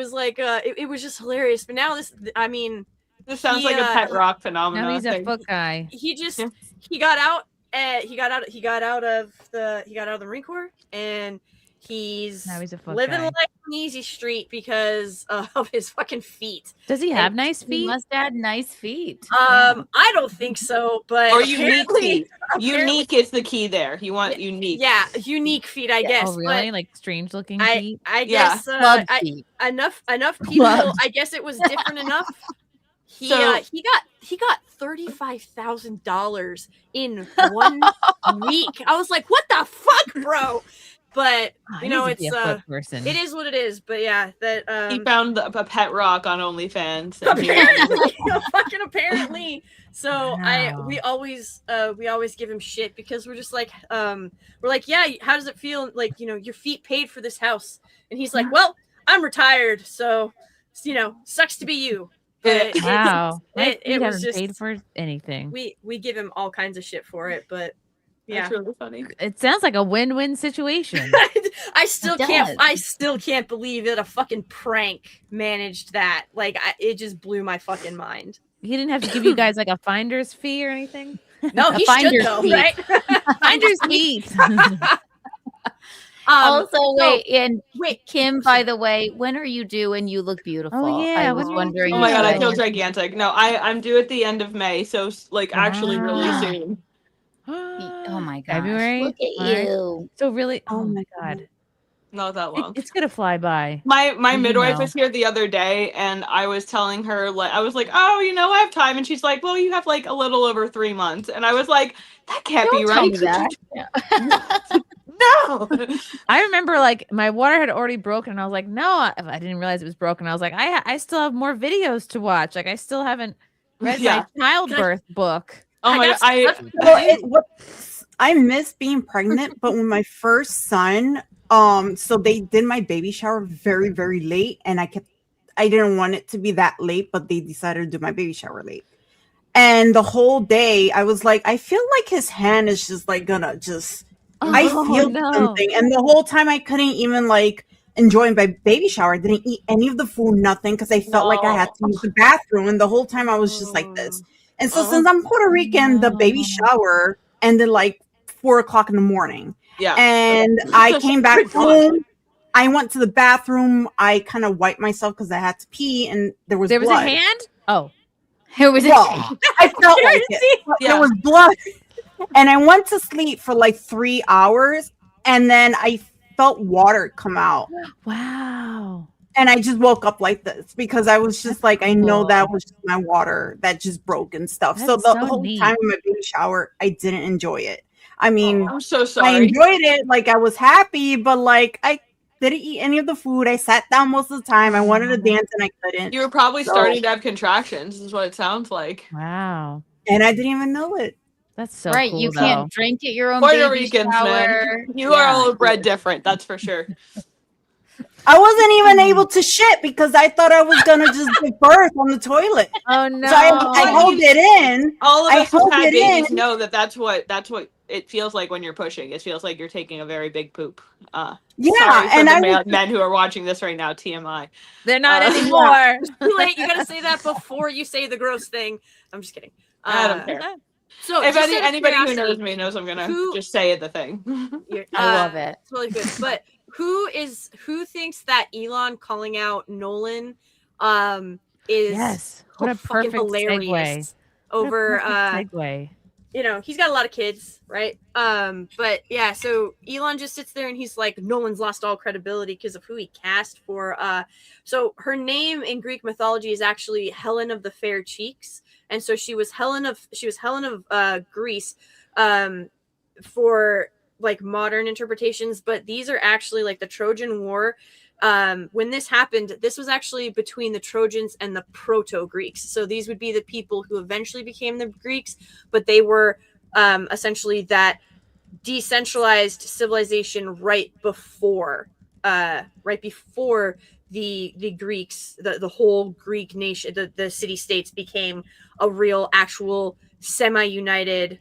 was just hilarious. But now this, I mean, This sounds like a pet rock phenomenon. Now he's a foot guy. He just he got out of the Marine Corps, and he's Now he's a foot living guy. life on easy street because of his fucking feet. Does he have nice He feet? must have nice feet. I don't think so, but Or unique apparently- feet. Unique is the key there. You want unique. Yeah, unique feet, I guess. Oh, really? but Like strange looking feet? I Yeah. guess Club feet. enough people. Clubs. I guess it was different enough. He So- he got $35,000 in 1 week. I was like, what the fuck, bro? But Oh, you know, he needs to it's be a foot person. it is what it is. But yeah, that He found a pet rock on OnlyFans. fucking apparently. So Wow. we always give him shit because we're just like we're like, yeah, how does it feel, like, you know, your feet paid for this house? And he's like, well, I'm retired, so, you know, sucks to be you. But Wow. it was haven't just paid for anything. we give him all kinds of shit for it, but yeah. That's really funny. It sounds like a win-win situation. I still It can't. does. I still can't believe that a fucking prank managed that. Like, it just blew my fucking mind. He didn't have to give you guys like a finder's fee or anything? No, he should finder's though, fee. right? Finder's feet. Also, so- wait, and wait, Kim, by the way, when are you due? And you look beautiful. Oh, yeah, I was when are you wondering. Oh my god, I if- feel gigantic. No, I'm due at the end of May, so like actually really Wow. soon. Oh my gosh. February? Look at March? you. So really, oh my god. Not that long. It's gonna fly by. My You midwife know. was here the other day, and I was telling her, like, I was like, oh, you know, I have time, and she's like, well, you have like a little over 3 months, and I was like, that can't be Don't tell right. me that. No. I remember like my water had already broken, and I was like, no, I didn't realize it was broken. I was like, I still have more videos to watch. Like I still haven't read Yeah. my childbirth book. Oh my god, I miss being pregnant, but when my first son, so they did my baby shower very, very late, and I didn't want it to be that late, but they decided to do my baby shower late. And the whole day I was like, I feel like his hand is just like gonna just I feel no. something. And the whole time I couldn't even like enjoy my baby shower. I didn't eat any of the food, nothing, because I felt like I had to use the bathroom. And the whole time I was just like this. And so since I'm Puerto Rican, the baby shower ended like 4:00 in the morning. Yeah. And I came back home. I went to the bathroom. I kind of wiped myself because I had to pee, and there was a blood. hand. Oh, it was. Well, I felt like it. There was blood, and I went to sleep for like 3 hours, and then I felt water come out. Wow. And I just woke up like this because I was just like, I know that was just my water that just broke and stuff. So That's the so whole neat. time in my baby shower, I didn't enjoy it. I mean, I'm so I sorry. enjoyed it. Like I was happy, but like I didn't eat any of the food. I sat down most of the time. I wanted to dance and I couldn't. You were probably So- starting to have contractions, is what it sounds like. Wow. And I didn't even know it. That's so right, cool, you though. can't drink at your own Puerto baby Ricans, shower. man. You are all bred different, that's for sure. I wasn't even able to shit because I thought I was gonna just give birth on the toilet. Oh no! So I held it in. All of I us who held had it babies in. know that that's what it feels like when you're pushing. It feels like you're taking a very big poop. Yeah, sorry for and the I was- men who are watching this right now. TMI. They're not Uh, anymore. Too late. You gotta say that before you say the gross thing. I'm just kidding. I don't care. So If just out of anybody who curiosity, knows me knows I'm gonna who- just say the thing. I love it. It's really good. But who thinks that Elon calling out Nolan is Yes. What a fucking perfect hilarious segue. over What a perfect segue. you know, he's got a lot of kids, right? But yeah, so Elon just sits there and he's like, Nolan's lost all credibility because of who he cast for so her name in Greek mythology is actually Helen of the Fair Cheeks. And so she was Helen of Greece for like modern interpretations, but these are actually like the Trojan War. When this happened, this was actually between the Trojans and the Proto-Greeks. So these would be the people who eventually became the Greeks, but they were essentially that decentralized civilization right before the Greeks, the whole Greek nation, the city-states became a real, actual, semi-united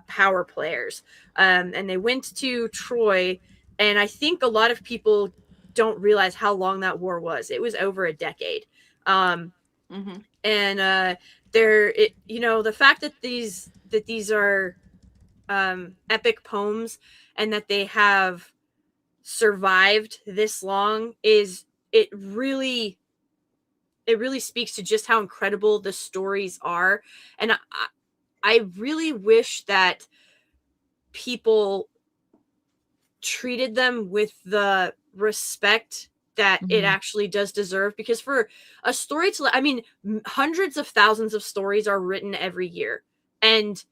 power players. And they went to Troy, and I think a lot of people don't realize how long that war was. It was over a decade. And the fact that these are epic poems and that they have survived this long it really speaks to just how incredible the stories are. And I really wish that people treated them with the respect that it actually does deserve, because for a story hundreds of thousands of stories are written every year, and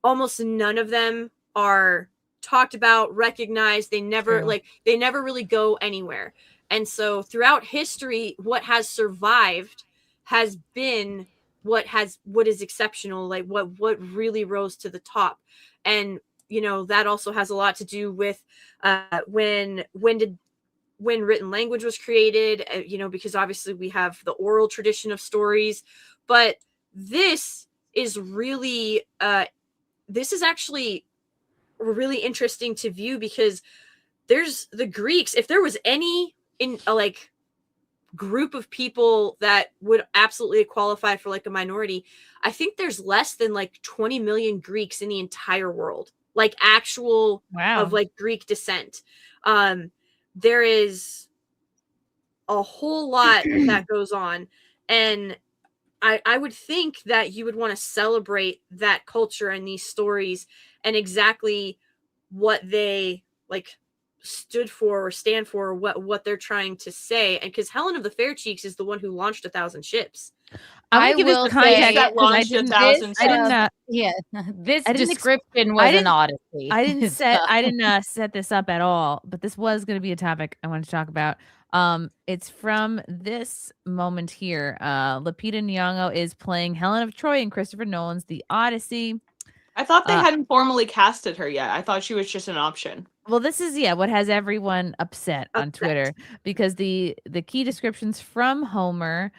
almost none of them are talked about, recognized. They never really go anywhere. And so throughout history, what has survived has been what is exceptional, like what really rose to the top. And that also has a lot to do with when written language was created, because obviously we have the oral tradition of stories. But this is really this is actually really interesting to view, because there's the Greeks. If there was any in a group of people that would absolutely qualify for a minority, I think there's less than 20 million Greeks in the entire world, actual of Greek descent. There is a whole lot that goes on, and I would think that you would want to celebrate that culture and these stories and exactly what they stood for or stand for, or what they're trying to say. And because Helen of the Fair Cheeks is the one who launched 1,000 ships. I will give this context that launched 1,000 ships. This description was an odyssey. I didn't set this up at all, but this was going to be a topic I wanted to talk about. It's from this moment here. Lupita Nyongo is playing Helen of Troy in Christopher Nolan's The Odyssey. I thought they hadn't formally casted her yet. I thought she was just an option. Well, this is what has everyone upset on Twitter, because the key descriptions from Homer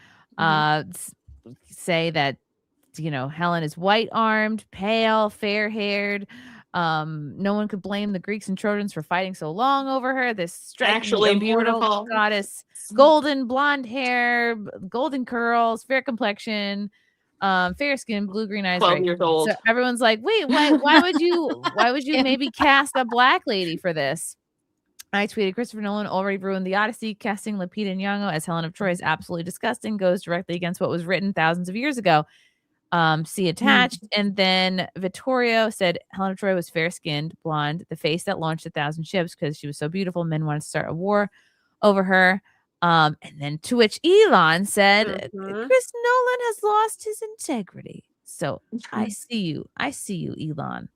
say that Helen is white-armed, pale, fair-haired. No one could blame the Greeks and Trojans for fighting so long over her. This strikingly beautiful goddess, golden blonde hair, golden curls, fair complexion, fair skin, blue green eyes. 12 years old. So everyone's like, wait, why would you maybe cast a black lady for this? I tweeted, Christopher Nolan already ruined The Odyssey. Casting Lupita Nyongo as Helen of Troy is absolutely disgusting. Goes directly against what was written thousands of years ago. See attached. And then Vittorio said Helen of Troy was fair-skinned, blonde, the face that launched 1,000 ships because she was so beautiful. Men wanted to start a war over her. And then to which Elon said, Chris Nolan has lost his integrity. So I see you, Elon.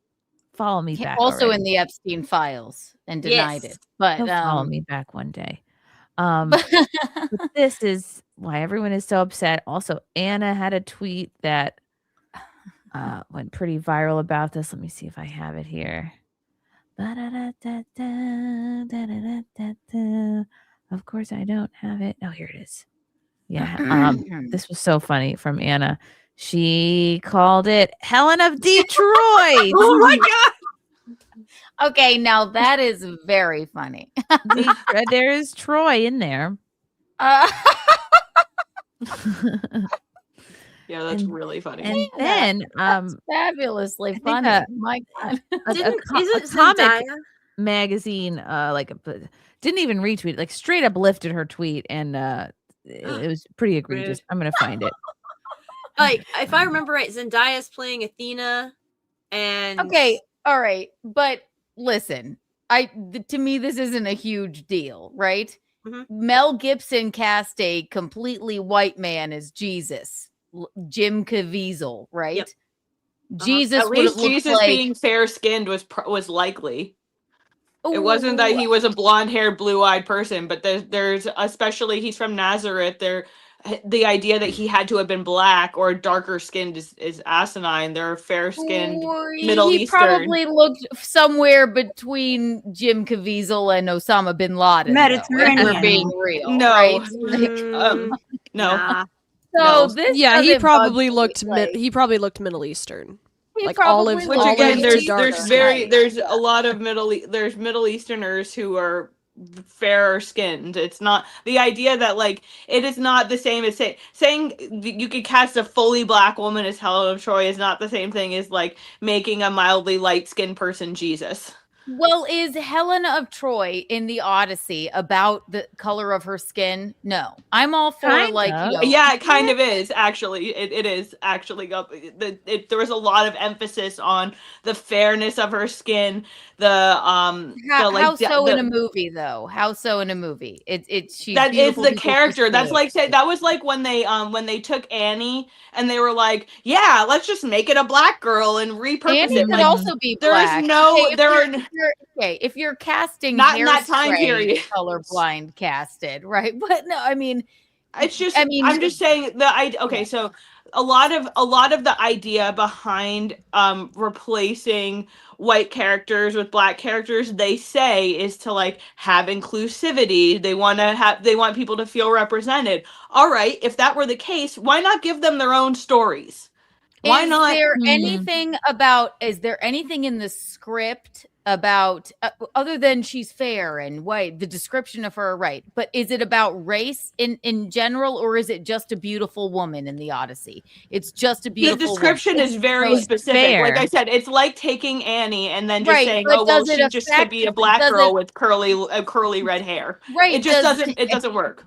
Follow me back. Also already. in the Epstein files and denied it. But He'll follow me back one day. But this is why everyone is so upset. Also, Anna had a tweet that went pretty viral about this. Let me see if I have it here. Of course, I don't have it. Oh, here it is. Yeah. This was so funny from Anna. She called it Helen of Detroit. Oh my God. Okay, now that is very funny. There is Troy in there. Yeah, that's really funny. And then that's fabulously funny. My God. A comic magazine didn't even retweet, like straight up lifted her tweet, and it was pretty egregious. I'm gonna find it. Like, if I remember right, Zendaya's playing Athena, and okay, all right, but listen, to me this isn't a huge deal, right? Mel Gibson cast a completely white man as Jesus, Jim Caviezel, right? Yep. Jesus, at least Jesus being fair skinned was likely. It wasn't that he was a blonde-haired, blue-eyed person, but there's especially he's from Nazareth. The idea that he had to have been black or darker skinned is asinine. They're fair-skinned Middle Eastern. He probably looked somewhere between Jim Caviezel and Osama bin Laden. Mediterranean. We're being real. No. Right? No. Nah. So this he probably looked Middle Eastern. Like olive. Which again, there's dark. there's a lot of Middle Easterners who are fairer skinned. It's not the idea that like it is not the same as saying you could cast a fully black woman as Helen of Troy is not the same thing as like making a mildly light skinned person Jesus. Well, is Helen of Troy in the Odyssey about the color of her skin? No. I'm all for yeah, it kind of is actually. It is actually. There was a lot of emphasis on the fairness of her skin. In a movie though? How so in a movie? She's that is the because character. she's That's good. like that was like when they took Annie and they were like, yeah, let's just make it a black girl and repurpose Annie it. could Like, also be there black. is no If you're casting not in that time Hairspray period, colorblind casted, right? But no, I mean, it's just. I'm just saying so a lot of the idea behind replacing white characters with black characters, they say, is to like have inclusivity. They want people to feel represented. All right, if that were the case, why not give them their own stories? Why not? Is there anything in the script about other than she's fair and white, the description of her, right? But is it about race in general, or is it just a beautiful woman in the Odyssey? It's just a beautiful The description woman. is very specific. Fair. Like I said, it's like taking Annie and then just saying, but "Oh, well, does it she just could be a black does girl it- with curly red hair." Right, It just does- doesn't. It doesn't work.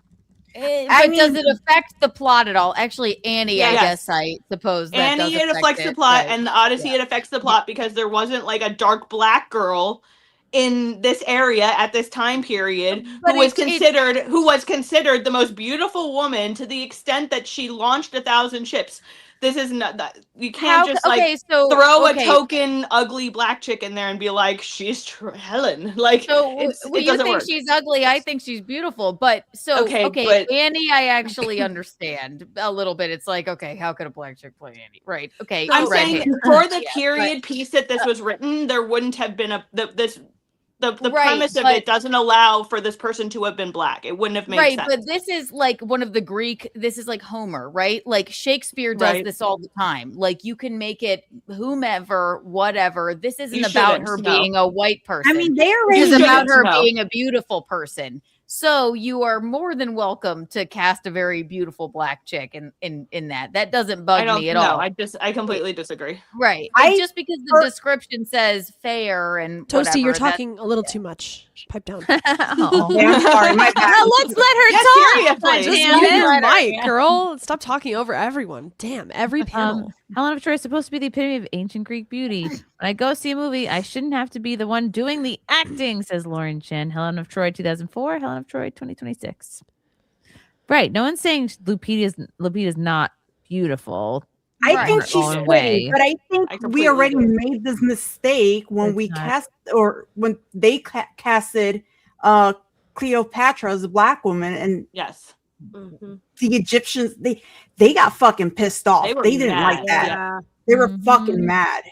But does it affect the plot at all? Actually, Annie, I Yes. guess I suppose that Annie, does it affect affects the plot, right. and the Odyssey, it affects the plot because there wasn't like a dark black girl in this area at this time period But who was considered the most beautiful woman to the extent that she launched 1,000 ships. This is not that you can't throw a token ugly black chick in there and be like, she's Helen. Like, So it you doesn't think work. she's ugly? I think she's beautiful. But but- Annie, I actually understand a little bit. It's like, okay, how could a black chick play Annie? Right? Okay, I'm red saying hair. for the Yeah, period but- piece that this was written, there wouldn't have been the Right, premise of but- it doesn't allow for this person to have been black. It wouldn't have made sense. But this is like one of the Greek, this is like Homer, right? Like Shakespeare does Right. this all the time. Like you can make it whomever, whatever. This isn't You about shouldn't, her no. being a white person. I mean, they already This is about shouldn't, her no. being a beautiful person. So you are more than welcome to cast a very beautiful black chick in that. That doesn't bug me at all. I completely disagree. Right. But just because the description says fair and Toasty, whatever, you're that- talking a little too much. Pipe down. Oh. Yeah, I'm sorry, my bad. Now let's let her Yes, talk. seriously. Just Damn mute it. your mic, girl. Stop talking over everyone. Damn, every panel. Helen of Troy is supposed to be the epitome of ancient Greek beauty. When I go see a movie, I shouldn't have to be the one doing the acting, says Lauren Chen. Helen of Troy 2004, Helen of Troy 2026. Right. No one's saying Lupita's not beautiful. I think her she's own pretty, but I think we completely already agree. made this mistake when we not. cast, or when they casted Cleopatra as a black woman, and Yes. the Egyptians they got fucking pissed off. They were They didn't mad, like that. Yeah. They were fucking mad,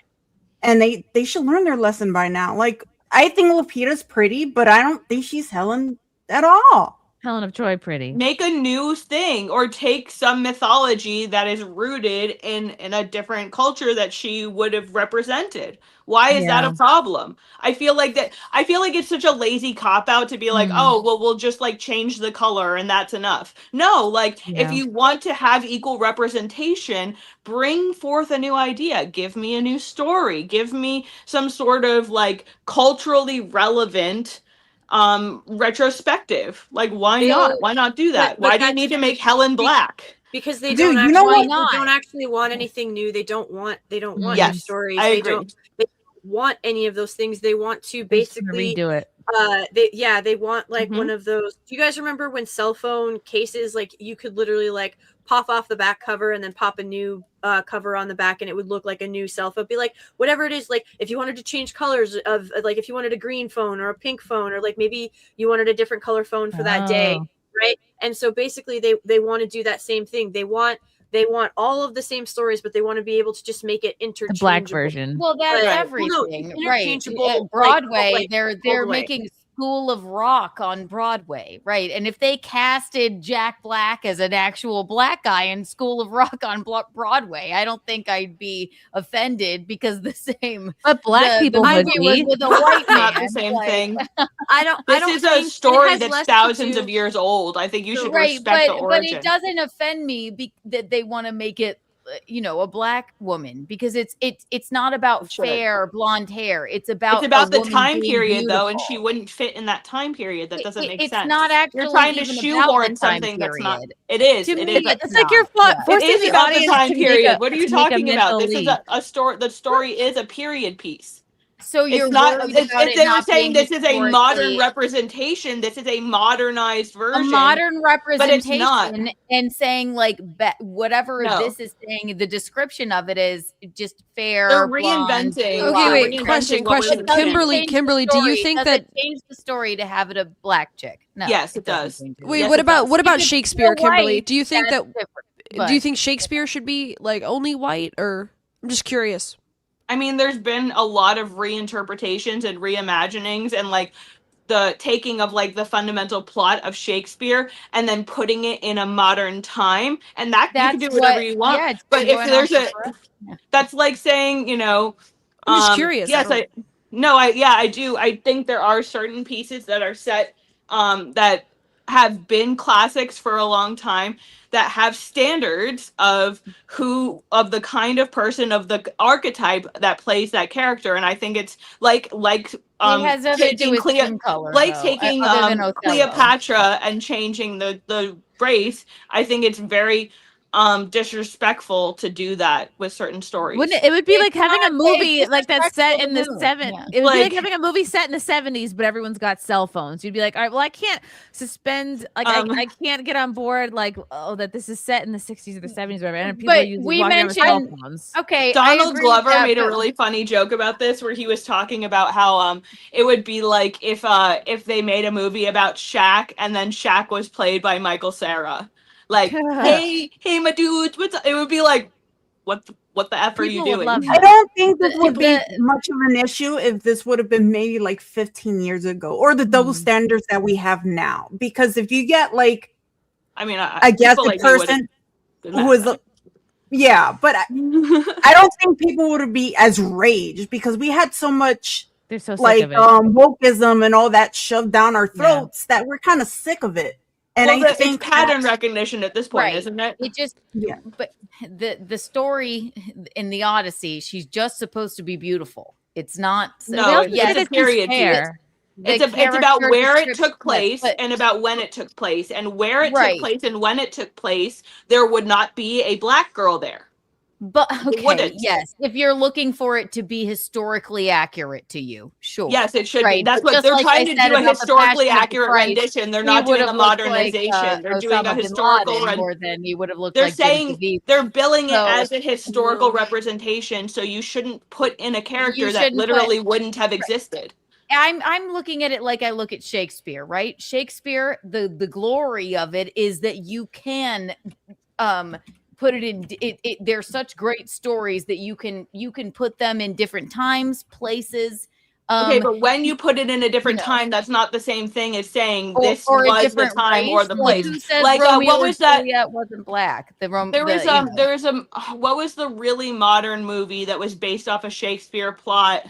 and they should learn their lesson by now. Like, I think Lupita's pretty, but I don't think she's Helen at all. Helen of Troy pretty. Make a new thing or take some mythology that is rooted in a different culture that she would have represented. Why is that a problem? I feel like it's such a lazy cop out to be like, oh, well, we'll just like change the color and that's enough. No, like if you want to have equal representation, bring forth a new idea. Give me a new story. Give me some sort of like culturally relevant retrospective. Like, why not do that? but Why do you that's need to make Helen black? Because they Dude, don't you know actually, what? they don't actually want anything new. They don't want new Yes, stories. I They agree. don't want any of those things. They want to They're just gonna basically redo it. they want like one of those. Do you guys remember when cell phone cases, like you could literally like pop off the back cover and then pop a new cover on the back and it would look like a new cell phone? It'd be like whatever it is, like if you wanted to change colors of, like if you wanted a green phone or a pink phone, or like maybe you wanted a different color phone for that day, right? And so basically they want to do that same thing. They want all of the same stories, but they want to be able to just make it interchangeable. The black version. Well, that's Right. everything, Well, no, right? interchangeable, Broadway, like, they're all the way. making School of Rock on Broadway, right? And if they casted Jack Black as an actual black guy in School of Rock on Broadway, I don't think I'd be offended because the same. But black people would movie be. was with a white Not man. the same like- thing. I don't This is a think it story has that's less to thousands do- of years old. I think you should right, respect the but origin. it doesn't offend me that they want to make it, a black woman, because it's not about fair blonde hair. It's about the woman time being period, though, and beautiful. she wouldn't fit in that time period. That doesn't make It's sense. not actually You're trying to even about shoehorn the time something that's not. period. It is. To It me, is. it's like you're It forcing is the about the audience time to make period. a- What are you to make a talking about? mental This is leap. a story. The story is a period piece. So you're It's not. worried It's, about if it they were not saying being this is a modern historically- representation, this is a modernized a version. modern but it's not. representation, and saying like whatever No. this is saying, the description of it is just fair. They're blonde, reinventing. blue Okay, eyes. wait. reinventing Question. what was It doesn't Kimberly, change the Kimberly, do you story. think Does that? it change the story to have it a black chick? No. Yes, it doesn't does. change it. Wait, Yes, what it about does. what about If it's Shakespeare, still Kimberly? white, Do you think that's that? different, Do you but- think Shakespeare should be like only white, or I'm just curious. I mean, there's been a lot of reinterpretations and reimaginings and like the taking of like the fundamental plot of Shakespeare and then putting it in a modern time, and that you can do whatever you want. Yeah, it's but if going there's on a, forever. Yeah. that's like saying, I'm just curious. Yes, I do. I think there are certain pieces that are set that have been classics for a long time that have standards of the kind of person, of the archetype that plays that character, and I think it's like it has nothing to do taking with skin color, like though, taking other than Othello. Cleopatra and changing the race. I think it's very disrespectful to do that with certain stories. Wouldn't it would be like having a not- movie it's like that's set in the disrespectful to the moon. It would be like Like- having a movie set in the 70s, but everyone's got cell phones. You'd be like, all right, well, I can't suspend, like, I can't get on board, like, that this is set in the 60s or the 70s or whatever. And people are But using we walking around with cell mentioned phones. okay. I Donald agree with Glover that, made a but- really funny joke about this, where he was talking about how it would be like if they made a movie about Shaq and then Shaq was played by Michael Cera. Like, hey, my dudes, what's up? It would be like, what the F are you People would doing? love I don't think this would be much of an issue if this would have been maybe like 15 years ago, or the double standards that we have now. Because if you get like, I mean, I guess people a like me would've person been who mad is, yeah, but I don't think people would be as raged because we had so much They're so sick like of it. wokeism and all that shoved down our throats that we're kind of sick of it. And well, I think it's pattern recognition at this point, Right. isn't it? It just Yeah. But the story in the Odyssey, she's just supposed to be beautiful. It's not. No, yes, it's a period piece. It's about where it took place and about when it took place, and where it Right. took place and when it took place. There would not be a black girl there. But It okay, wouldn't. yes, if you're looking for it to be historically accurate to you, sure. Yes, it should be. Right, That's but what just they're like trying I to said do, a about the historically Passion of the accurate Christ, rendition. They're he not doing would a have looked like, modernization. They're doing Osama a bin historical Laden more than he would have looked They're like Jim saying Caviezel. they're billing it So- as a historical representation, so you shouldn't put in a character that shouldn't literally put- wouldn't have existed. I'm looking at it like I look at Shakespeare, right? Shakespeare, the glory of it is that you can put it in they're such great stories that you can put them in different times, places. Okay, but when you put it in a different time, that's not the same thing as saying this or a was the different time or race. the Like, place. who says Like Romeo what was that? Juliet wasn't black. There was What was the really modern movie that was based off a Shakespeare plot?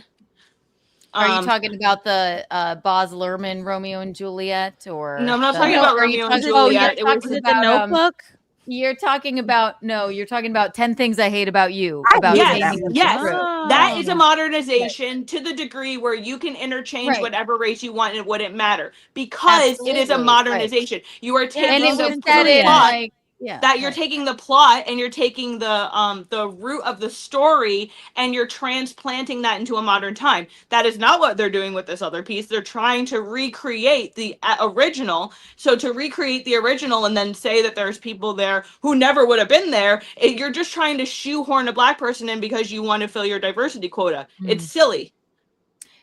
Are you talking about the Baz Luhrmann Romeo and Juliet, or No, I'm not the- talking about are you Romeo and talking- Juliet. you're It was talking The about, Notebook? You're talking about you're talking about 10 Things I Hate About You. About yes, Amy yes. Winehouse. That is a modernization to the degree where you can interchange Right. whatever race you want and it wouldn't matter because it is a Absolutely, modernization. You are and taking it the was set in plot like that you're taking the plot and you're taking the root of the story and you're transplanting that into a modern time. That is not what they're doing with this other piece. They're trying to recreate the original. So to recreate the original and then say that there's people there who never would have been there, you're just trying to shoehorn a black person in because you want to fill your diversity quota. It's silly.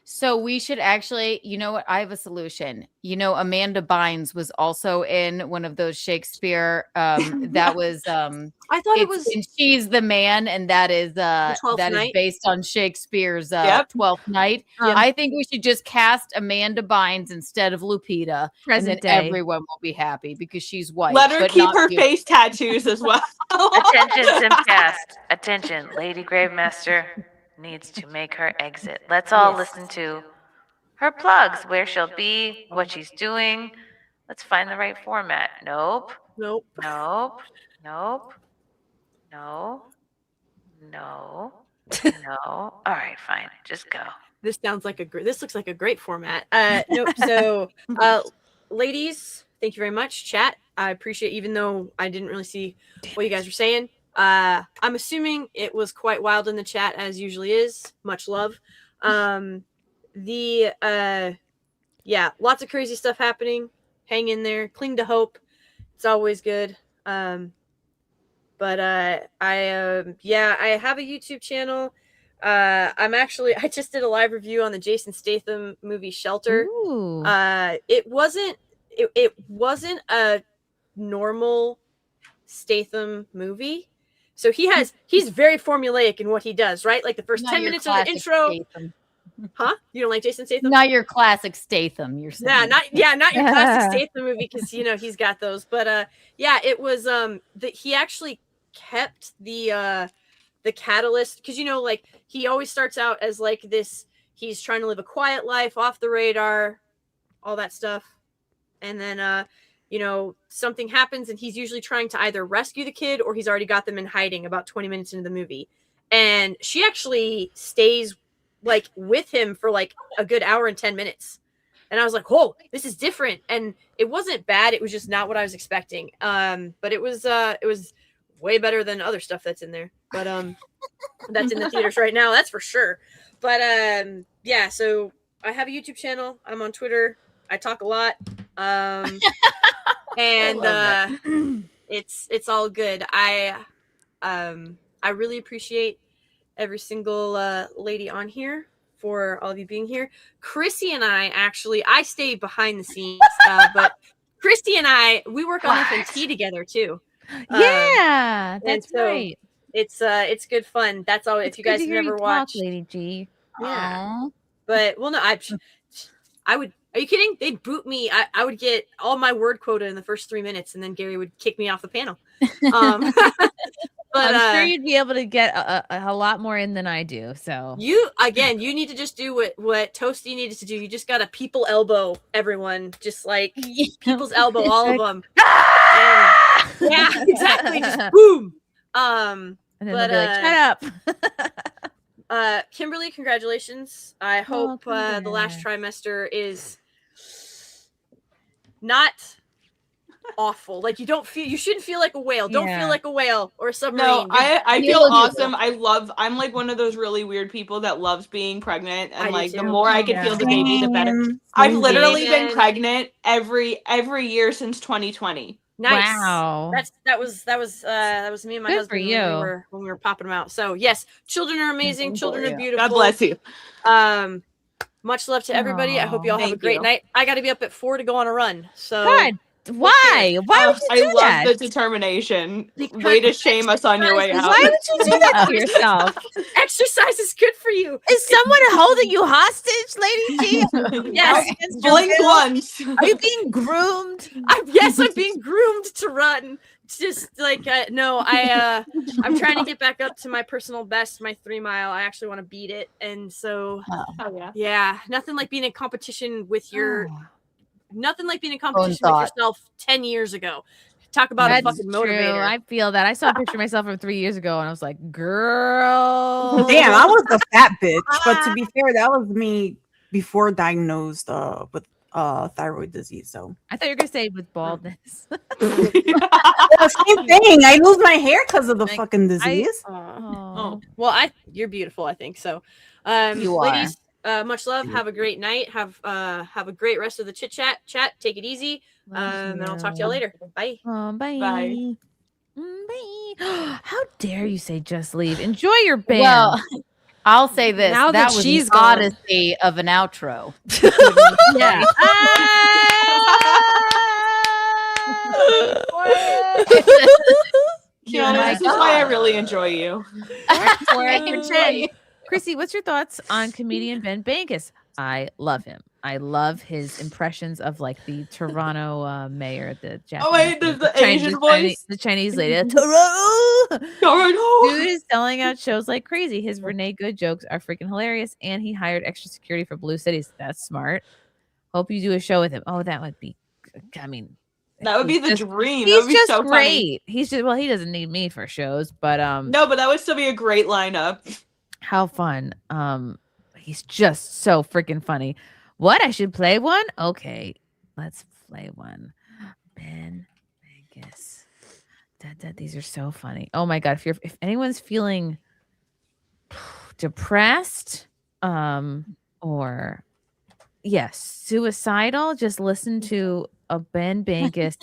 So we should actually, you know what? I have a solution. You know, Amanda Bynes was also in one of those Shakespeare. That was I thought it was and She's the Man, and that is Twelfth Night? based on Shakespeare's Yep. 12th Night. Yeah. I think we should just cast Amanda Bynes instead of Lupita, Present and day. then everyone will be happy because she's white. Let her but keep not her cute. face tattoos as well. Attention, SIMPCAST. Attention, Lady Gravemaster needs to make her exit. Let's all listen to her plugs, where she'll be, what she's doing. Let's find the right format. Nope. Nope. Nope. Nope. No. No. No. All right, fine. Just go. This sounds like this looks like a great format. Nope. So, ladies, thank you very much. Chat, I appreciate, even though I didn't really see what you guys were saying. I'm assuming it was quite wild in the chat, as usually is. Much love. Yeah, lots of crazy stuff happening. Hang in there. Cling to hope. It's always good. I have a YouTube channel. I just did a live review on the Jason Statham movie Shelter. Ooh. It wasn't a normal Statham movie. So he's very formulaic in what he does, right? Like the first Not 10 your minutes of the classic intro. Statham. Huh? You don't like Jason Statham? Not your classic Statham. You're saying. Not your classic Statham movie, because he's got those. But it was he actually kept the catalyst, because like he always starts out as like this, he's trying to live a quiet life, off the radar, all that stuff, and then something happens and he's usually trying to either rescue the kid or he's already got them in hiding about 20 minutes into the movie. And she actually stays like with him for like a good hour and 10 minutes. And I was like, oh, this is different. And it wasn't bad. It was just not what I was expecting. But it was way better than other stuff that's in there. But that's in the theaters right now, that's for sure. But so I have a YouTube channel. I'm on Twitter. I talk a lot. And it's all good. I really appreciate every single lady on here, for all of you being here. Chrissie and I stay behind the scenes, but Chrissie and we work on FNT together too. Yeah, that's right. It's good fun. That's all. If you guys have never watched, Lady G. Yeah. But no, I would. Are you kidding? They'd boot me. I would get all my word quota in the first 3 minutes, and then Gary would kick me off the panel. But I'm sure you'd be able to get a lot more in than I do. So you need to just do what Toasty needed to do. You just gotta people elbow everyone, just like people's elbow, all of them. Yeah, exactly. Just boom. And then they'll be like, shut up. Kimberly, congratulations. I hope the last trimester is not awful. Like you shouldn't feel like a whale. Don't feel like a whale or a submarine. No, I feel awesome. I'm like one of those really weird people that loves being pregnant, and like the more I can feel the baby, the better. I've literally been pregnant every year since 2020. Nice. Wow. That was me and my Good husband for you. when we were popping them out. So yes, children are amazing. Children are beautiful. God bless you. Much love to everybody. I hope you all have a great night. I got to be up at 4 to go on a run. So God, why? Why would you do that? I love the determination. Way to shame us on your way out. Why would you do that to yourself? Exercise is good for you. Is someone holding you hostage, Lady G? Yes. Blink once. Are you being groomed? I'm being groomed to run. Just like I'm trying to get back up to my personal best, my 3 mile. I actually want to beat it, and so nothing like being in competition with yourself 10 years ago. Talk about a fucking motivator. True. I feel that. I saw a picture of myself from 3 years ago, and I was like, "Girl, damn, I was a fat bitch." But to be fair, that was me before diagnosed with thyroid disease. So I thought you were gonna say with baldness. Same thing. I lose my hair because of the fucking disease. Well, you're beautiful, I think so. You are. Ladies, much love. Have a great night. Have a great rest of the chit chat. Take it easy. And I'll talk to y'all later. Bye. Oh, bye. Bye. Bye. How dare you say just leave? Enjoy your band. Well, I'll say this. Now that was she's an gone. odyssey of an outro. Yeah. Keanu, this is why I really enjoy you. Chrissy, what's your thoughts on comedian Ben Bankus? I love him. I love his impressions of like the Toronto mayor, the Japanese, the Asian voice, the Chinese lady. Toronto. Dude is selling out shows like crazy. His Renee Good jokes are freaking hilarious, and he hired extra security for Blue Cities. That's smart. Hope you do a show with him. Oh, that would be. I mean, that would be the dream. He's that would be just so great. Funny. He's just he doesn't need me for shows, but no, but that would still be a great lineup. How fun. He's just so freaking funny. What? I should play one? Okay, let's play one. Ben Bankus. These are so funny. Oh my god! If anyone's feeling depressed, or suicidal, just listen to a Ben Bankus.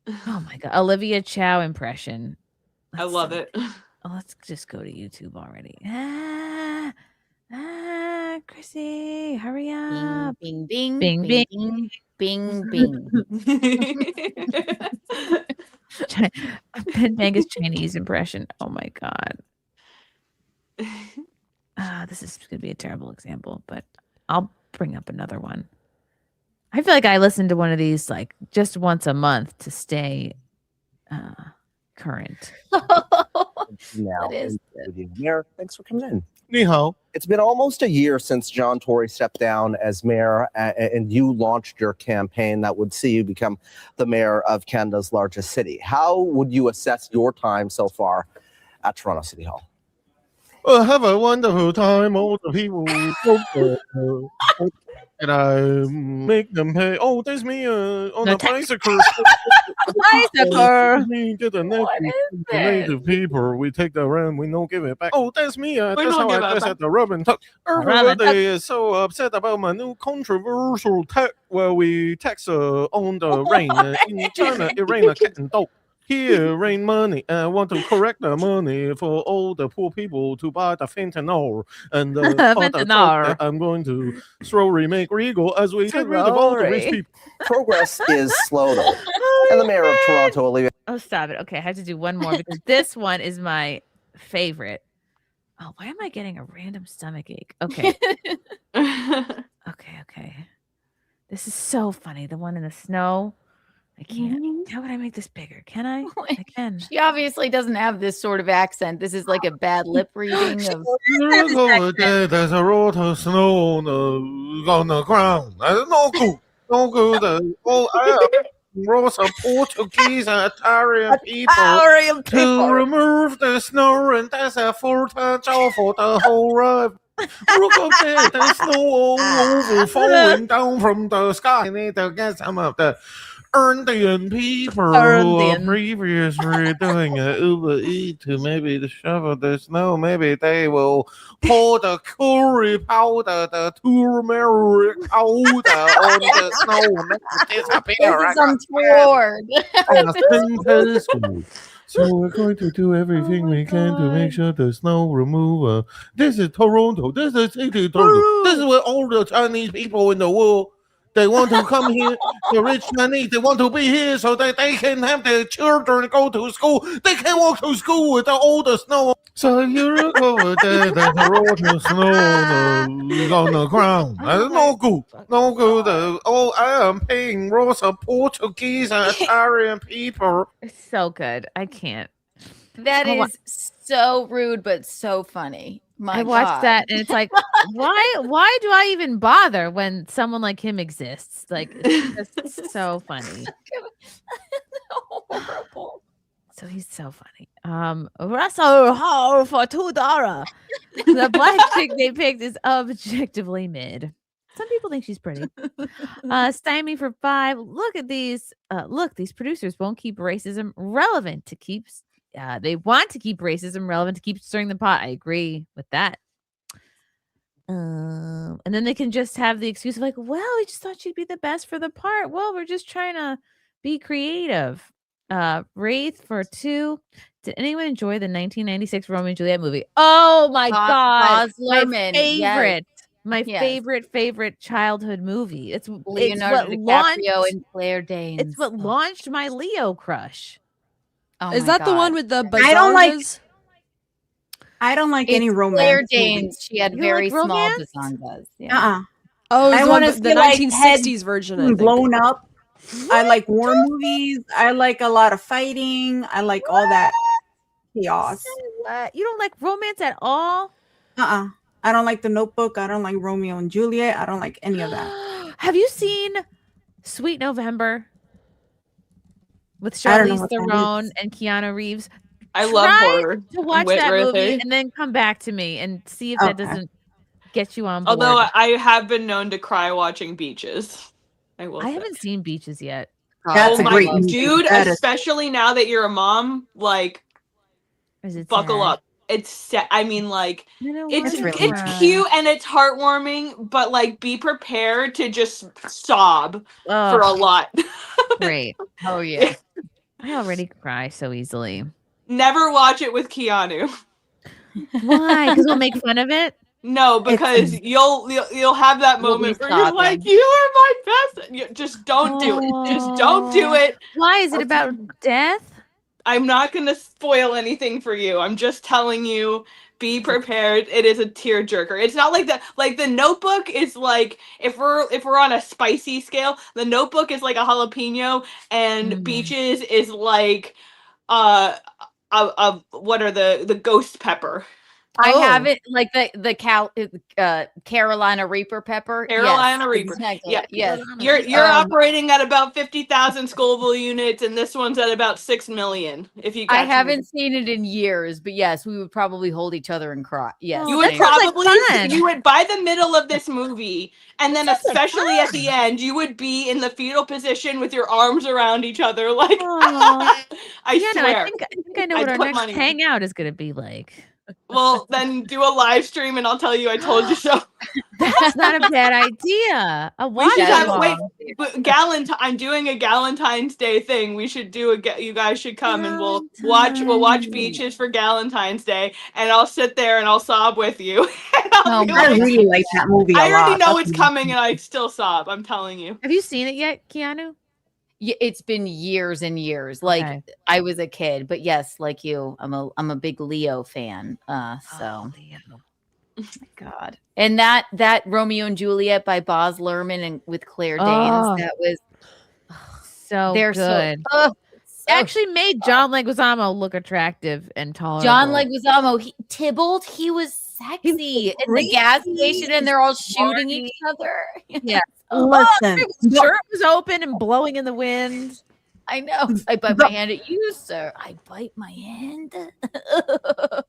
Oh my god, Olivia Chow impression. I love it. Let's just go to YouTube already. Chrissy, hurry up. Bing, bing, bing, bing, bing, bing, bing. Ben Bankus Chinese impression. Oh my god. This is going to be a terrible example, but I'll bring up another one. I feel like I listen to one of these like just once a month to stay current. Now, is Mayr, thanks for coming in. Ni hao. It's been almost a year since John Tory stepped down as mayor, and you launched your campaign that would see you become the mayor of Canada's largest city. How would you assess your time so far at Toronto City Hall? Have a wonderful time, all the people. And I make them pay. Oh, there's me on a bicycle. Bicycle. Me to the native people. We take the rent, we don't give it back. Oh, that's me. That's how I dress at the Robin Tuck. Everybody is so upset about my new controversial tech where we tax on the rain. In China, it rain a cat and dog. Here, rain money. I want to correct the money for all the poor people to buy the fentanyl. And fentanyl. I'm going to slowly make legal as we get rid of all the rich people. Progress is slow, though. And the mayor of Toronto, Olivia. Oh, stop it. Okay, I have to do one more because this one is my favorite. Oh, why am I getting a random stomach ache? Okay. Okay. This is so funny. The one in the snow. I can't. How would I make this bigger? Can I? I can. She obviously doesn't have this sort of accent. This is like a bad lip reading of. Look over there, there's a lot of snow on the ground. That's no good. No good. Oh, I brought some Portuguese and Italian people to remove the snow, and that's a full-time job for the whole ride. Look up there, there's snow all over falling down from the sky. I need to get some of the Indian people who are previously doing Uber Eats to maybe to shovel the snow. Maybe they will pour the curry powder, the turmeric powder on the snow and make it disappear. This is untoward. So we're going to do everything we can to make sure the snow removal. This is Toronto. This is city Toronto. This is where all the Chinese people in the world. They want to come here, the rich Chinese, they want to be here so that they can have their children go to school. They can walk to school with all the snow. So you look over there, there's a lot of snow on the ground. That's no good. No good. I am paying lots of Portuguese and Italian people. It's so good. I can't. That is so rude, but so funny. I watched that and it's like, why do I even bother when someone like him exists? Like, it's just so funny. Horrible. So he's so funny. Russell Hall for $2. The black chick they picked is objectively mid. Some people think she's pretty. Stymie for $5. Look at these. Look, these producers won't keep racism relevant to keep. They want to keep racism relevant to keep stirring the pot. I agree with that. And then they can just have the excuse of like, well, we just thought she'd be the best for the part. Well, we're just trying to be creative. Wraith for 2. Did anyone enjoy the 1996 Romeo and Juliet movie? Oh my God. Baz Luhrmann, My favorite. yes. My Yes. favorite childhood movie. It's Leonardo what DiCaprio launched, and Claire Danes. It's what launched my Leo crush. Oh Is my that the God. one with the I don't like. bazongas? I don't like any It's romance. Claire movies. Danes. She had You very like small romance? bazongas. Yeah. Oh, I it's want to the see like 1960s heads version. I being think. blown up. I like war movies. I like a lot of fighting. I like all that chaos. What? You don't like romance at all? I don't like The Notebook. I don't like Romeo and Juliet. I don't like any of that. Have you seen Sweet November with I don't know Charlize what that Theron is. and Keanu Reeves? I love Try horror. to watch Whit that movie Worthy. and then come back to me and see if that Okay. doesn't get you on board. Although I have been known to cry watching Beaches. I haven't seen Beaches yet. That's a my great movie. dude, That is- especially now that you're a mom, like Is it buckle sad? up. I mean, like it's That's really it's nice. cute and it's heartwarming, but like be prepared to just sob for a Ugh. lot. Great. Oh yeah. I already cry so easily. Never watch it with Keanu. Why? Because we'll make fun of it? No, because you'll have that We'll be moment where you're like, sobbing. you are my best. Just don't do it. Just don't do it. Why? Is it about death? I'm not going to spoil anything for you. I'm just telling you, be prepared. It is a tearjerker. It's not like the Notebook is like if we're on a spicy scale, the Notebook is like a jalapeno and Beaches is like what are the ghost pepper. I have it like the Carolina Reaper pepper. Carolina Yes, Reaper. Exactly. Yeah. Yes. You're operating at about 50,000 Scoville units, and this one's at about 6 million. If you, I catch me. haven't seen it in years, but yes, we would probably hold each other and cry. Yes, You would same. probably you would by the middle of this movie, and then especially at the end, you would be in the fetal position with your arms around each other, like I swear. I think I know what our put next money. hangout is going to be like. Well, then do a live stream, and I'll tell you I told you so. That's not a bad idea. A We should watch have along. I'm doing a Galentine's Day thing. We should do you guys should come and we'll watch Beaches for Galentine's Day, and I'll sit there and I'll sob with you. I really like that movie a lot. I already know That's it's coming, and I still sob. I'm telling you. Have you seen it yet, Keanu? Yeah, it's been years and years. Like I was a kid, but yes, like you, I'm a big Leo fan. So Leo. Oh my God. And that Romeo and Juliet by Baz Luhrmann and with Claire Danes, Oh. that was So they're good. so Actually made John Leguizamo look attractive and tolerable. John Leguizamo, Tybalt, he was sexy in the gas station, and they're all shooting each other. Yeah. Listen, his shirt was open and blowing in the wind. I know. I bite my hand at you, sir. I bite my hand.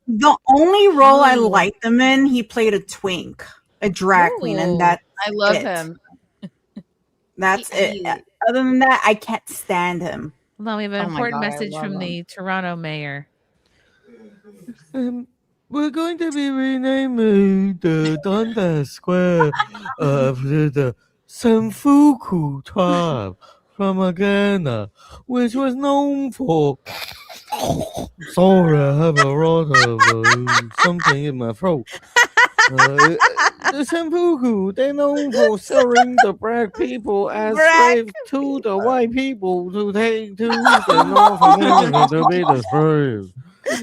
The only role I liked him in, he played a twink, a drag queen, and that's I love it. him. That's it. Other than that, I can't stand him. Hold on, we have an Oh my important God, I message love from him. the Toronto mayor. We're going to be renaming the Dundas Square of the Senfuku tribe from Ghana, which was known for. Sorry, I have a lot of something in my throat. The Senfuku, they're known for selling the black people as slaves to the white people to take to the North America to be the slaves.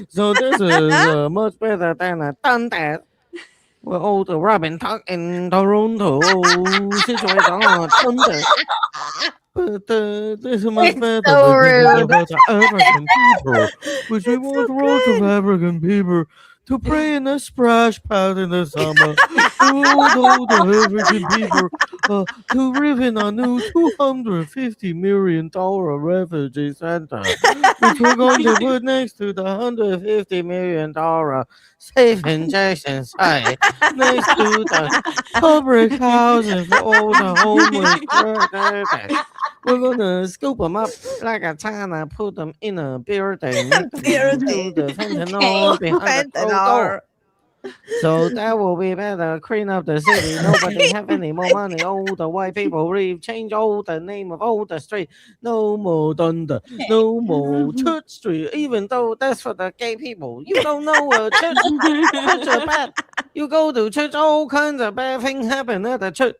So this is much better than a Dundas. Where all the Robin Tuck in Toronto situation on Dundas. But this is much better so because rude. about the African people, which we want lots of African people to play in a splash pad in the summer. We want all the African people to live in a new $250 million refugee center, which we're going to put next to the $150 million safe injection site, next to the public housing for all the homeless. We're gonna scoop them up like a China, put them in a building, to the fentanyl behind the closed door. So that will be better. Clean up the city. Nobody have any more money. All the white people leave. Change all the name of all the street. No more thunder. No more church street. Even though that's for the gay people. You don't know a church. Church are bad. You go to church, all kinds of bad things happen at the church.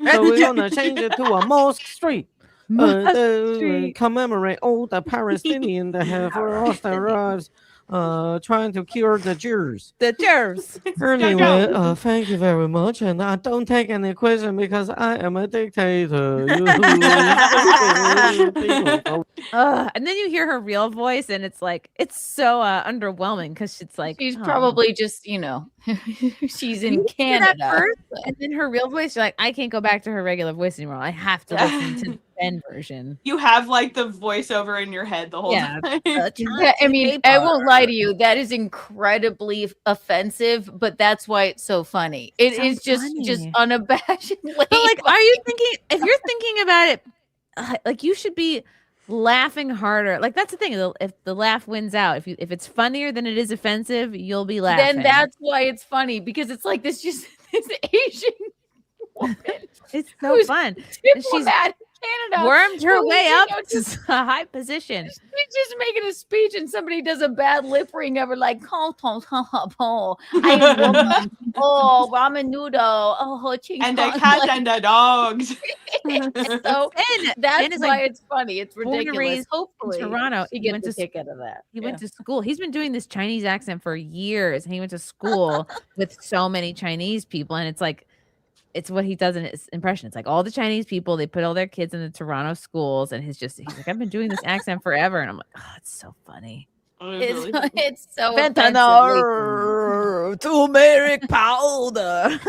So we're gonna change it to a mosque street. Commemorate all the Palestinians that have lost their lives trying to cure the Jews. The Jews. Anyway, thank you very much. And I don't take any question because I am a dictator. And then you hear her real voice, and it's like, it's so underwhelming because it's like, She's oh. probably just, she's in You hear that Canada. first, and then her real voice, you're like, I can't go back to her regular voice anymore. I have to listen to the Ben version. You have like the voiceover in your head the whole time. Yeah, I mean, I won't lie to you. That is incredibly offensive, but that's why it's so funny. It is just unabashedly. But like, are you thinking? If you're thinking about it, like you should be laughing harder. Like that's the thing. If the laugh wins out, if it's funnier than it is offensive, you'll be laughing. Then that's why it's funny because it's like this Asian woman. It's so fun. And she's Canada wormed her who, way up just to a high position. She's just making a speech and somebody does a bad lip ring of her like, I'm a woman. Oh, ramen noodle. Oh, and the cat and the dogs. So that's Ben is why like it's funny. It's born and ridiculous. raised Hopefully, in Toronto. he He gets went a to kick out of that. He went to school. He's been doing this Chinese accent for years, and he went to school with so many Chinese people, and it's like, it's what he does in his impression. It's like all the Chinese people, they put all their kids in the Toronto schools, and he's like, I've been doing this accent forever, and I'm like, oh, it's so funny. It's so fentanyl, turmeric powder.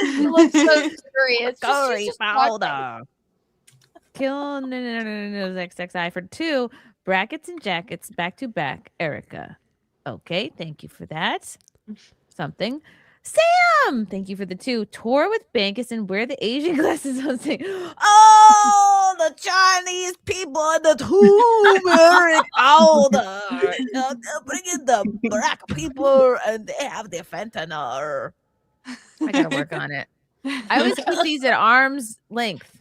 You look so serious. Curry Just powder. Kill no XXI for 2 brackets and jackets back to back. Erica. Okay, thank you for that. Something. Sam, thank you for the 2. Tour with Bankus and wear the Asian glasses. Oh, the Chinese people and the turmeric powder. They're bringing the black people and they have the fentanyl. I gotta work on it. I always keep these at arm's length.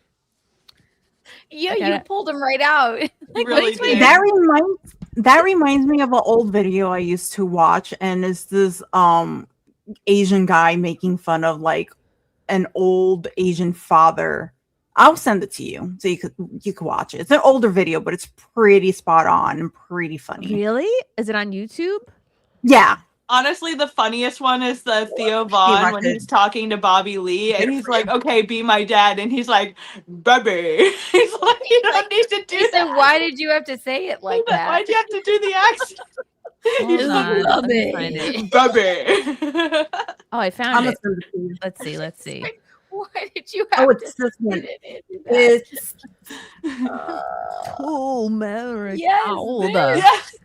Yeah, you pulled them right out. Like, Really did. That reminds me of an old video I used to watch, and it's this Asian guy making fun of like an old Asian father. I'll send it to you so you could watch it. It's an older video, but it's pretty spot on and pretty funny. Really? Is it on YouTube? Yeah. Honestly, the funniest one is the Theo Vaughn when he's talking to Bobby Lee, and he's like, "Okay, be my dad," and he's like, "Baby." He's like, "You don't need to do that." So why did you have to say it like that? Why'd you have to do the accent? Hold on, let me find it. Baby. Oh, I found it. Let's see. Why did you have it's this one. It's turmeric powder. Yes.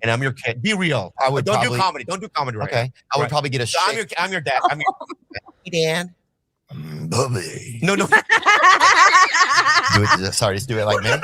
And I'm your kid. Be real. I would Don't probably, do comedy. Don't do comedy right Okay. I would Right. probably get a So I'm your dad. I'm your Hey, Dan. Bubby. No. Do it. Sorry, just do it like me. You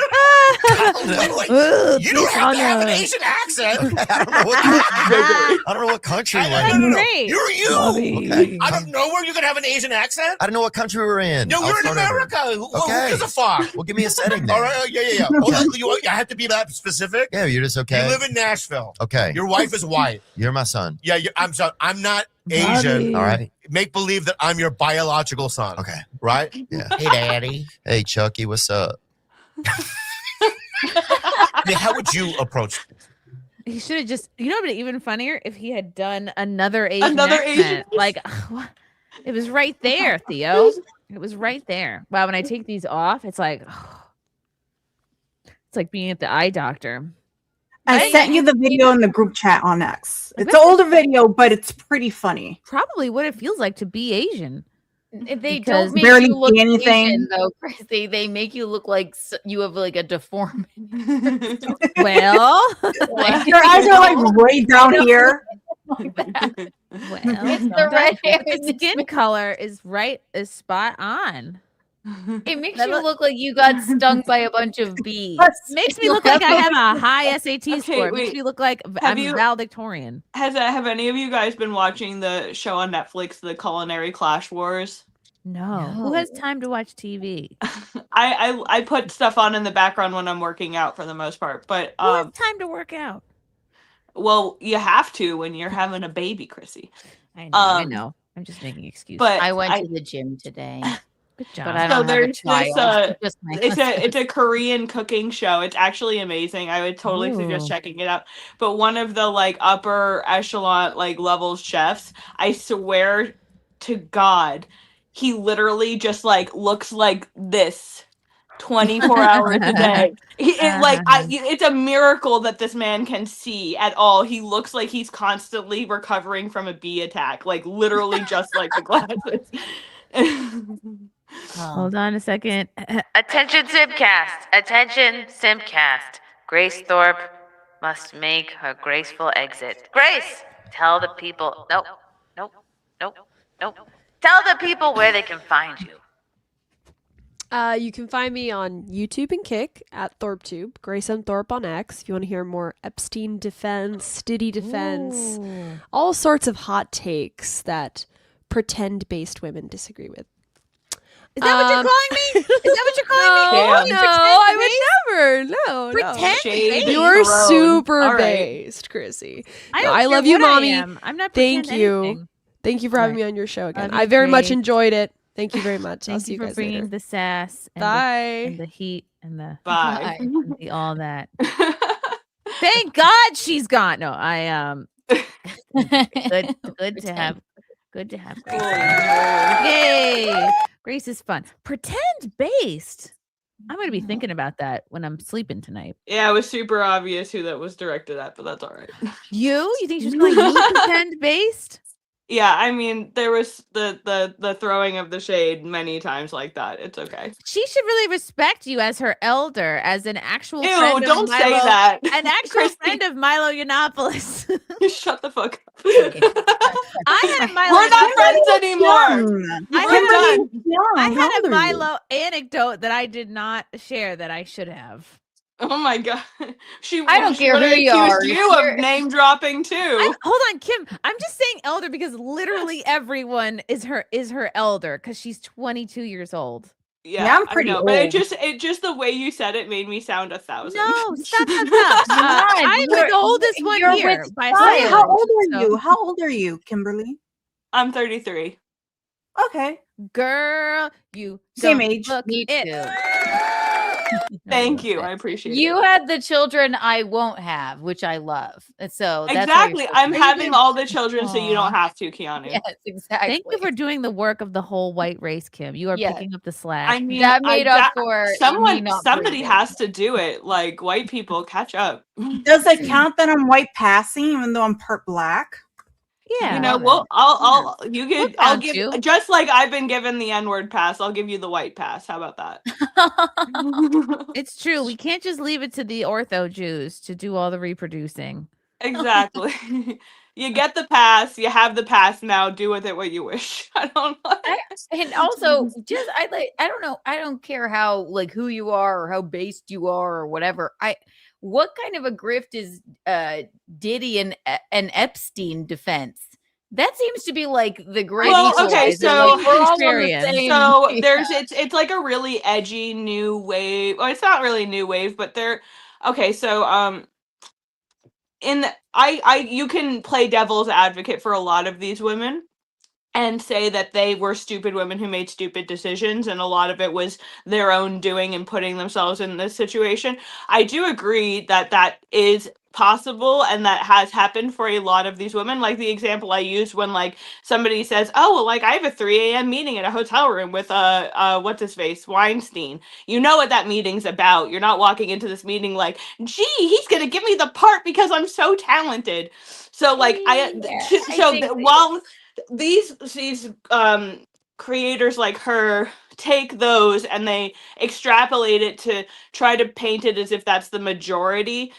don't have to have an Asian accent. I don't know what country we're in. No. You're you. Okay. I don't know where you're gonna have an Asian accent. I don't know what country we're in. No, I'll we're in start over. America. Who Okay. gives a fuck? Well, give me a setting then. All right. Yeah. Hold on. I have to be that specific. Yeah, you're just okay. You live in Nashville. Okay. Your wife is white. You're my son. Yeah, I'm sorry. I'm not Asian. All right. Make believe that I'm your biological son. Okay. Right? Yeah. Hey, Daddy. Hey, Chucky, what's up? I mean, how would you approach this? He should have just, it would be even funnier if he had done another Asian Another accent. Asian- Like, it was right there, Theo. It was right there. Wow, when I take these off, it's like being at the eye doctor. I sent you the video in the group chat on X. It's an older video, but it's pretty funny. Probably what it feels like to be Asian. They Because don't make barely you look see anything. Asian, though, Chris. They make you look like you have like a deformity. Well, Your eyes are like right down here. It's the red hair. The skin color is spot on. It makes That you look- look like you got stung by a bunch of bees. Makes me look like I have a high SAT Okay, score. It makes wait. me look like Have I'm you- valedictorian. Have any of you guys been watching the show on Netflix, The Culinary Clash Wars? No. Who has time to watch TV? I put stuff on in the background when I'm working out for the most part, but Who has time to work out? well, you have to when you're having a baby, Chrissy. I know. I'm just making excuses. But I went to the gym today. Good job. But I So don't have a there's this child. Just my it's a Korean cooking show. It's actually amazing. I would totally suggest Ooh. checking it out. But one of the like upper echelon like levels chefs, I swear to God, he literally just like looks like this 24 hours a day. It's a miracle that this man can see at all. He looks like he's constantly recovering from a bee attack, like literally just like the glasses. Hold on a second. Attention, SIMPCAST. Attention, SIMPCAST. Grace Thorpe must make her graceful exit. Grace, tell the people. Nope. Tell the people where they can find you. You can find me on YouTube and Kick at ThorpeTube, Grace M. Thorpe on X. If you want to hear more Epstein defense, Diddy defense, all sorts of hot takes that pretend-based women disagree with. Is that what you're calling me? Is that what you're calling me? No, I would never. No, Pretend based? You're Thrown. super All right. based, Chrissy. I No, don't I care love you, what I mommy. am. I'm not Thank pretend you. anything. Thank you for having me on your show again. Love you, I very much Grace. enjoyed it. Thank you very much. I'll Thank see you you for guys bringing later. the sass and Bye. and the heat and the Bye. and the all that. Thank God she's gone. No, I good to have Grace. Yay! Grace is fun. Pretend based. I'm gonna be thinking about that when I'm sleeping tonight. Yeah, it was super obvious who that was directed at, but that's all right. You think she's calling you pretend based? Yeah, I mean, there was the throwing of the shade many times like that. It's okay. She should really respect you as her elder, as an actual Ew, friend don't of say Milo, that. an actual friend of Milo Yiannopoulos. Shut the fuck up. I had a Milo. We're not friends anymore. I had a Milo anecdote that I did not share that I should have. Oh my god. I don't care who would've you accused are. you of name dropping too. Hold on, Kim. I'm just saying elder because literally everyone is her elder because she's 22 years old. Yeah, I'm pretty I know, but old. it just the way you said it made me sound 1,000. No, stop. I'm the oldest one You're here. with by Why? far, How old are so- you? How old are you, Kimberly? I'm 33. Okay. Girl, you Same don't age. look Me it. too. Thank you. I appreciate You it. had the children I won't have, which I love. And so that's why you're Exactly. so I'm crazy. having all the children so you Aw. don't have to, Keanu. Yes, exactly. Thank you for doing the work of the whole white race, Kim. You are Yes. picking up the slack. I mean, That made up for me somebody not somebody breathing. has to do it. Like white people catch up. Does it count that I'm white passing even though I'm part black? Yeah. You know, well, I'll count give you. just like I've been given the N-word pass, I'll give you the white pass. How about that? It's true. We can't just leave it to the ortho Jews to do all the reproducing. Exactly. You get the pass, you have the pass now, do with it what you wish. I don't know. And also, just I don't know. I don't care how like who you are or how based you are or whatever. What kind of a grift is Diddy and Epstein defense? That seems to be like the great. Well, okay, so like, we're all on the same. So Yeah. there's it's like a really edgy new wave. Well, it's not really new wave, but they're okay. So you can play devil's advocate for a lot of these women and say that they were stupid women who made stupid decisions, and a lot of it was their own doing and putting themselves in this situation. I do agree that that is possible and that has happened for a lot of these women. Like the example I used when like somebody says, oh, well, like I have a 3 a.m. meeting in a hotel room with what's his face, Weinstein. You know what that meeting's about. You're not walking into this meeting like, gee, he's gonna give me the part because I'm so talented. So like while these creators like her take those and they extrapolate it to try to paint it as if that's the majority,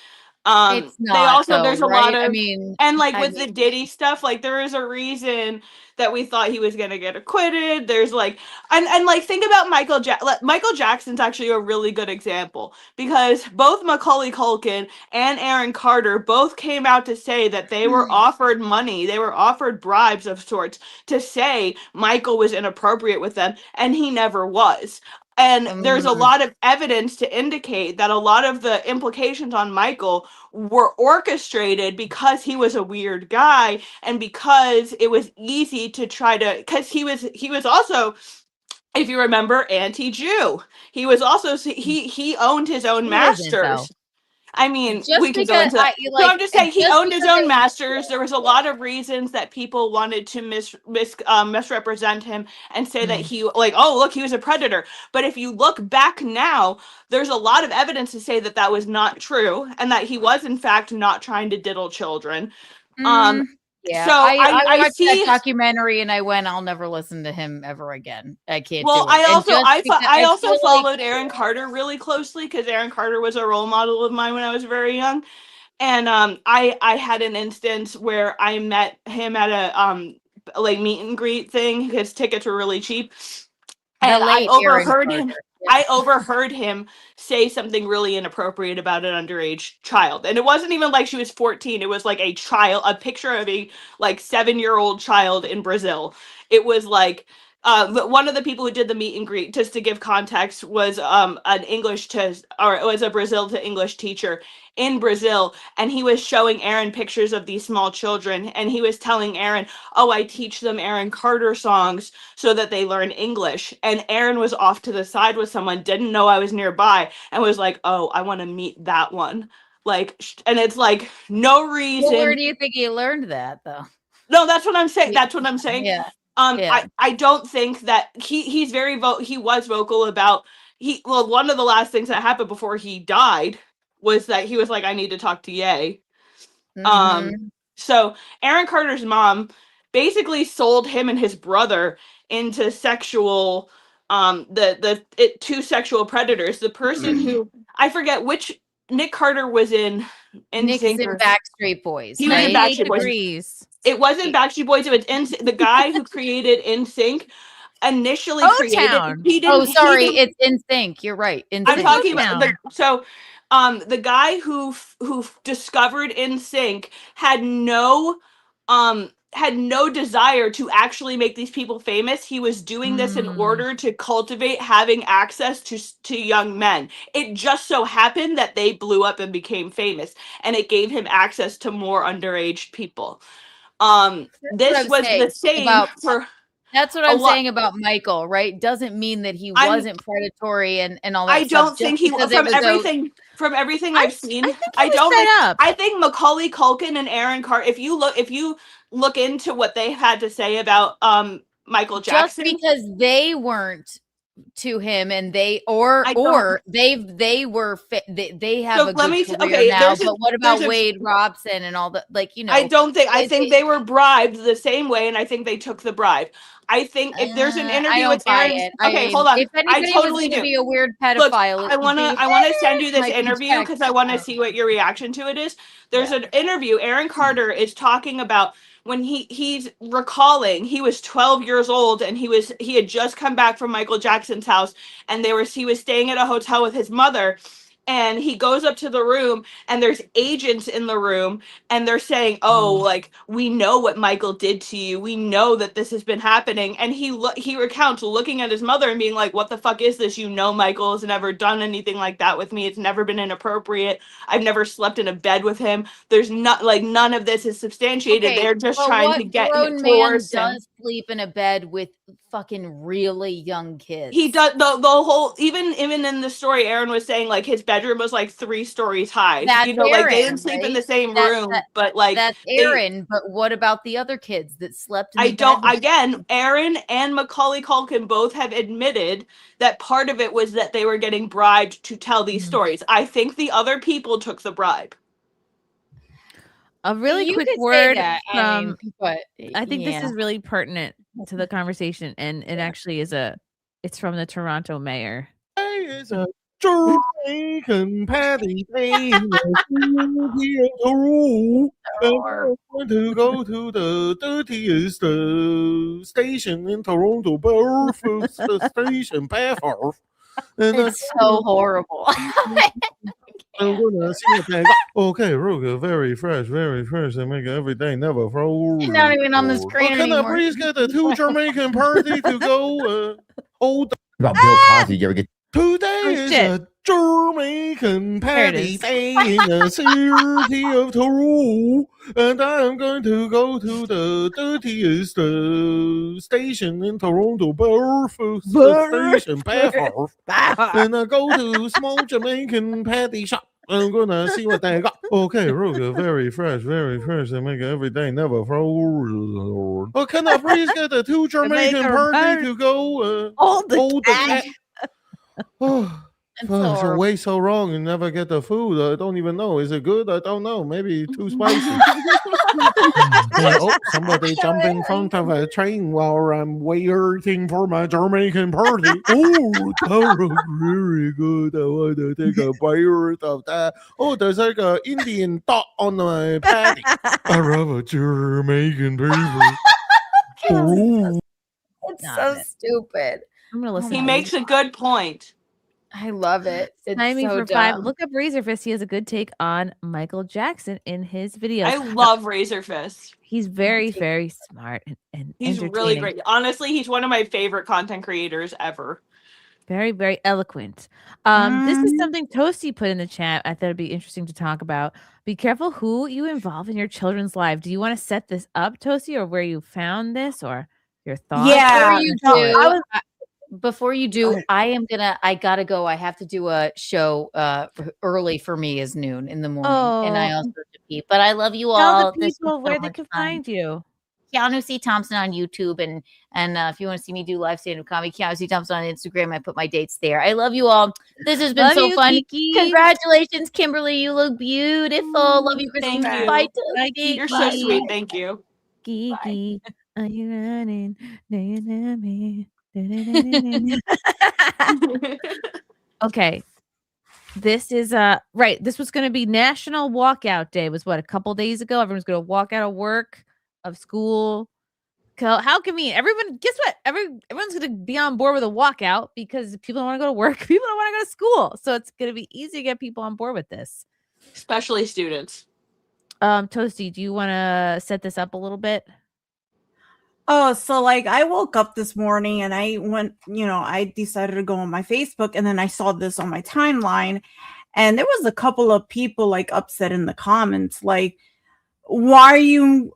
It's They not, also though, there's a right? lot I of mean, and like I with the mean- Diddy stuff, like there is a reason that we thought he was gonna get acquitted. There's like and like think about Michael Jackson's actually a really good example because both Macaulay Culkin and Aaron Carter both came out to say that they were offered money, they were offered bribes of sorts to say Michael was inappropriate with them, and he never was. And there's a lot of evidence to indicate that a lot of the implications on Michael were orchestrated because he was a weird guy and because it was easy to try to because he was also, if you remember, anti-Jew. He was also he owned his own Who isn't, though? masters. I mean, Just we could go because into that. I So like, I'm just saying he just owned his because own it- masters. There was a lot of reasons that people wanted to misrepresent him and say that he like, oh, look, he was a predator. But if you look back now, there's a lot of evidence to say that that was not true and that he was in fact not trying to diddle children. Yeah, So I watched see that documentary and I went, I'll never listen to him ever again. I can't Well, do it. And just because I also feel followed Aaron Carter really closely because Aaron Carter was a role model of mine when I was very young, and I had an instance where I met him at a like meet and greet thing because tickets were really cheap, and I late Aaron overheard him. Carter. I overheard him say something really inappropriate about an underage child. And it wasn't even like she was 14. It was like a picture of a like 7-year-old child in Brazil. It was like one of the people who did the meet and greet, just to give context, was an English or it was a Brazil to English teacher in Brazil, and he was showing Aaron pictures of these small children, and he was telling Aaron, oh, I teach them Aaron Carter songs so that they learn English. And Aaron was off to the side with someone, didn't know I was nearby, and was like, oh, I want to meet that one. Like, and it's like no reason. Well, where do you think he learned that, though? No, that's what I'm saying. That's what I'm saying. Yeah. I don't think that he was vocal about one of the last things that happened before he died was that he was like, I need to talk to Ye. So Aaron Carter's mom basically sold him and his brother into sexual two sexual predators. The person who I forget which Nick Carter was in Nick's in Backstreet Boys. He was in right? Backstreet Boys. It wasn't Backstreet Boys. It was the guy who created NSYNC. Initially O-Town. created. Sorry, it's NSYNC. You're right. NSYNC. I'm talking about the guy who discovered NSYNC had no desire to actually make these people famous. He was doing this in order to cultivate having access to young men. It just so happened that they blew up and became famous, and it gave him access to more underage people. This was the same for. That's what I'm saying about Michael, right? Doesn't mean that he wasn't predatory and all that I stuff. don't think he was from everything I've seen. I think Macaulay Culkin and Aaron Carter. If you look into what they had to say about Michael Jackson, just because they weren't to him and they were they have a good career now. But what about Wade Robson and all the I think they were bribed the same way, and I think they took the bribe. I think if there's an interview with Aaron, hold on. If anybody was going to be a weird pedophile, I want to send you this interview because I want to see what your reaction to it is. There's an interview. Aaron Carter is talking about when he's recalling he was 12 years old and he had just come back from Michael Jackson's house, and he was staying at a hotel with his mother. And he goes up to the room and there's agents in the room and they're saying, oh, like, we know what Michael did to you. We know that this has been happening. And he recounts looking at his mother and being like, what the fuck is this? You know, Michael has never done anything like that with me. It's never been inappropriate. I've never slept in a bed with him. There's none of this is substantiated. They're just trying to get him. Man does sleep in a bed with fucking really young kids. He does the whole even in the story. Aaron was saying like his bedroom was like 3 stories high. That's Aaron, like they didn't sleep in the same room, but like that's Aaron. But what about the other kids that slept? Again, Aaron and Macaulay Culkin both have admitted that part of it was that they were getting bribed to tell these stories. I think the other people took the bribe. A really You quick could say word that, from but I think this yeah. is really pertinent to the conversation, and it actually is it's from the Toronto mayor. Jamaican patty day in the city of Toronto. And I'm going to go to the dirtiest station in Toronto, Belfast station, Belfast. And It's so horrible. I'm gonna see what they got. Okay, Ruga, very fresh, and make it every day, never frozen. It's not even on the screen Can I anymore. please get the 2 Jamaican party to go? Hold About Bill Cosby, you ever get Today is a Jamaican patty day in the city of Toronto, and I'm going to go to the dirtiest station in Toronto, Belfast station, Belfast, and I go to small Jamaican patty shop. I'm gonna see what they got. Okay, Ruga, very fresh, and make it every day, never frozen. Oh, can I please get the 2 Jamaican party to go? Hold the cat. Oh, so so wait so long and never get the food. I don't even know. Is it good? I don't know. Maybe too spicy. Oh, somebody jumped in front of a train while I'm waiting for my Jamaican party. Oh, that was really good. I want to take a bite of that. Oh, there's like an Indian dot on my patty. I love a Jamaican people. Oh. It's so stupid. I'm gonna listen. He to makes a good point. I love it. It's Timing so for 5. dumb. Look up Razorfist. He has a good take on Michael Jackson in his videos. I love Razorfist. He's very, very smart and He's really entertaining. great. Honestly, he's one of my favorite content creators ever. Very, very eloquent. This is something Toasty put in the chat. I thought it'd be interesting to talk about. Be careful who you involve in your children's life. Do you want to set this up, Toasty, or where you found this, or your thoughts? Before you do, Before you do, I gotta go. I have to do a show early for me is noon in the morning. And I also have to pee. But I love you Tell all. the This was people so where they much can fun. find you. Keanu C. Thompson on YouTube. And if you want to see me do live stand-up comedy, Keanu C. Thompson on Instagram. I put my dates there. I love you all. This has been Love so you, fun. Kiki. Congratulations, Kimberly. You look beautiful. Love you, Chrissie. Thank you. Bye, Bye, Toasty. You're so sweet. Thank you. Kiki, are you running? Do you know me? Okay. This is right. This was going to be National Walkout Day. Was what, a couple days ago? Everyone's going to walk out of work, of school. How convenient. Everyone, guess what? Everyone's going to be on board with a walkout because people don't want to go to work. People don't want to go to school. So it's going to be easy to get people on board with this. Especially students. Toasty, do you want to set this up a little bit? Oh, so like I woke up this morning and I went, I decided to go on my Facebook and then I saw this on my timeline and there was a couple of people like upset in the comments like, why are you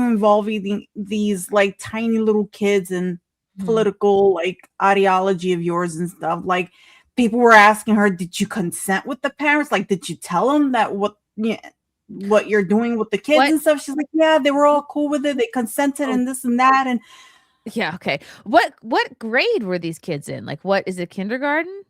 involving these like tiny little kids in political like ideology of yours and stuff? Like people were asking her, did you consent with the parents? Like, did you tell them that what you're doing with the kids and stuff? She's like, yeah, they were all cool with it. They consented and this and that. And yeah, okay. What grade were these kids in? Like, what is it? Kindergarten?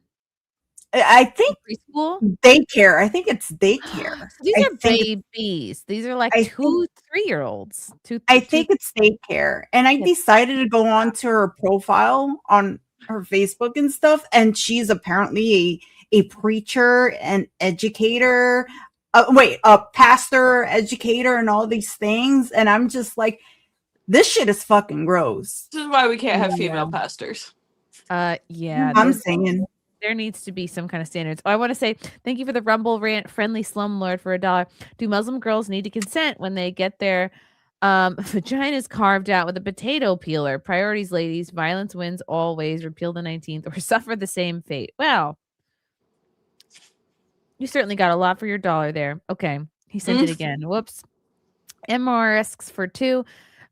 I think preschool, daycare. I think it's daycare. These are babies. These are like 2, 3-year-olds. I think it's daycare. And I decided to go on to her profile on her Facebook and stuff. And she's apparently a preacher, an educator, a pastor, educator, and all these things. And I'm just like, this shit is fucking gross. This is why we can't have female pastors. Yeah. I'm saying there needs to be some kind of standards. Oh, I want to say thank you for the Rumble rant, friendly slumlord for $1. Do Muslim girls need to consent when they get their vaginas carved out with a potato peeler? Priorities, ladies. Violence wins always. Repeal the 19th or suffer the same fate. Well, you certainly got a lot for your $1 there. Okay. He sent it again. Whoops. MR asks for 2.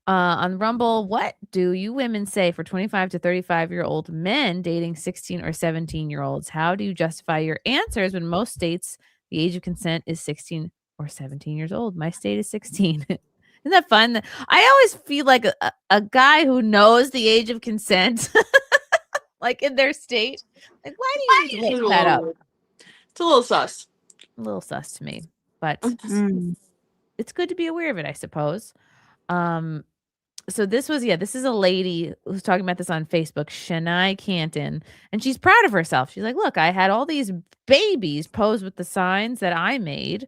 On Rumble, what do you women say for 25 to 35-year-old men dating 16 or 17-year-olds? How do you justify your answers when most states the age of consent is 16 or 17 years old? My state is 16. Isn't that fun? I always feel like a guy who knows the age of consent, like in their state. Like, why do you need to look that up? It's a little sus. A little sus to me, but it's good to be aware of it, I suppose. So this is a lady who's talking about this on Facebook, Shania Canton, and she's proud of herself. She's like, look, I had all these babies pose with the signs that I made.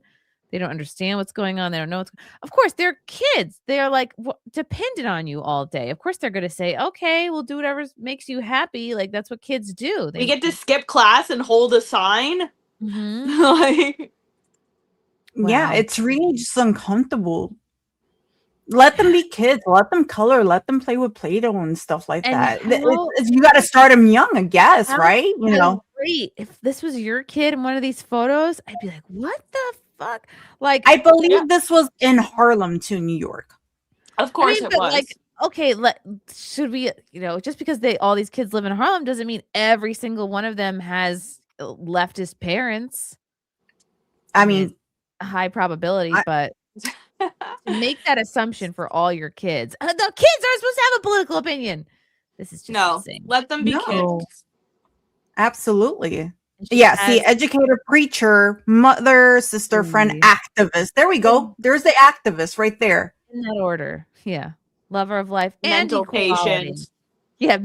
They don't understand what's going on. They don't know what's. Of course, they're kids. They are like dependent on you all day. Of course, they're going to say, okay, we'll do whatever makes you happy. Like that's what kids do. We get to skip class and hold a sign. Like, Yeah, it's really just uncomfortable. Let them be kids. Let them color. Let them play with Play-Doh and stuff like And that. how- You got to start them young, I guess, How right? You know. great. If this was your kid in one of these photos, I'd be like, what the fuck? Like, I believe this was in Harlem to New York. Of course it was. Like, okay, should we, just because all these kids live in Harlem doesn't mean every single one of them has leftist parents. I mean, a high probability, but to make that assumption for all your kids. The kids are supposed to have a political opinion. This is just insane. Let them be kids. Absolutely. Yeah, see, educator, preacher, mother, sister, friend, activist. There we go. There's the activist right there. In that order. Yeah. Lover of life. Mental and equality. patient. Yeah,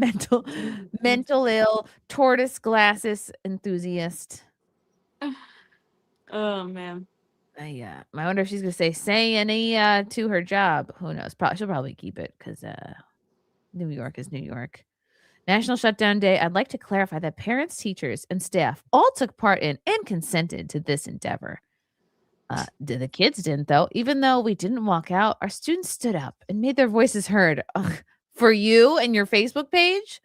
mental ill, tortoise glasses enthusiast. Oh man. Yeah. I wonder if she's gonna say any to her job. Who knows? She'll probably keep it because New York is New York. National Shutdown Day. I'd like to clarify that parents, teachers, and staff all took part in and consented to this endeavor. The kids didn't, though. Even though we didn't walk out, our students stood up and made their voices heard for you and your Facebook page.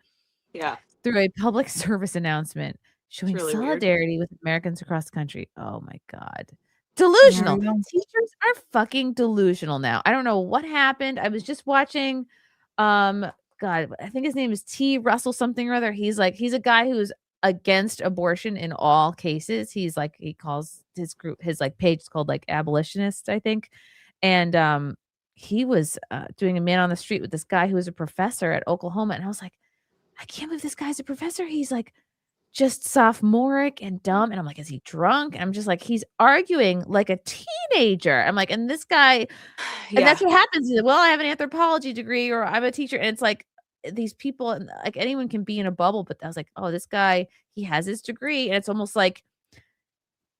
Yeah. Through a public service announcement showing really solidarity with Americans across the country. Oh my God. Delusional. Teachers are fucking delusional now. I don't know what happened. I was just watching God, I think his name is T. Russell something or other. He's a guy who's against abortion in all cases. He calls his group, his page is called abolitionist, I think. And he was doing a man on the street with this guy who was a professor at Oklahoma. And I was like, I can't believe this guy's a professor. He's just sophomoric and dumb. And I'm like, is he drunk? And I'm just like, he's arguing like a teenager. I'm like, and this guy, and that's what happens. He's like, well, I have an anthropology degree or I'm a teacher. And it's like these people, anyone can be in a bubble. But I was like, oh, this guy, he has his degree. And it's almost like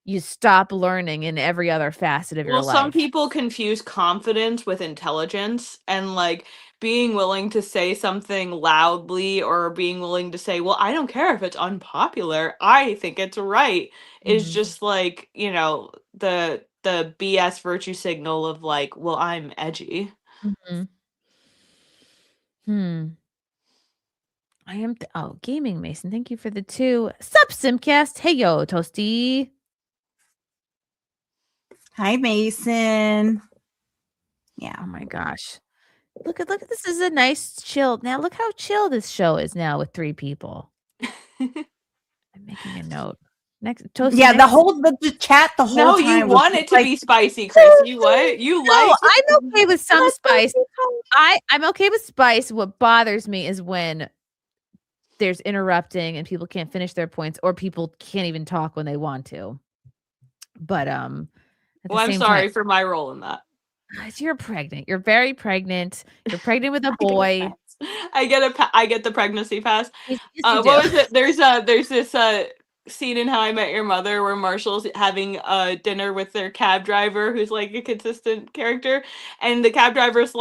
you stop learning in every other facet of your life. Some people confuse confidence with intelligence, and being willing to say something loudly or being willing to say, well, I don't care if it's unpopular, I think it's right, is just the BS virtue signal of well, I'm edgy. I am Gaming Mason, thank you for the 2. Sup, Simcast. Hey yo, Toasty. Hi, Mason. Yeah. Oh my gosh. Look at this is a nice chill. Now look how chill this show is now with 3 people. I'm making a note. Next Toasty. Yeah, the chat the whole No, time. you want it to be spicy, Chris. I'm okay with some spice. I'm okay with spice. What bothers me is when there's interrupting and people can't finish their points or people can't even talk when they want to. But well, I'm sorry for my role in that. You're pregnant. You're very pregnant. You're pregnant with a boy. I get the pregnancy pass. Yes, What was it? There's this scene in How I Met Your Mother where Marshall's having dinner with their cab driver, who's a consistent character, and the cab driver's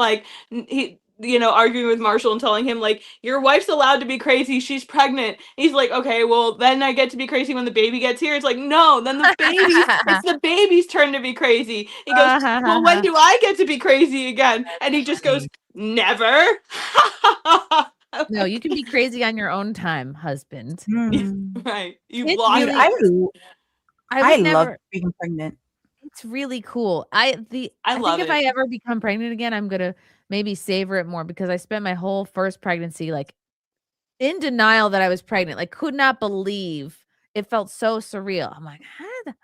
arguing with Marshall and telling him your wife's allowed to be crazy, she's pregnant. He's like, okay, well then I get to be crazy when the baby gets here. It's like, no, then it's the baby's turn to be crazy. He goes, well, when do I get to be crazy again? And he just goes, never. No, you can be crazy on your own time, husband. Right. I love being pregnant. It's really cool. I think if I ever become pregnant again, I'm gonna maybe savor it more because I spent my whole first pregnancy in denial that I was pregnant. Could not believe it felt so surreal. I'm like,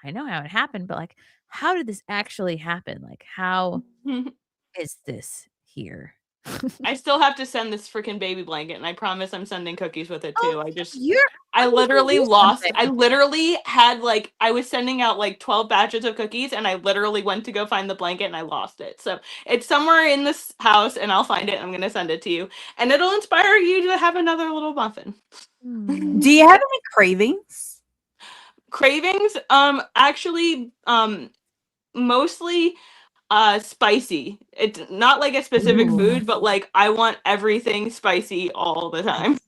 I know how it happened, but how did this actually happen? How is this here? I still have to send this freaking baby blanket, and I promise I'm sending cookies with it too. I literally had like, I was sending out like 12 batches of cookies, and I literally went to go find the blanket and I lost it. So it's somewhere in this house, and I'll find it. I'm gonna send it to you, and it'll inspire you to have another little muffin. Do you have any cravings? Cravings? Actually, mostly spicy. It's not like a specific food, but like I want everything spicy all the time.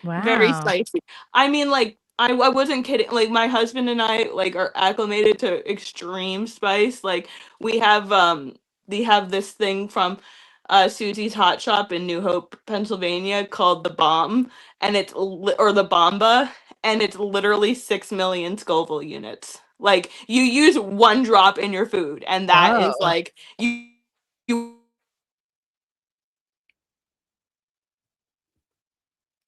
Very Wow. spicy. I mean, like I wasn't kidding. Like my husband and I like are acclimated to extreme spice. Like we have this thing from Susie's Hot Shop in New Hope, Pennsylvania called the Bomb, and it's or the Bomba, and it's literally 6 million Scoville units. Like you use one drop in your food, and that is Whoa. like you.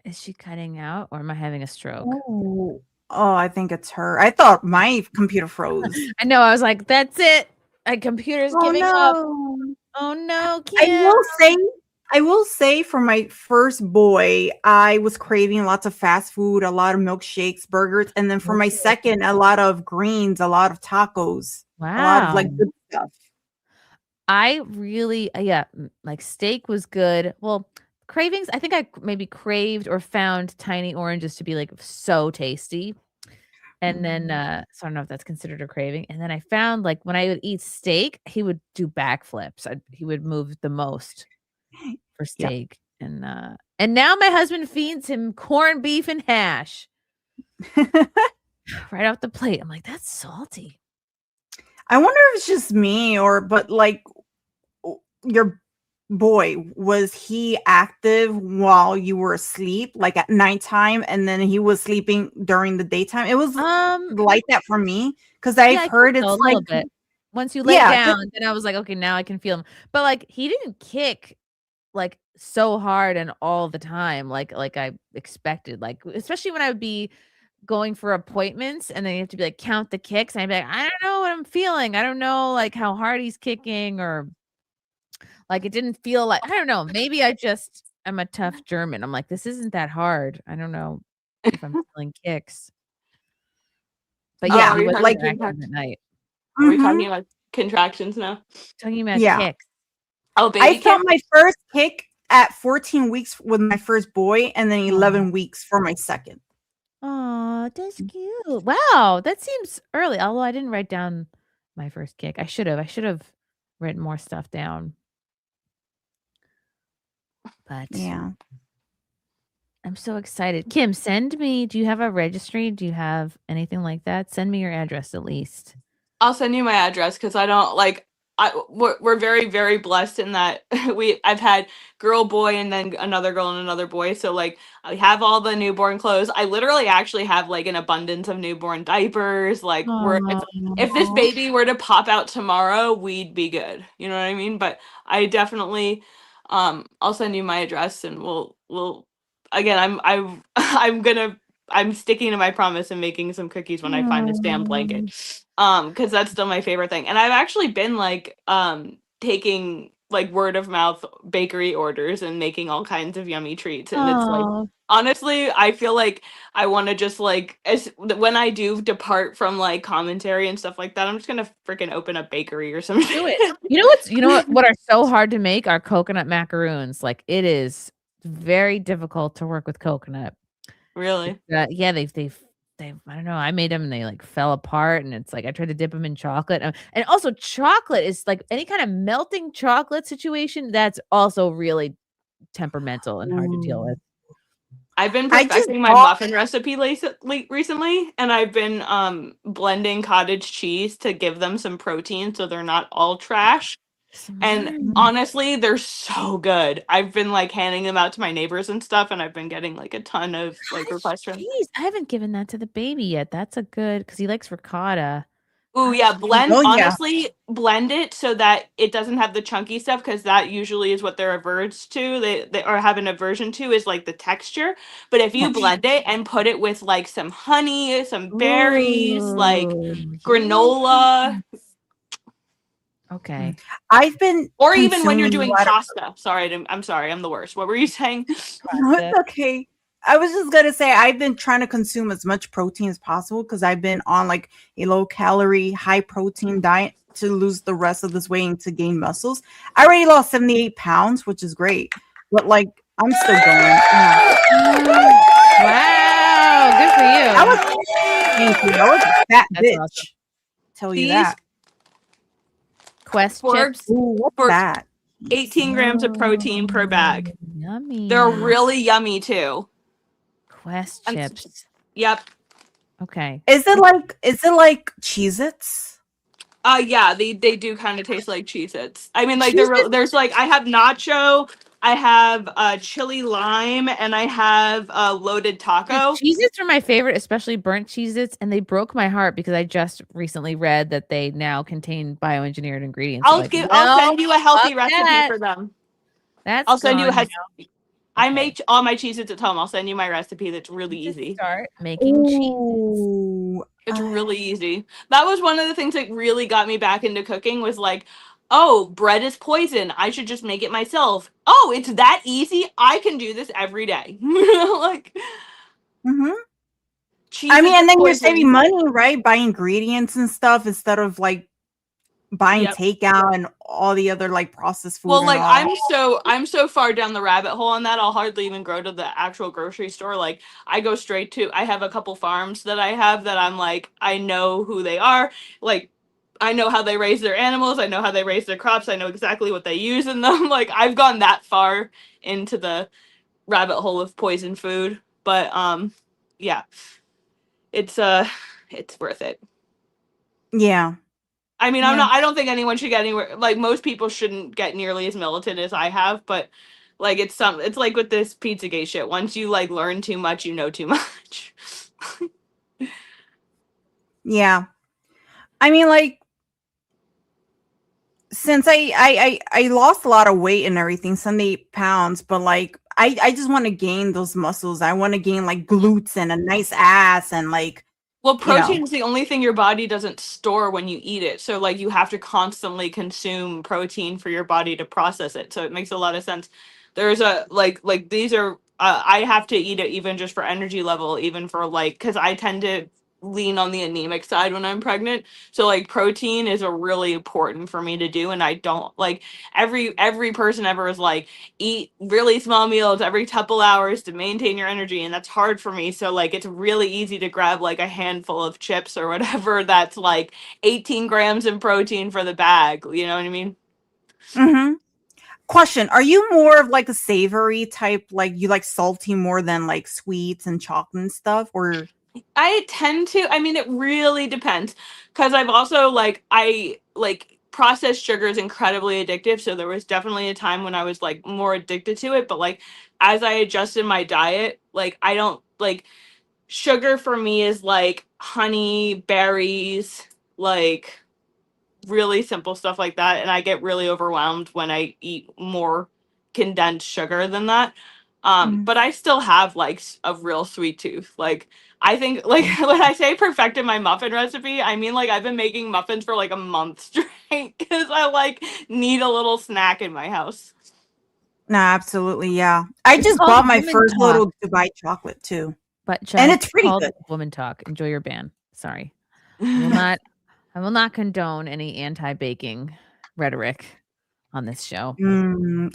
Is she cutting out, or am I having a stroke? Oh, I think it's her. I thought my computer froze. I know. I was like, "That's it. My computer's giving up." Oh no, Kim. I will say for my first boy, I was craving lots of fast food, a lot of milkshakes, burgers, and then for my second, a lot of greens, a lot of tacos, a lot of like Wow. good stuff. I really, like steak was good. Well, cravings, I think I maybe craved or found tiny oranges to be like so tasty. And then, so I don't know if that's considered a craving. And then I found like when I would eat steak, he would do backflips. He would move the most for steak. And now my husband feeds him corned beef and hash right off the plate. I'm like, that's salty. I wonder if it's just me but like your boy, was he active while you were asleep, like at nighttime, and then he was sleeping during the daytime? It was like that for me because I've heard it's a like little bit. Once you lay down, then I was like, okay, now I can feel him. But like he didn't kick like so hard and all the time, like I expected. Like especially when I would be going for appointments, and then you have to be like count the kicks, and I'd be like, I don't know what I'm feeling. I don't know like how hard he's kicking, or like it didn't feel like, I don't know. Maybe I'm a tough German. I'm like, this isn't that hard. I don't know if I'm feeling kicks. But yeah, he was like active at night. Are we talking about contractions now? Talking about Yeah. kicks. Oh, baby I felt my first kick at 14 weeks with my first boy, and then 11 weeks for my second. Oh, that's cute. Wow, that seems early. Although I didn't write down my first kick. I should have written more stuff down. But yeah, I'm so excited. Kim, do you have a registry? Do you have anything like that? Send me your address at least. I'll send you my address because I don't like. We're very, very blessed in that I've had girl, boy, and then another girl and another boy. So like I have all the newborn clothes. I literally actually have like an abundance of newborn diapers. Like if this baby were to pop out tomorrow, we'd be good. You know what I mean? But I definitely, I'll send you my address, and we'll again. I'm sticking to my promise and making some cookies when I find this damn blanket. Because that's still my favorite thing. And I've actually been like taking like word of mouth bakery orders and making all kinds of yummy treats. And it's like, honestly, I feel like I want to just like, when I do depart from like commentary and stuff like that, I'm just gonna freaking open a bakery or something. Do it. You know what are so hard to make are coconut macaroons. Like it is very difficult to work with coconut. Really? Yeah, they've I don't know. I made them and they like fell apart, and it's like I tried to dip them in chocolate. And also chocolate is like any kind of melting chocolate situation. That's also really temperamental and hard to deal with. I've been perfecting my muffin recipe recently, and I've been blending cottage cheese to give them some protein so they're not all trash. And honestly, they're so good. I've been like handing them out to my neighbors and stuff, and I've been getting like a ton of like requests from. I haven't given that to the baby yet. That's a good, because he likes ricotta. Ooh, yeah, honestly, blend it so that it doesn't have the chunky stuff, because that usually is what they're averse to. They or have an aversion to is like the texture. But if you blend it and put it with like some honey, some berries, like granola. Okay. I've been Or even when you're consuming doing a lot of- pasta. Sorry, I'm sorry, I'm the worst. What were you saying? No, it's okay. I was just gonna say I've been trying to consume as much protein as possible because I've been on like a low calorie, high protein diet to lose the rest of this weight and to gain muscles. I already lost 78 pounds, which is great, but like I'm still going. Wow, good for you. Thank you. I was a fat That's bitch. awesome. Tell you These that. Quest For- chips. Ooh, what's For that? 18 grams of protein per bag. Yummy. They're really yummy too. Quest I'm- chips. Yep. Okay. Is it like Cheez-Its? Yeah, they do kind of taste like Cheez-Its. I mean, like there's like I have nacho, I have chili lime, and I have loaded taco. Cheez-Its are my favorite, especially burnt Cheez-Its, and they broke my heart because I just recently read that they now contain bioengineered ingredients. I'll send you a healthy recipe for them. I'll send you a I make all my Cheez-Its at home. I'll send you my recipe that's really easy. Start making Cheez-Its. It's really easy. That was one of the things that really got me back into cooking was like, oh, bread is poison. I should just make it myself. Oh, it's that easy. I can do this every day. Like, I mean, and then you're poison. saving money, right? Buying ingredients and stuff instead of like buying takeout and all the other like processed food. Well, and like all. I'm so far down the rabbit hole on that. I'll hardly even go to the actual grocery store. Like I go straight to. I have a couple farms that I have that I'm like I know who they are. Like I know how they raise their animals. I know how they raise their crops. I know exactly what they use in them. Like I've gone that far into the rabbit hole of poison food. But yeah, it's worth it. Yeah. I mean, I don't think anyone should get anywhere. Like most people shouldn't get nearly as militant as I have, but like it's like with this Pizzagate shit. Once you like learn too much, you know too much. Yeah. I mean, like since I lost a lot of weight and everything, 78 pounds, but like I just want to gain those muscles. I want to gain like glutes and a nice ass and like Well, protein is the only thing your body doesn't store when you eat it. So like you have to constantly consume protein for your body to process it. So it makes a lot of sense. There's a like these are I have to eat it even just for energy level, even for like because I tend to lean on the anemic side when I'm pregnant. So like protein is a really important for me to do, and I don't like every person ever is like eat really small meals every couple hours to maintain your energy, and that's hard for me. So like it's really easy to grab like a handful of chips or whatever that's like 18 grams in protein for the bag. You know what I mean? Mm-hmm. Question: are you more of like a savory type, like you like salty more than like sweets and chocolate and stuff, or I tend to. I mean, it really depends because I've also I processed sugar is incredibly addictive. So there was definitely a time when I was like more addicted to it. But like as I adjusted my diet, like I don't like sugar for me is like honey, berries, like really simple stuff like that. And I get really overwhelmed when I eat more condensed sugar than that. But I still have like a real sweet tooth. Like I think like when I say perfected my muffin recipe, I mean like I've been making muffins for like a month straight because I like need a little snack in my house. no? Absolutely, yeah. I just called bought my woman first talk. little Dubai chocolate too, But and it's pretty called good. Woman talk. Enjoy your ban. Sorry. I will not condone any anti-baking rhetoric on this show.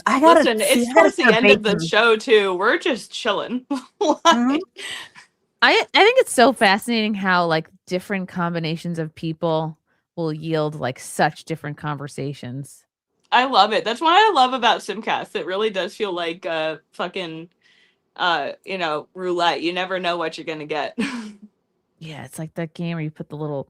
I gotta Listen, see, it's I gotta towards the start end of the baking. show too. We're just chilling. Mhm. I think it's so fascinating how like different combinations of people will yield like such different conversations. I love it. That's what I love about SIMCAST. It really does feel like fucking roulette. You never know what you're gonna get. Yeah, it's like that game where you put the little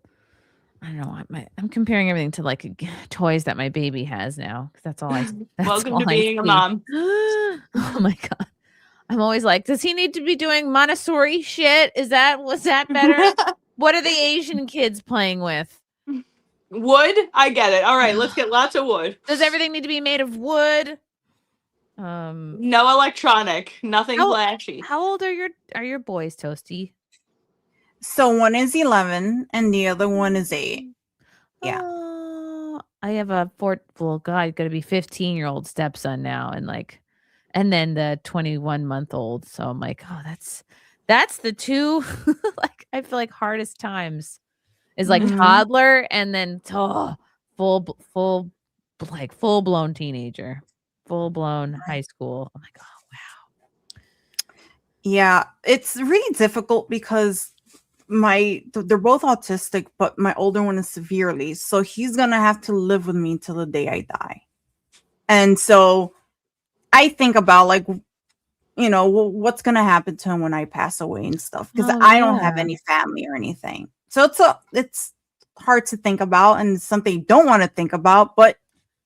I don't know. I'm comparing everything to like toys that my baby has now because that's all I. That's Welcome all to I being a see. mom. Oh my god! I'm always like, does he need to be doing Montessori shit? Was that better? What are the Asian kids playing with? Wood? I get it. All right, let's get lots of wood. Does everything need to be made of wood? No electronic, nothing flashy. How old are your boys, Toasty? So one is 11 and the other one is 8. Yeah. I have a going to be 15-year-old stepson now, and then the 21-month-old. So I'm like, oh, that's the two like I feel like hardest times is like toddler and then full blown teenager, full blown high school. I'm like, oh, Yeah, it's really difficult because they're both autistic, but my older one is severely, so he's gonna have to live with me till the day I die. And so I think about like, what's gonna happen to him when I pass away and stuff, because I don't have any family or anything. So it's hard to think about, and it's something you don't want to think about, but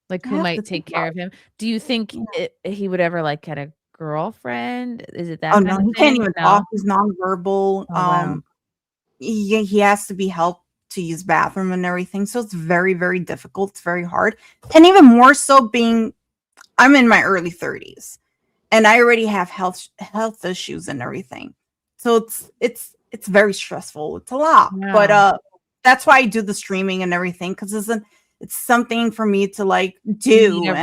like who might take care of him? Do you think he would ever like get a girlfriend? Is it that? Oh kind no, of he thing? can't even No? talk. He's nonverbal. wow. He has to be helped to use bathroom and everything. So it's very, very difficult. It's very hard. And even more so I'm in my early 30s and I already have health issues and everything. So it's very stressful. It's a lot. Wow. But that's why I do the streaming and everything, because it's something for me to like do. You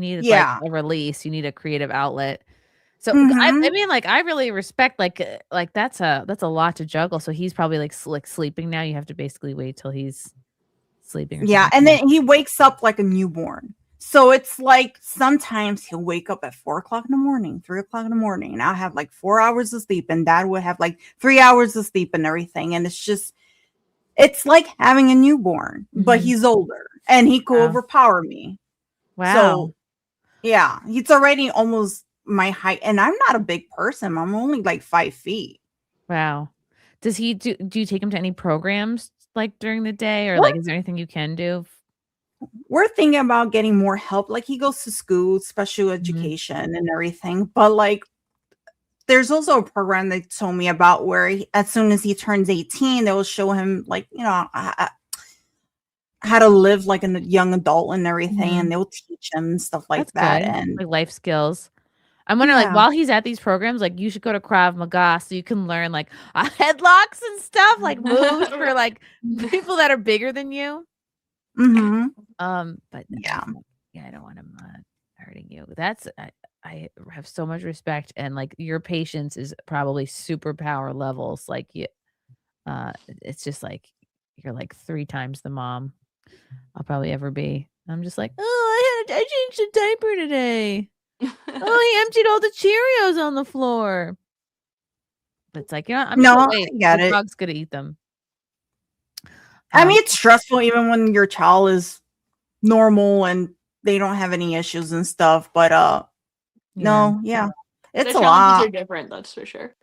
need like a release. You need a creative outlet. So I mean, like, I really respect like that's a lot to juggle. So he's probably like sleeping now. You have to basically wait till he's sleeping. Yeah, and then he wakes up like a newborn. So it's like sometimes he'll wake up at 4 o'clock in the morning, 3 o'clock in the morning, and I'll have like 4 hours of sleep, and Dad would have like 3 hours of sleep and everything. And it's like having a newborn, but he's older and he could overpower me. Wow. So yeah, he's already almost my height, and I'm not a big person. I'm only like 5 feet. Wow. Does he do you take him to any programs like during the day, or like is there anything you can do? We're thinking about getting more help. Like he goes to school, special education and everything. But like there's also a program they told me about where as soon as he turns 18, they will show him like, how to live like a young adult and everything. And they'll teach him stuff like that. Good. And like life skills. I'm wondering, like, while he's at these programs, like, you should go to Krav Maga so you can learn, like, headlocks and stuff, like, moves for, like, people that are bigger than you. But yeah, I don't want him hurting you. I have so much respect, and, like, your patience is probably superpower levels. Like, it's just, like, you're, like, 3 times the mom I'll probably ever be. I'm just like, I changed the diaper today. He emptied all the Cheerios on the floor. But it's like, I'm I get the it. dog's gonna eat them. I mean, it's stressful even when your child is normal and they don't have any issues and stuff. But it's The a challenges lot. are different, that's for sure.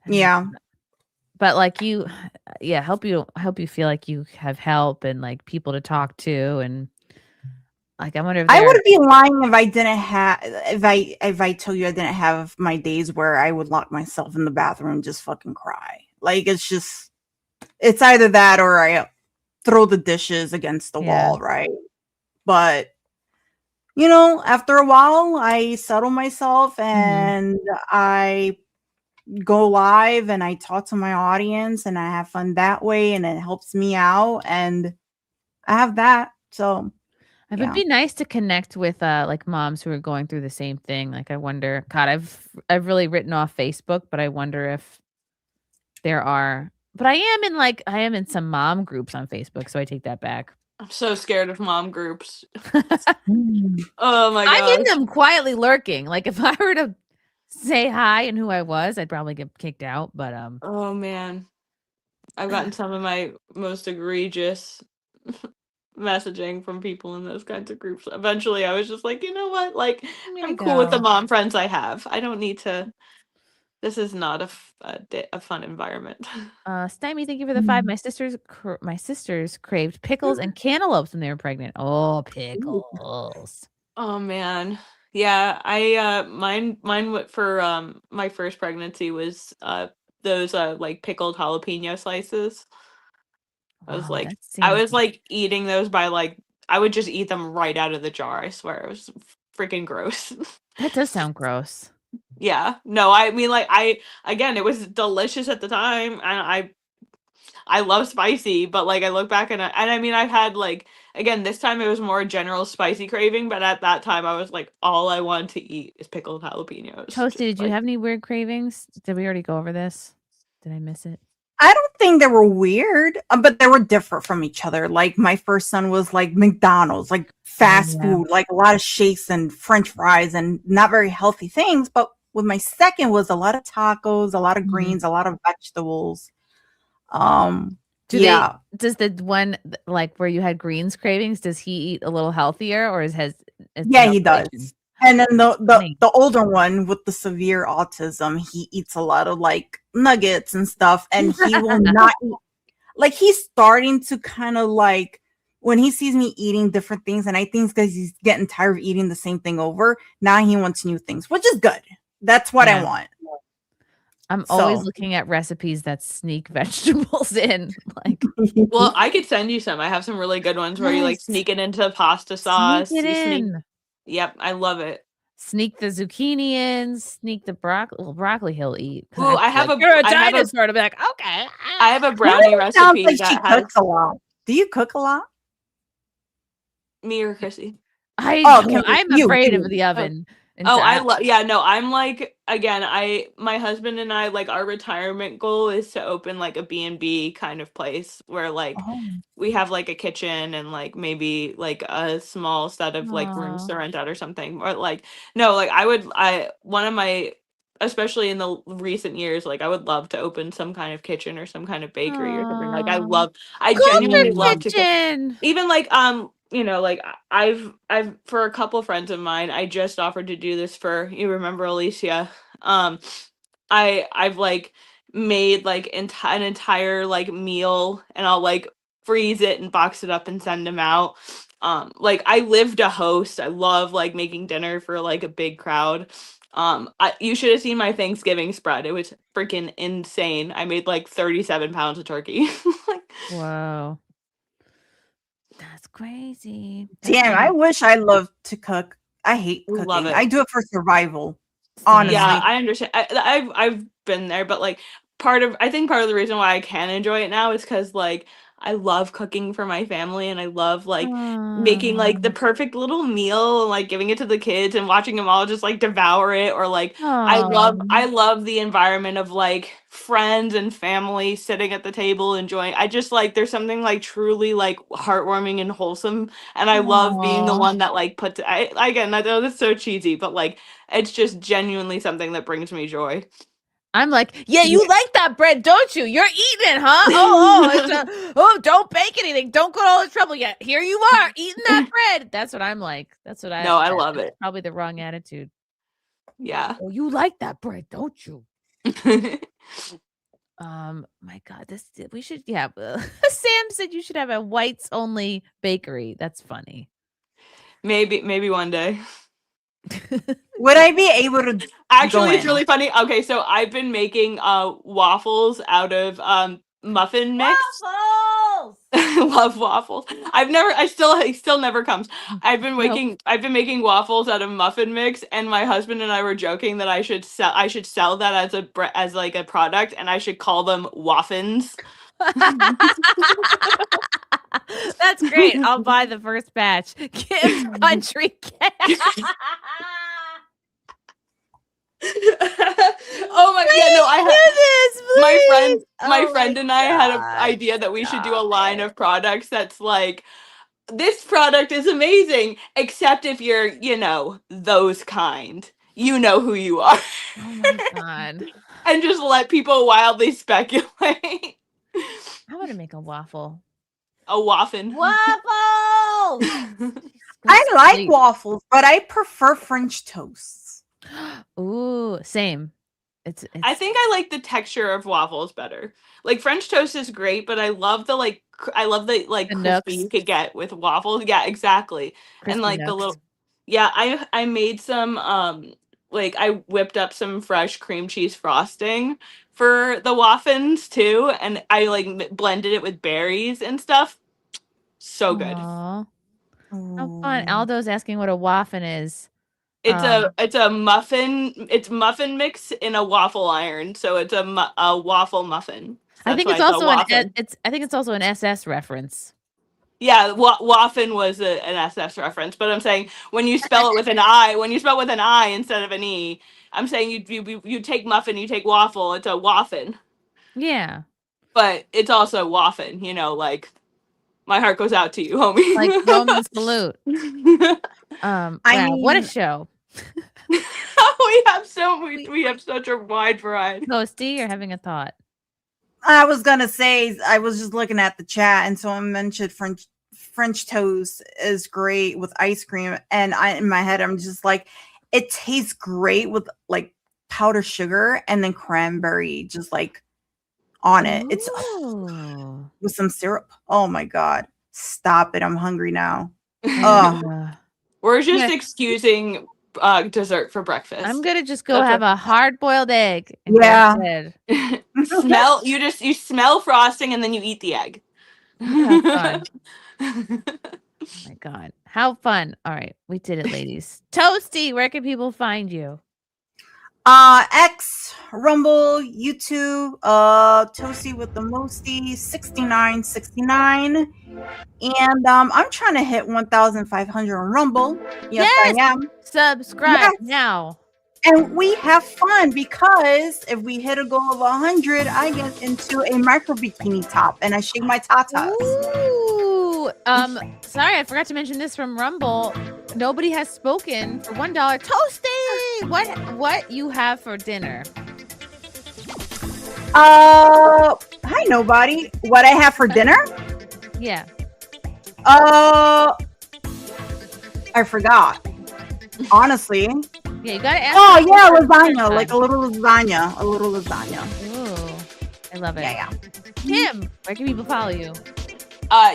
Yeah. But like help you feel like you have help and like people to talk to, and like I wonder if I would be lying if I didn't have if I told you I didn't have my days where I would lock myself in the bathroom and just fucking cry. Like it's either that or I throw the dishes against the wall, right? But after a while I settle myself and I go live and I talk to my audience and I have fun that way, and it helps me out, and I have that. So it would be nice to connect with like moms who are going through the same thing. Like I wonder, God, I've really written off Facebook, but I wonder if there are. But I am in some mom groups on Facebook, so I take that back. I'm so scared of mom groups. Oh my god. I'm in them quietly lurking. Like if I were to say hi and who I was, I'd probably get kicked out. But oh man. I've gotten some of my most egregious messaging from people in those kinds of groups. Eventually I was just like, you know what? Like I'm cool with the mom friends I have. I don't need to. This is not a fun environment. Stymie, thank you for the 5. My sisters craved pickles and cantaloupes when they were pregnant. Oh, pickles. Oh man. Yeah, I mine for my first pregnancy was those like pickled jalapeno slices. I was like eating those by like I would just eat them right out of the jar. I swear it was freaking gross. That does sound gross. Yeah. No, I mean like again it was delicious at the time, and I love spicy, but like I look back and I mean I've had like again this time it was more a general spicy craving, but at that time I was like all I want to eat is pickled jalapenos. Toasty, did you have any weird cravings? Did we already go over this? Did I miss it? I don't think they were weird, but they were different from each other. Like my first son was like McDonald's, like fast food, like a lot of shakes and French fries and not very healthy things. But with my second was a lot of tacos, a lot of greens, a lot of vegetables. Does the one like where you had greens cravings, does he eat a little healthier or is he does. And then the older one with the severe autism, he eats a lot of like nuggets and stuff, and he will not eat. Like he's starting to kind of like when he sees me eating different things, and I think because he's getting tired of eating the same thing over, now he wants new things, which is good. That's what I want. I'm always looking at recipes that sneak vegetables in. Like, well, I could send you some. I have some really good ones where you like sneak it into pasta sauce. Sneak it in. Yep, I love it. Sneak the zucchini in, sneak the broccoli. Well, broccoli he'll eat. Ooh, I have like, a. You're a I have dinosaur to be like, okay. I have a brownie recipe Sounds like she that has. cooks a lot. Do you cook a lot? Me or Chrissie? I'm afraid of the oven. Oh, I love. Yeah, no, I'm like again. My husband and I like our retirement goal is to open like a B&B kind of place where like we have like a kitchen and like maybe like a small set of like rooms to rent out or something. Or like no, like one of my especially in the recent years, like I would love to open some kind of kitchen or some kind of bakery or something. Like I genuinely love to cook. Even like you know, like I've for a couple friends of mine, I just offered to do this for, you remember Alicia? I've like made like an entire like meal and I'll like freeze it and box it up and send them out. Like I live to host. I love like making dinner for like a big crowd. You should have seen my Thanksgiving spread. It was freaking insane. I made like 37 pounds of turkey. Wow. That's crazy. Damn, I wish I loved to cook. I hate cooking. Love it. I do it for survival. Honestly. Yeah, I understand. I've been there, but like I think part of the reason why I can enjoy it now is because like I love cooking for my family and I love like making like the perfect little meal and like giving it to the kids and watching them all just like devour it, or like I love the environment of like friends and family sitting at the table enjoying. I just like there's something like truly like heartwarming and wholesome, and I love being the one that like puts again, I know that's so cheesy, but like it's just genuinely something that brings me joy. I'm like, yeah, you like that bread, don't you? You're eating it, huh? Don't bake anything. Don't go to all this trouble yet. Here you are, eating that bread. That's what I'm like. That's what I. No, I love it. Probably the wrong attitude. Yeah. Oh, you like that bread, don't you? My God, we should. Yeah, Sam said you should have a whites only bakery. That's funny. Maybe one day. Would I be able to actually it's really funny. Okay, so I've been making waffles out of muffin mix. Waffles! I love waffles. It still never comes. I've been making waffles out of muffin mix, and my husband and I were joking that I should sell that as like a product, and I should call them waffins. That's great. I'll buy the first batch. Give country cash. Oh my god! No, my friend and I had an idea that we should do a line of products that's like, this product is amazing, except if you're, those kind. You know who you are. Oh my god! And just let people wildly speculate. I want to make a waffle. A waffin. Waffles! I like waffles, but I prefer French toast. Ooh, same. It's I think I like the texture of waffles better. Like French toast is great, but I love the crispy you could get with waffles. Yeah, exactly. Crispy and like nooks. the little I made some I whipped up some fresh cream cheese frosting for the waffins too, and I like blended it with berries and stuff. So good. Aww. How fun. Aldo's asking what a waffin is. It's a muffin. It's muffin mix in a waffle iron, so it's a waffle muffin. I think That's it's why also waffin. I think it's also an SS reference. Yeah, waffin was an SS reference, but I'm saying when you spell it with an I, instead of an E, I'm saying you take muffin, you take waffle, it's a waffin. Yeah. But it's also waffin, like my heart goes out to you, homie. Like Roman salute. I Wow, what a mean- show. we have such a wide variety. Toasty, you're having a thought. I was gonna say, I was just looking at the chat, and someone mentioned French toast is great with ice cream, and in my head, I'm just like, it tastes great with like powdered sugar and then cranberry, just like on it. It's with some syrup. Oh my god! Stop it! I'm hungry now. We're just excusing dessert for breakfast. I'm gonna just go have a hard-boiled egg. And Yeah. go to bed. You smell frosting and then you eat the egg. How fun. Oh my god, how fun. All right, we did it, ladies. Toasty, where can people find you? X, Rumble, YouTube, Toasty with the Mosty, 6969. And I'm trying to hit 1,500 on Rumble. Yes, I am. Subscribe now. And we have fun because if we hit a goal of 100, I get into a micro bikini top and I shake my tatas. Ooh, sorry, I forgot to mention this from Rumble. Nobody has spoken for $1. Toasty, what you have for dinner? Hi, nobody. What I have for dinner? Yeah. I forgot. Honestly. Yeah, you gotta ask. Oh yeah, lasagna, like a little lasagna. Ooh, I love it. Yeah. Kim, where can people follow you?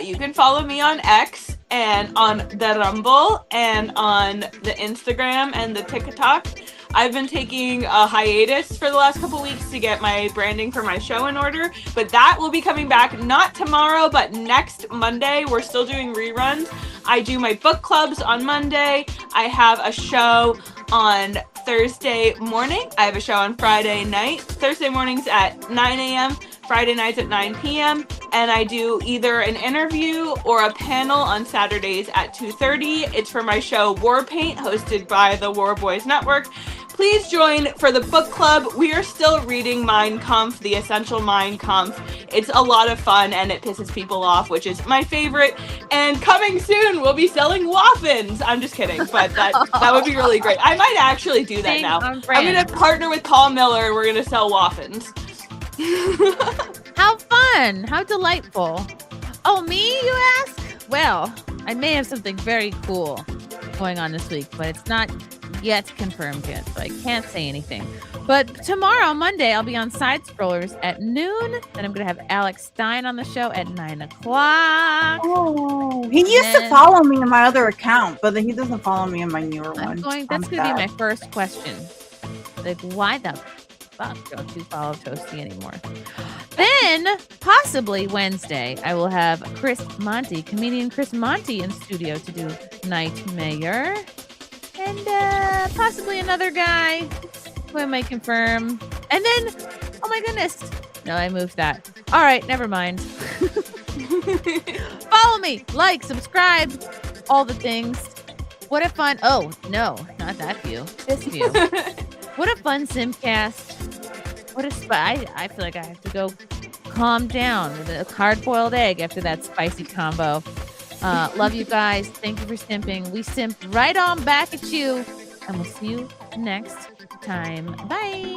You can follow me on X and on the Rumble and on the Instagram and the TikTok. I've been taking a hiatus for the last couple weeks to get my branding for my show in order, but that will be coming back not tomorrow, but next Monday. We're still doing reruns. I do my book clubs on Monday. I have a show on Thursday morning. I have a show on Friday night. Thursday mornings at 9 a.m., Friday nights at 9 p.m. And I do either an interview or a panel on Saturdays at 2:30. It's for my show War Paint, hosted by the War Boys Network. Please join for the book club. We are still reading Mein Kampf, the essential Mein Kampf. It's a lot of fun and it pisses people off, which is my favorite. And coming soon, we'll be selling waffins. I'm just kidding, but that would be really great. I might actually do that now. I'm going to partner with Paul Miller and we're going to sell waffins. How fun! How delightful! Oh, me, you ask? Well, I may have something very cool going on this week, but it's not yet confirmed yet, so I can't say anything. But tomorrow, Monday, I'll be on Side Scrollers at noon. Then I'm going to have Alex Stein on the show at 9 o'clock. Oh, he used to follow me in my other account, but he doesn't follow me in my newer one. That's going to be my first question. Like, why the fuck don't you follow Toasty anymore? Then, possibly Wednesday, I will have comedian Chris Monty in studio to do Nightmare. And possibly another guy who I might confirm. And then, oh my goodness. No, I moved that. All right, never mind. Follow me, like, subscribe, all the things. What a fun, oh, no, not that view. This view. What a fun SIMPCAST. What a I feel like I have to go calm down with a hard-boiled egg after that spicy combo. Love you guys. Thank you for simping. We simp right on back at you. And we'll see you next time. Bye.